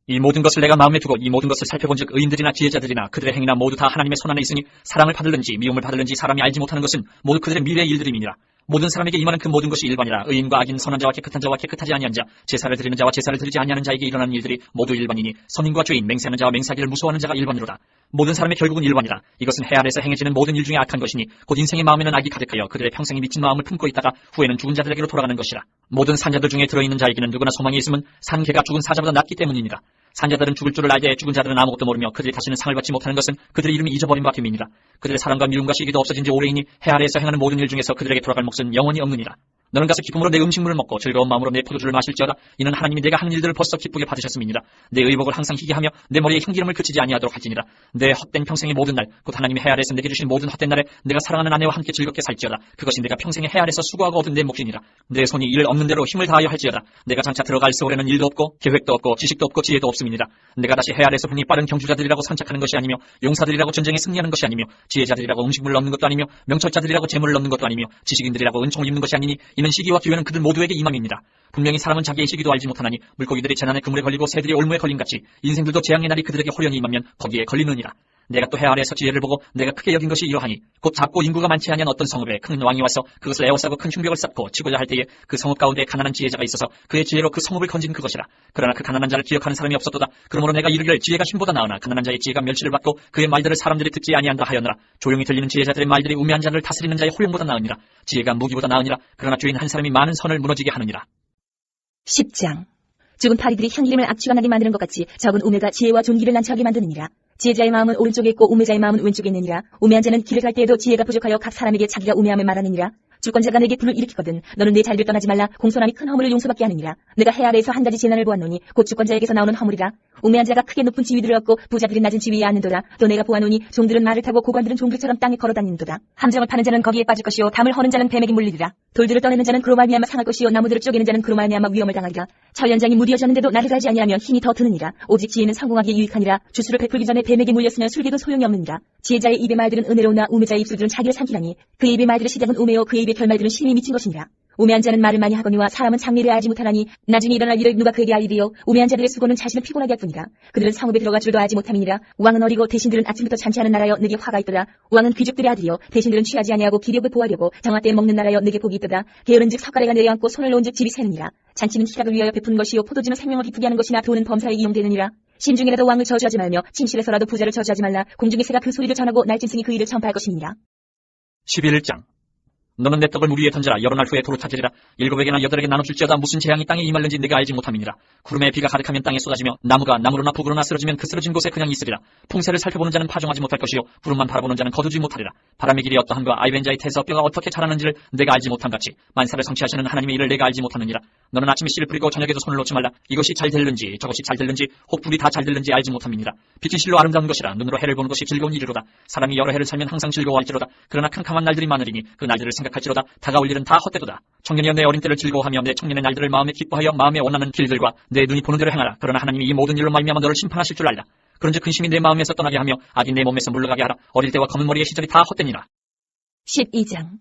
이 모든 것을 내가 마음에 두고 이 모든 것을 살펴본즉 의인들이나 지혜자들이나 그들의 행위나 모두 다 하나님의 손안에 있으니 사랑을 받을는지 미움을 받을는지 사람이 알지 못하는 것은 모두 그들의 미래의 일들임이니라. 모든 사람에게 임하는 그 모든 것이 일반이라. 의인과 악인, 선한 자와 깨끗한 자와 깨끗하지 아니한 자, 제사를 드리는 자와 제사를 드리지 아니하는 자에게 일어나는 일들이 모두 일반이니 선인과 죄인, 맹세하는 자와 맹세하기를 무서워하는 자가 일반이로다. 모든 사람의 결국은 일반이라. 이것은 해 아래에서 행해지는 모든 일 중에 악한 것이니 곧 인생의 마음에는 악이 가득하여 그들의 평생이 미친 마음을 품고 있다가 후에는 죽은 자들에게로 돌아가는 것이라. 모든 산자들 중에 들어있는 자에게는 누구나 소망이 있음은 산 개가 죽은 사자보다 낫기 때문이니라. 산자들은 죽을 줄을 알되 죽은 자들은 아무것도 모르며 그들이 다시는 상을 받지 못하는 것은 그들의 이름이 잊어버린 바 됨이니라. 그들의 사랑과 미움과 시기도 없어진 지 오래이니 해 아래에서 행하는 모든 일 중에서 그들에게 돌아갈 몫은 영원히 없느니라. 너는 가서 기쁨으로 내 음식물을 먹고 즐거운 마음으로 내 포도주를 마실지어다. 이는 하나님이 내가 하는 일들을 벌써 기쁘게 받으셨음이니라. 내 의복을 항상 희게 하며 내 머리에 향기름을 그치지 아니하도록 할지니라. 내 헛된 평생의 모든 날, 곧 하나님이 해 아래에서 내게 주신 모든 헛된 날에 내가 사랑하는 아내와 함께 즐겁게 살지어다. 그것이 내가 평생에 해 아래에서 수고하고 얻은 내 몫이니라. 내 손이 일 없는 대로 힘을 다하여 할지어다. 내가 장차 들어갈 세월에는 일도 없고 계획도 없고 지식도 없고 지혜도 없음이니라. 내가 다시 해 아래에서 보니 빠른 경주자들이라고 선착하는 것이 아니며 용사들이라고 전쟁에 승리하는 것이 아니며 지혜자들이라고 음식물을 얻는 것도 아니며 명철자들이라고 재물을 얻는 것도 아니며 지식인들이라고 은총을 입는 것이 아니니 이는 시기와 기회는 그들 모두에게 임함입니다. 분명히 사람은 자기의 시기도 알지 못하나니 물고기들이 재난의 그물에 걸리고 새들이 올무에 걸림같이 인생들도 재앙의 날이 그들에게 홀연히 임하면 거기에 걸리느니라. 내가 또 해 아래에서 지혜를 보고 내가 크게 여긴 것이 이러하니 곧 작고 인구가 많지 아니한 어떤 성읍에 큰 왕이 와서 그것을 에워싸고 큰 흉벽을 쌓고 치고자 할 때에 그 성읍 가운데 가난한 지혜자가 있어서 그의 지혜로 그 성읍을 건진 그것이라. 그러나 그 가난한 자를 기억하는 사람이 없었도다. 그러므로 내가 이르기를 지혜가 힘보다 나으나 가난한 자의 지혜가 멸시를 받고 그의 말들을 사람들이 듣지 아니한다 하였노라. 조용히 들리는 지혜자들의 말들이 우매한 자를 다스리는 자의 호용보다 나으니라. 지혜가 무기보다 나으니라. 그러나 죄인 한 사람이 많은 선을 무너지게 하느니라. 10장. 죽은 파리들이 향기름을 악취가 나게 만드는 것 같이 적은 우매가 지혜와 존귀를 난처하게 만드느니라. 지혜자의 마음은 오른쪽에 있고 우매자의 마음은 왼쪽에 있느니라. 우매한 자는 길을 갈 때에도 지혜가 부족하여 각 사람에게 자기가 우매함을 말하느니라. 주권자가 내게 불을 일으키거든 너는 내 자리를 떠나지 말라. 공손함이 큰 허물을 용서받게 하느니라. 내가 해 아래에서 한 가지 재난을 보았노니 곧 주권자에게서 나오는 허물이라. 우매한 자가 크게 높은 지위들을 얻고 부자들이 낮은 지위에 앉는도다. 또 내가 보아노니 종들은 말을 타고 고관들은 종들처럼 땅에 걸어다니는도다. 함정을 파는 자는 거기에 빠질 것이요 담을 허는 자는 뱀에게 물리리라. 돌들을 떠내는 자는 그로 말미암아 상할 것이요 나무들을 쪼개는 자는 그로 말미암아 위험을 당하리라. 철연장이 무디어졌는데도 나를 갈지 아니하면 힘이 더 드느니라. 오직 지혜는 성공하기에 유익하니라. 주술을 베풀기 전에 뱀에게 물렸으면 술개도 소용이 없느니라. 지혜자의 입의 말들은 은혜로우나 우매자의 입술들은 자기를 삼키나니 그의 입의 말들의 시작은 우매요 그의 입의 결말들은 심히 미친 것이니라. 우매한 자는 말을 많이 하거니와 사람은 장래를 알지 못하나니 나중에 일어날 일을 누가 그에게 알리리요. 우매한 자들의 수고는 자신을 피곤하게 할 뿐이라. 그들은 성읍에 들어갈 줄도 알지 못함이니라. 왕은 어리고 대신들은 아침부터 잔치하는 나라여 내게 화가 있도다. 왕은 귀족들의 아들이요 대신들은 취하지 아니하고 기력을 보하려고 정화 때에 먹는 나라여 내게 복이 있도다. 게으른즉 석가래가 내려앉고 손을 놓은즉 집이 새느니라. 잔치는 희락을 위하여 베푸는 것이요 포도주는 생명을 기쁘게 하는 것이나 돈은 범사에 이용되느니라. 심중이라도 왕을 저주하지 말며 침실에서라도 부자를 저주하지 말라. 공중의 새가 그 소리를 전하고 날짐승이 그 일을 전파할 것이니라. 11장. 너는 내 떡을 물 위에 던져라. 여러 날 후에 도로 찾으리라. 7에게나 8에게 나눠줄지어다. 무슨 재앙이 땅에 임할는지 내가 알지 못함이니라. 구름에 비가 가득하면 땅에 쏟아지며 나무가 나무로나 북으로나 쓰러지면 그 쓰러진 곳에 그냥 있으리라. 풍새를 살펴보는 자는 파종하지 못할 것이요 구름만 바라보는 자는 거두지 못하리라. 바람의 길이 어떠함과 아이벤자의 태에서 뼈가 어떻게 자라는지를 내가 알지 못함같이 만사를 성취하시는 하나님의 일을 내가 알지 못하느니라. 너는 아침에 씨를 뿌리고 저녁에도 손을 놓지 말라. 이것이 잘 될는지 저것이 잘 될는지 혹 불이 다 잘 될는지 알지 못함이니라. 빛이 실로 아름다운 것이라. 눈으로 해를 보는 것이 즐거운 일이로다. 사람이 여러 해를 살면 항상 즐거워할지로다. 그러나 캄캄한 날들이 많으리니 그 날들을 생각할지로다. 다가올 일은 다 헛되도다. 청년이여 내 어린 때를 즐거워하며 내 청년의 날들을 마음에 기뻐하여 마음에 원하는 길들과 내 눈이 보는 대로 행하라. 그러나 하나님이 이 모든 일로 말미암아 너를 심판하실 줄 알라. 그런즉 근심이 내 마음에서 떠나게 하며 악이 내 몸에서 물러가게 하라. 어릴 때와 검은 머리의 시절이 다 헛되니라. 12장.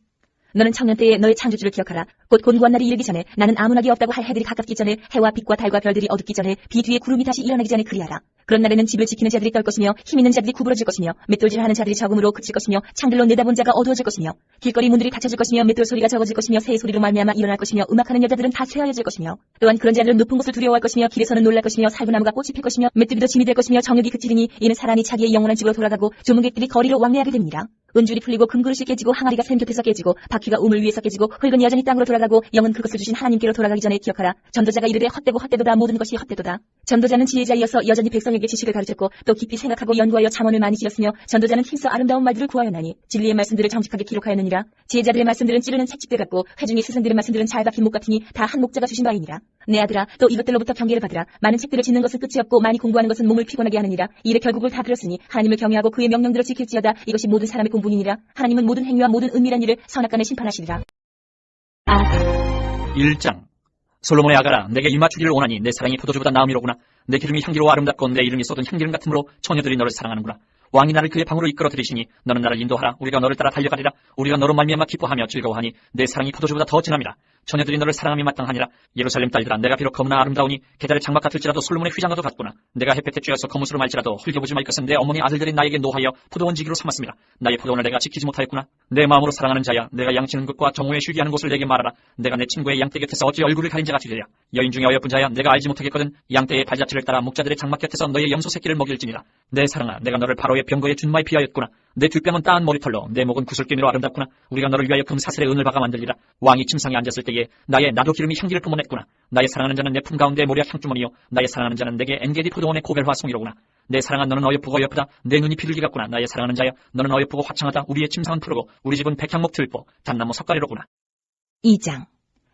너는 청년 때에 너의 창조주를 기억하라. 곧 곤고한 날이 이르기 전에 나는 아무나기 없다고 할 해들이 가깝기 전에 해와 빛과 달과 별들이 어둡기 전에 비 뒤에 구름이 다시 일어나기 전에 그리하라. 그런 날에는 집을 지키는 자들이 떨 것이며 힘 있는 자들이 구부러질 것이며 맷돌질하는 자들이 적음으로 그칠 것이며 창들로 내다본 자가 어두워질 것이며 길거리 문들이 닫혀질 것이며 맷돌 소리가 적어질 것이며 새 소리로 말미암아 일어날 것이며 음악하는 여자들은 다 쇠하여질 것이며 또한 그런 자들은 높은 곳을 두려워할 것이며 길에서는 놀랄 것이며 살구나무가 꽃이 필 것이며 메뚜기도 짐이 될 것이며 정욕이 그치리니 이는 사람이 자기의 영원한 집으로 돌아가고 조문객들이 거리로 왕래하게 됩니다. 은줄이 풀리고 금그릇이 깨지고 항아리가 샘 곁에서 깨지고 바퀴가 우물 위에서 깨지고 흙은 여전히 땅으로 돌아가고 영은 그것을 주신 하나님께로 돌아가기 전에 기억하라. 전도자가 이르되 헛되고 헛되도다. 모든 것이 헛되도다. 전도자는 지혜자이어서 여전히 백성에게 지식을 가르쳤고 또 깊이 생각하고 연구하여 잠언을 많이 지었으며 전도자는 힘써 아름다운 말들을 구하였나니 진리의 말씀들을 정직하게 기록하였느니라. 지혜자들의 말씀들은 찌르는 채찍들 같고 회중의 스승들의 말씀들은 잘 박힌 목 같으니 다 한 목자가 주신 바이니라. 내 아들아 또 이것들로부터 경계를 받으라. 많은 책들을 짓는 것은 끝이 없고 많이 공부하는 것은 몸을 피곤하게 하느니라. 이래 결국을 다 들었으니 하나님을 경외하고 그의 명령대로 지킬지어다. 이것이 모든 사람의 공분이니라. 하나님은 모든 행위와 모든 은밀한 일을 선악간에 심판하시리라. 1장. 솔로몬의 아가라 내게 입맞추기를 원하니 내 사랑이 포도주보다 나음이로구나. 내 기름이 향기로 아름답고 내 이름이 쏟은 향기름 같으므로 처녀들이 너를 사랑하는구나. 왕이 나를 그의 방으로 이끌어 들이시니 너는 나를 인도하라. 우리가 너를 따라 달려가리라. 우리가 너로 말미암아 기뻐하며 즐거워하니 내 사랑이 포도주보다 더 진함이라. 처녀들이 너를 사랑함이 마땅하니라. 예루살렘 딸들아, 내가 비록 검으나 아름다우니 계달의 장막 같을지라도 솔로몬의 휘장과도 같구나. 내가 햇볕에 쬐어서 거무스로 말지라도 흘겨보지 말 것은 내 어머니 아들들이 나에게 노하여 포도원 지기로 삼았습니다. 나의 포도원을 내가 지키지 못하였구나. 내 마음으로 사랑하는 자야, 내가 양치는 곳과 정오에 쉬게 하는 곳을 내게 말하라. 내가 내 친구의 양떼 곁에서 어찌 얼굴을 가린 자가 되리랴. 여인 중에 어여쁜 자야, 내가 알지 못하겠거든. 양떼의 발자취를 따라 목자들의 장막 곁에서 너의 염소 새끼를 먹일지니라. 내 사랑아, 내가 너를 바로의 병거의 준마에 비하였구나. 내 뒷뺨은 따은 머리털로 내 목은 구슬기미로 아름답구나. 우리가 너를 위하여 금사슬에 은을 박아 만들리라. 왕이 침상에 앉았을 때에 나의 나도 기름이 향기를 뿜어냈구나. 나의 사랑하는 자는 내 품 가운데 모략 향주머니요, 나의 사랑하는 자는 내게 엔게디 포도원의 고벨화 송이로구나. 내 사랑아, 너는 어여쁘고 어여쁘다. 내 눈이 비둘기 같구나. 나의 사랑하는 자야, 너는 어여쁘고 화창하다. 우리의 침상은 푸르고 우리 집은 백향목 들보 단나무 석가리로구나. 2장.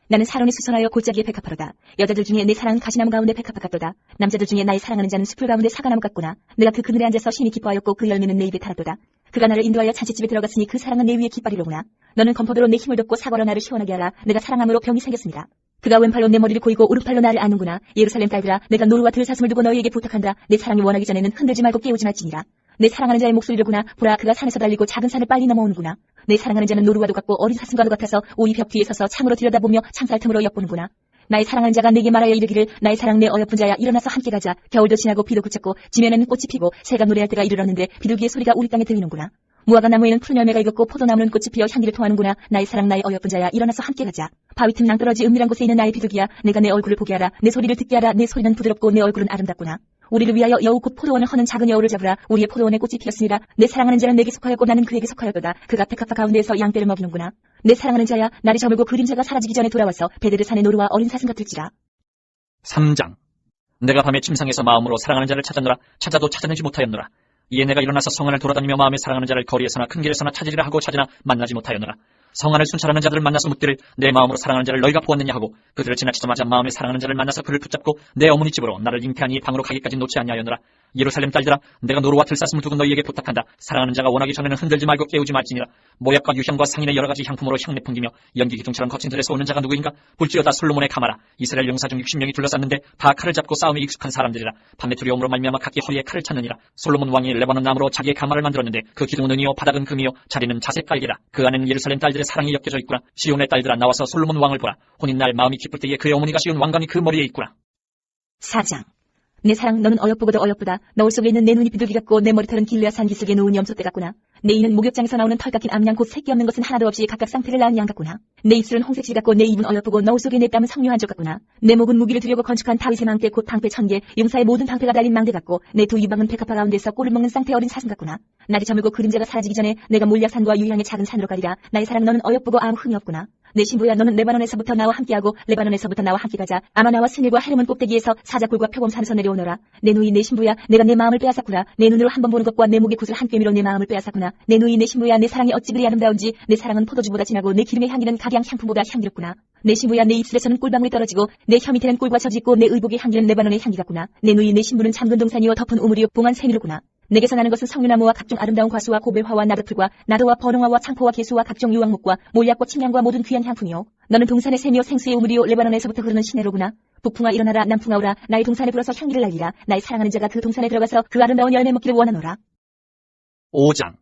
나는 사론에 수선하여 골짜기에 백합화로다. 여자들 중에 내 사랑은 가시나무 가운데 백합화 같도다. 남자들 중에 나의 사랑하는 자는 숲풀 가운데 사과나무 같구나. 내가 그 그늘에 앉아서 심히 기뻐하였고 그 열매는 내 입에 달았도다. 그가 나를 인도하여 잔치집에 들어갔으니 그 사랑은 내 위에 깃발이로구나. 너는 검포도로 내 힘을 덮고 사과로 나를 시원하게 하라. 내가 사랑함으로 병이 생겼습니다. 그가 왼팔로 내 머리를 고이고 오른팔로 나를 아는구나. 예루살렘 딸들아, 내가 노루와 들사슴을 두고 너희에게 부탁한다. 내 사랑이 원하기 전에는 흔들지 말고 깨우지 말지니라. 내 사랑하는 자의 목소리로구나. 보라, 그가 산에서 달리고 작은 산을 빨리 넘어오는구나. 내 사랑하는 자는 노루와도 같고 어린 사슴과도 같아서 오이 벽 뒤에 서서 창으로 들여다보며 창살 틈으로 엿보는구나. 나의 사랑하는 자가 내게 말하여 이르기를, 나의 사랑 내 어여쁜 자야, 일어나서 함께 가자. 겨울도 지나고 비도 그쳤고 지면에는 꽃이 피고 새가 노래할 때가 이르렀는데 비둘기의 소리가 우리 땅에 들리는구나. 무화과 나무에는 푸른 열매가 익었고 포도나무는 꽃이 피어 향기를 토하는구나. 나의 사랑 나의 어여쁜 자야, 일어나서 함께 가자. 바위 틈 낭떠러지 은밀한 곳에 있는 나의 비둘기야, 내가 내 얼굴을 보게 하라. 내 소리를 듣게 하라. 내 소리는 부드럽고 내 얼굴은 아름답구나. 우리를 위하여 여우 곧 포도원을 허는 작은 여우를 잡으라. 우리의 포도원에 꽃이 피었으니라. 내 사랑하는 자는 내게 속하였고 나는 그에게 속하였도다. 그가 백합화 가운데에서 양떼를 먹이는구나. 내 사랑하는 자야, 날이 저물고 그림자가 사라지기 전에 돌아와서 베데르 산의 노루와 어린 사슴 같을지라. 3장. 내가 밤에 침상에서 마음으로 사랑하는 자를 찾았노라. 찾아도 찾아내지 못하였노라. 이에 내가 일어나서 성 안을 돌아다니며 마음에 사랑하는 자를 거리에서나 큰 길에서나 찾으리라 하고 찾으나 만나지 못하였노라. 성 안을 순찰하는 자들을 만나서 묻기를, 내 마음으로 사랑하는 자를 너희가 보았느냐 하고 그들을 지나치자마자 마음에 사랑하는 자를 만나서 그를 붙잡고 내 어머니 집으로 나를 잉태한 이 방으로 가기까지 놓지 아니하였노라. 예루살렘 딸들아, 내가 노루와 들사슴을 두고 너희에게 부탁한다. 사랑하는 자가 원하기 전에는 흔들지 말고 깨우지 말지니라. 모약과 유향과 상인의 여러 가지 향품으로 향내 풍기며 연기 기둥처럼 거친 들에서 오는 자가 누구인가? 볼지어다 솔로몬의 가마라. 이스라엘 용사 중 60명이 둘러쌌는데 다 칼을 잡고 싸움에 익숙한 사람들이라. 밤의 두려움으로 말미암아 각기 허리에 칼을 찾느니라. 솔로몬 왕이 레바논 나무로 자기의 가마를 만들었는데 그 기둥은 은이요 바닥은 금이요 자리는 자색 깔개라. 그 안에는 예루살렘 딸들의 사랑이 엮여져 있구나. 시온의 딸들아, 나와서 솔로몬 왕을 보라. 혼인날 마음이 기쁠 때에 그의 어머니가 씌운 왕관이 그 머리에 있구나. 4장. 내 사랑, 너는 어여쁘고도 어여쁘다. 너울 속에 있는 내 눈이 비둘기 같고 내 머리털은 길르앗산 기슭에 놓은 염소떼 같구나. 내 이는 목욕장에서 나오는 털 깎인 암양 곧 새끼 없는 것은 하나도 없이 각각 쌍태를 낳은 양 같구나. 내 입술은 홍색실 같고 내 입은 어여쁘고 너울 속에 내 땀은 석류 한쪽 같구나. 내 목은 무기를 들여고 건축한 다윗의 망대 곧 방패 1000개, 용사의 모든 방패가 달린 망대 같고 내 두 이방은 백합화 가운데서 꼴을 먹는 쌍태 어린 사슴 같구나. 날이 저물고 그림자가 사라지기 전에 내가 몰약산과 유향의 작은 산으로 가리라. 나의 사랑, 너는 어여쁘고 아무 흠이 없구나. 내 신부야, 너는 레바논에서부터 나와 함께하고 레바논에서부터 나와 함께 가자. 아마나와 스닐과 헤르몬 꼭대기에서 사자굴과 표범산에서 내려오너라. 내 누이 내 신부야, 내가 내 마음을 빼앗았구나. 내 눈으로 한 번 보는 것과 내 목의 굿을 한 꿰미로 내 마음을 빼앗았구나. 내 누이 내 신부야, 내 사랑이 어찌 그리 아름다운지. 내 사랑은 포도주보다 진하고 내 기름의 향기는 가량 향품보다 향기롭구나. 내 신부야, 내 입술에서는 꿀방울이 떨어지고 내 혀 밑에는 꿀과 젖이 있고 내 의복의 향기는 레바논의 향기 같구나. 내 누이 내 신부는 잠근 동산이요 덮은 우물이요 봉한 샘이로구나. 내게서 나는 것은 석류나무와 각종 아름다운 과수와 고벨화와 나르풀과 나도와 버능화와 창포와 개수와 각종 유황목과 몰약과 침향과 모든 귀한 향품이요. 너는 동산의 샘이요 생수의 우물이요 레바논에서부터 흐르는 시내로구나. 북풍아 일어나라, 남풍아 오라. 나의 동산에 불어서 향기를 날리라. 나의 사랑하는 자가 그 동산에 들어가서 그 아름다운 열매 먹기를 원하노라. 5장.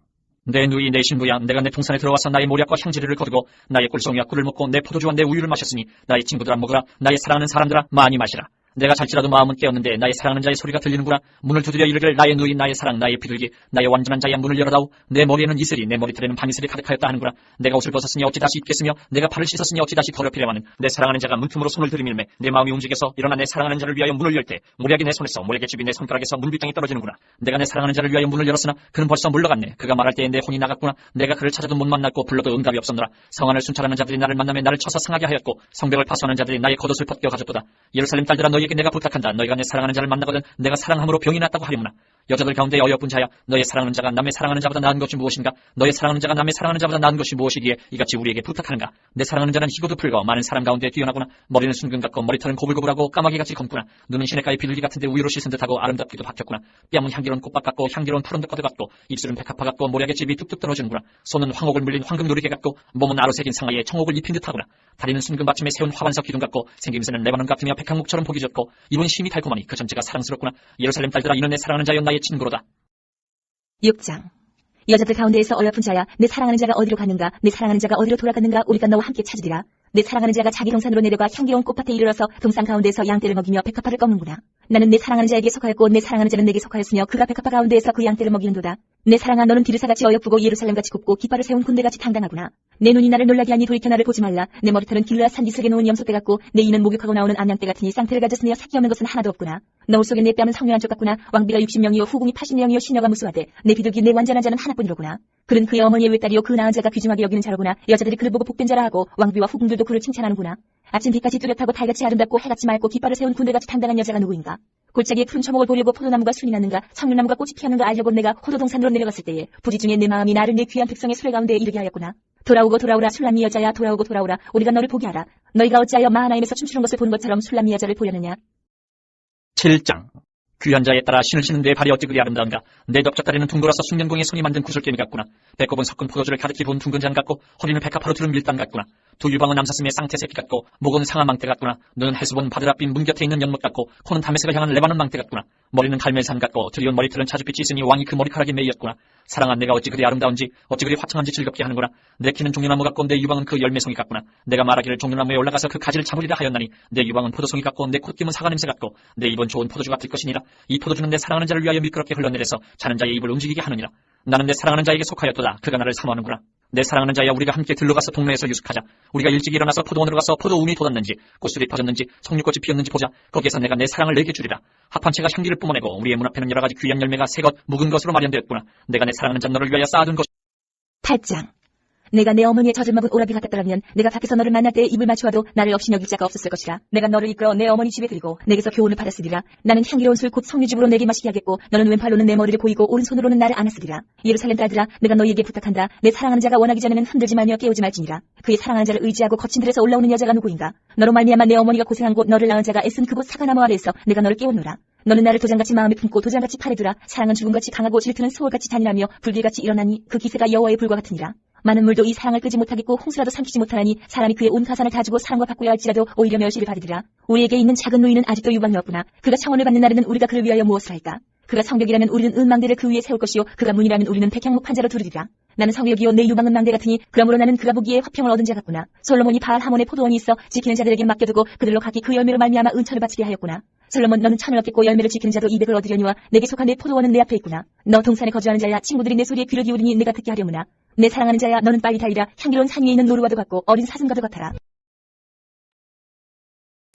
내 누이 내 신부야, 내가 내 동산에 들어와서 나의 모략과 향지리를 거두고 나의 꿀송이와 꿀을 먹고 내 포도주와 내 우유를 마셨으니 나의 친구들아 먹으라. 나의 사랑하는 사람들아 많이 마시라. 내가 잘지라도 마음은 깨었는데 나의 사랑하는 자의 소리가 들리는구나. 문을 두드려 이르기를, 나의 누이 나의 사랑 나의 비둘기 나의 완전한 자야, 문을 열어다오. 내 머리에는 이슬이 내 머리털에는 방이슬이 가득하였다 하는구나. 내가 옷을 벗었으니 어찌 다시 입겠으며 내가 발을 씻었으니 어찌 다시 더럽히려마는. 내 사랑하는 자가 문틈으로 손을 들이밀매 내 마음이 움직여서 일어나 내 사랑하는 자를 위하여 문을 열 때 모략이 내 손에서 모략의 즙이 내 손가락에서 문빗장이 떨어지는구나. 내가 내 사랑하는 자를 위하여 문을 열었으나 그는 벌써 물러갔네. 그가 말할 때에 내 혼이 나갔구나. 내가 그를 찾아도 못 만났고 불러도 응답이 없었노라. 성안을 순찰하는 자들이 나를 만나며 나를 쳐서 상하게 하였고 성벽을 파수하는 자들이 나의 겉옷을 벗겨 가졌도다. 예루살렘 딸들아, 너희에게 내가 부탁한다. 너희가 내 사랑하는 자를 만나거든 내가 사랑함으로 병이 났다고 하리무나. 여자들 가운데 어여쁜 자야, 너의 사랑하는 자가 남의 사랑하는 자보다 나은 것이 무엇인가? 너의 사랑하는 자가 남의 사랑하는 자보다 나은 것이 무엇이기에 이같이 우리에게 부탁하는가? 내 사랑하는 자는 희고도 붉어 많은 사람 가운데 뛰어나구나. 머리는 순금 같고 머리털은 고불고불하고 까마귀같이 검구나. 눈은 시냇가의 비둘기 같은데 우유로 씻은 듯하고 아름답기도 박혔구나. 뺨은 향기로운 꽃밭 같고 향기로운 푸른 듯 같고 입술은 백합화 같고 모략의 즙이 뚝뚝 떨어지는구나. 손은 황옥을 물린 황금 누리개 같고 몸은 아로색인 상아에 청옥을 입힌 듯하구나. 다리는 순금 받침에 세운 화관석 기둥 같고 생김새는 레바논 같으며 백향목처럼 보기 좋고 입은 심이 달콤하니 그 전체가 사랑스럽구나. 예루살렘 딸들아, 이는 내 사랑하는 자여 나의 친구로다. 6장. 여자들 가운데에서 어여쁜 자야, 내 사랑하는 자가 어디로 갔는가, 내 사랑하는 자가 어디로 돌아갔는가, 우리가 너와 함께 찾으리라. 내 사랑하는 자가 자기 동산으로 내려가 향기로운 꽃밭에 이르러서 동산 가운데에서 양떼를 먹이며 백합화를 꺾는구나. 나는 내 사랑하는 자에게 속하였고 내 사랑하는 자는 내게 속하였으며 그가 백합화 가운데에서 그 양떼를 먹이는도다. 내 사랑아, 너는 디르사같이 어여쁘고 예루살렘같이 곱고 깃발을 세운 군대같이 당당하구나. 내 눈이 나를 놀라게 하니 돌이켜 나를 보지 말라. 내 머리털은 길르앗 산기슭에 놓은 염소떼 같고 내 이는 목욕하고 나오는 암양떼 같으니 쌍태를 가졌으며 새끼 없는 것은 하나도 없구나. 너울 속에 내 뺨은 성령 한쪽 같구나. 왕비가 60명이요 후궁이 80명이요 시녀가 무수하되 내 비둘기 내 완전한 자는 하나뿐이로구나. 그는 그의 어머니의 외딸이요 그 낳은 자가 귀중하게 여기는 자로구나. 여자들이 그를 보고 복된 자라 하고 왕비와 후궁들도 그를 칭찬하는구나. 아침 빛같이 뚜렷하고 달같이 아름답고 해같이 맑고 깃발을 세운 군대같이 당당한 여자가 누구인가? 골짜기에 푸른 초목을 보려고 포도나무가 순이 났는가? 청귤나무가 꽃이 피었는가 알려고 내가 호도동산으로 내려갔을 때에 부지 중에 내 마음이 나를 내 귀한 백성의 수레 가운데에 이르게 하였구나. 돌아오고 돌아오라 술람미 여자야, 돌아오고 돌아오라. 우리가 너를 보게 하라. 너희가 어찌하여 마하나임에서 춤추는 것을 보는 것처럼 술람미 여자를 보려느냐? 7장. 귀한 자에 따라 신을 신은 내 발이 어찌 그리 아름다운가. 내 넓적다리는 둥돌아서 숙련공의 손이 만든 구슬개미 같구나. 배꼽은 섞은 포도주를 가득히 부은 둥근 잔 같고 허리는 백합화로 두른 밀당 같구나. 두 유방은 암사슴의 쌍태 새끼 같고 목은 상아망대 같구나. 눈은 해수본 바드라빛 문 곁에 있는 연못 같고 코는 다메섹을 향한 레바논 망대 같구나. 머리는 갈멜산 같고 드리온 머리털은 자주빛이 있으니 왕이 그 머리카락에 매이었구나. 사랑한 내가 어찌 그리 아름다운지 어찌 그리 화창한지 즐겁게 하는구나. 내 키는 종려나무 같고 내 유방은 그 열매송이 같구나. 내가 말하기를 종려나무에 올라가서 그 가지를 잡으리라 하였나니 내 유방은 포도송이 같고 내 콧김은 사과 냄새 같고 내 입은 좋은 포도주가 될 것이니라. 이 포도주는 내 사랑하는 자를 위하여 미끄럽게 흘러내려서 자는 자의 입을 움직이게 하느니라. 나는 내 사랑하는 자에게 속하였도다. 그가 나를 사모하는구나. 내 사랑하는 자야, 우리가 함께 들러가서 동네에서 유숙하자. 우리가 일찍 일어나서 포도원으로 가서 포도움이 돋았는지 꽃술이 퍼졌는지 석류꽃이 피었는지 보자. 거기에서 내가 내 사랑을 내게 주리라. 합한 채가 향기를 뿜어내고 우리의 문 앞에는 여러 가지 귀한 열매가 새것 묵은 것으로 마련되었구나. 내가 내 사랑하는 자 너를 위하여 쌓아둔 것. 8장. 내가 내 어머니의 젖을 먹은 오라비 같았더라면 내가 밖에서 너를 만날 때에 입을 맞추어도 나를 없이 여길 자가 없었을 것이라. 내가 너를 이끌어 내 어머니 집에 들이고 내게서 교훈을 받았으리라. 나는 향기로운 술 곧 석류즙으로 내게 마시게 하겠고 너는 왼팔로는 내 머리를 고이고 오른손으로는 나를 안았으리라. 예루살렘 딸들아, 내가 너희에게 부탁한다. 내 사랑하는 자가 원하기 전에는 흔들지 말며 깨우지 말지니라. 그의 사랑하는 자를 의지하고 거친 들에서 올라오는 여자가 누구인가? 너로 말미암아 내 어머니가 고생한 곳 너를 낳은 자가 애쓴 그곳 사과나무 아래에서 내가 너를 깨웠노라. 너는 나를 도장같이 마음에 품고 도장같이 팔에 두라. 사랑은 죽음같이 강하고 질투는 소울같이 잔인하며 불길같이 일어나니 그 기세가 여호와의 불과 같으니라. 많은 물도 이 사랑을 끄지 못하겠고 홍수라도 삼키지 못하나니 사람이 그의 온 가산을 다 주고 사랑과 바꾸려 할지라도 오히려 멸시를 받으리라. 우리에게 있는 작은 누이는 아직도 유방이었구나. 그가 청혼을 받는 날에는 우리가 그를 위하여 무엇을 할까? 그가 성벽이라면 우리는 은망대를 그 위에 세울 것이요 그가 문이라면 우리는 백향목 판자로 두르리라. 나는 성벽이요 내 유방은 망대 같으니 그러므로 나는 그가 보기에 화평을 얻은 자 같구나. 솔로몬이 바알 하몬의 포도원이 있어 지키는 자들에게 맡겨두고 그들로 각기 그 열매로 말미암아 은천을 바치게 하였구나. 솔로몬, 너는 천을 얻겠고 열매를 지키는 자도 200을 얻으려니와 내게 속한 내 포도원은 내 앞에 있구나. 너 동산에 거주하는 자야, 친구들이 내 소리에 귀를 기울이니 내가 듣게 하려무나. 내 사랑하는 자야, 너는 빨리 달리라. 향기로운 산 위에 있는 노루와도 같고 어린 사슴과도 같아라.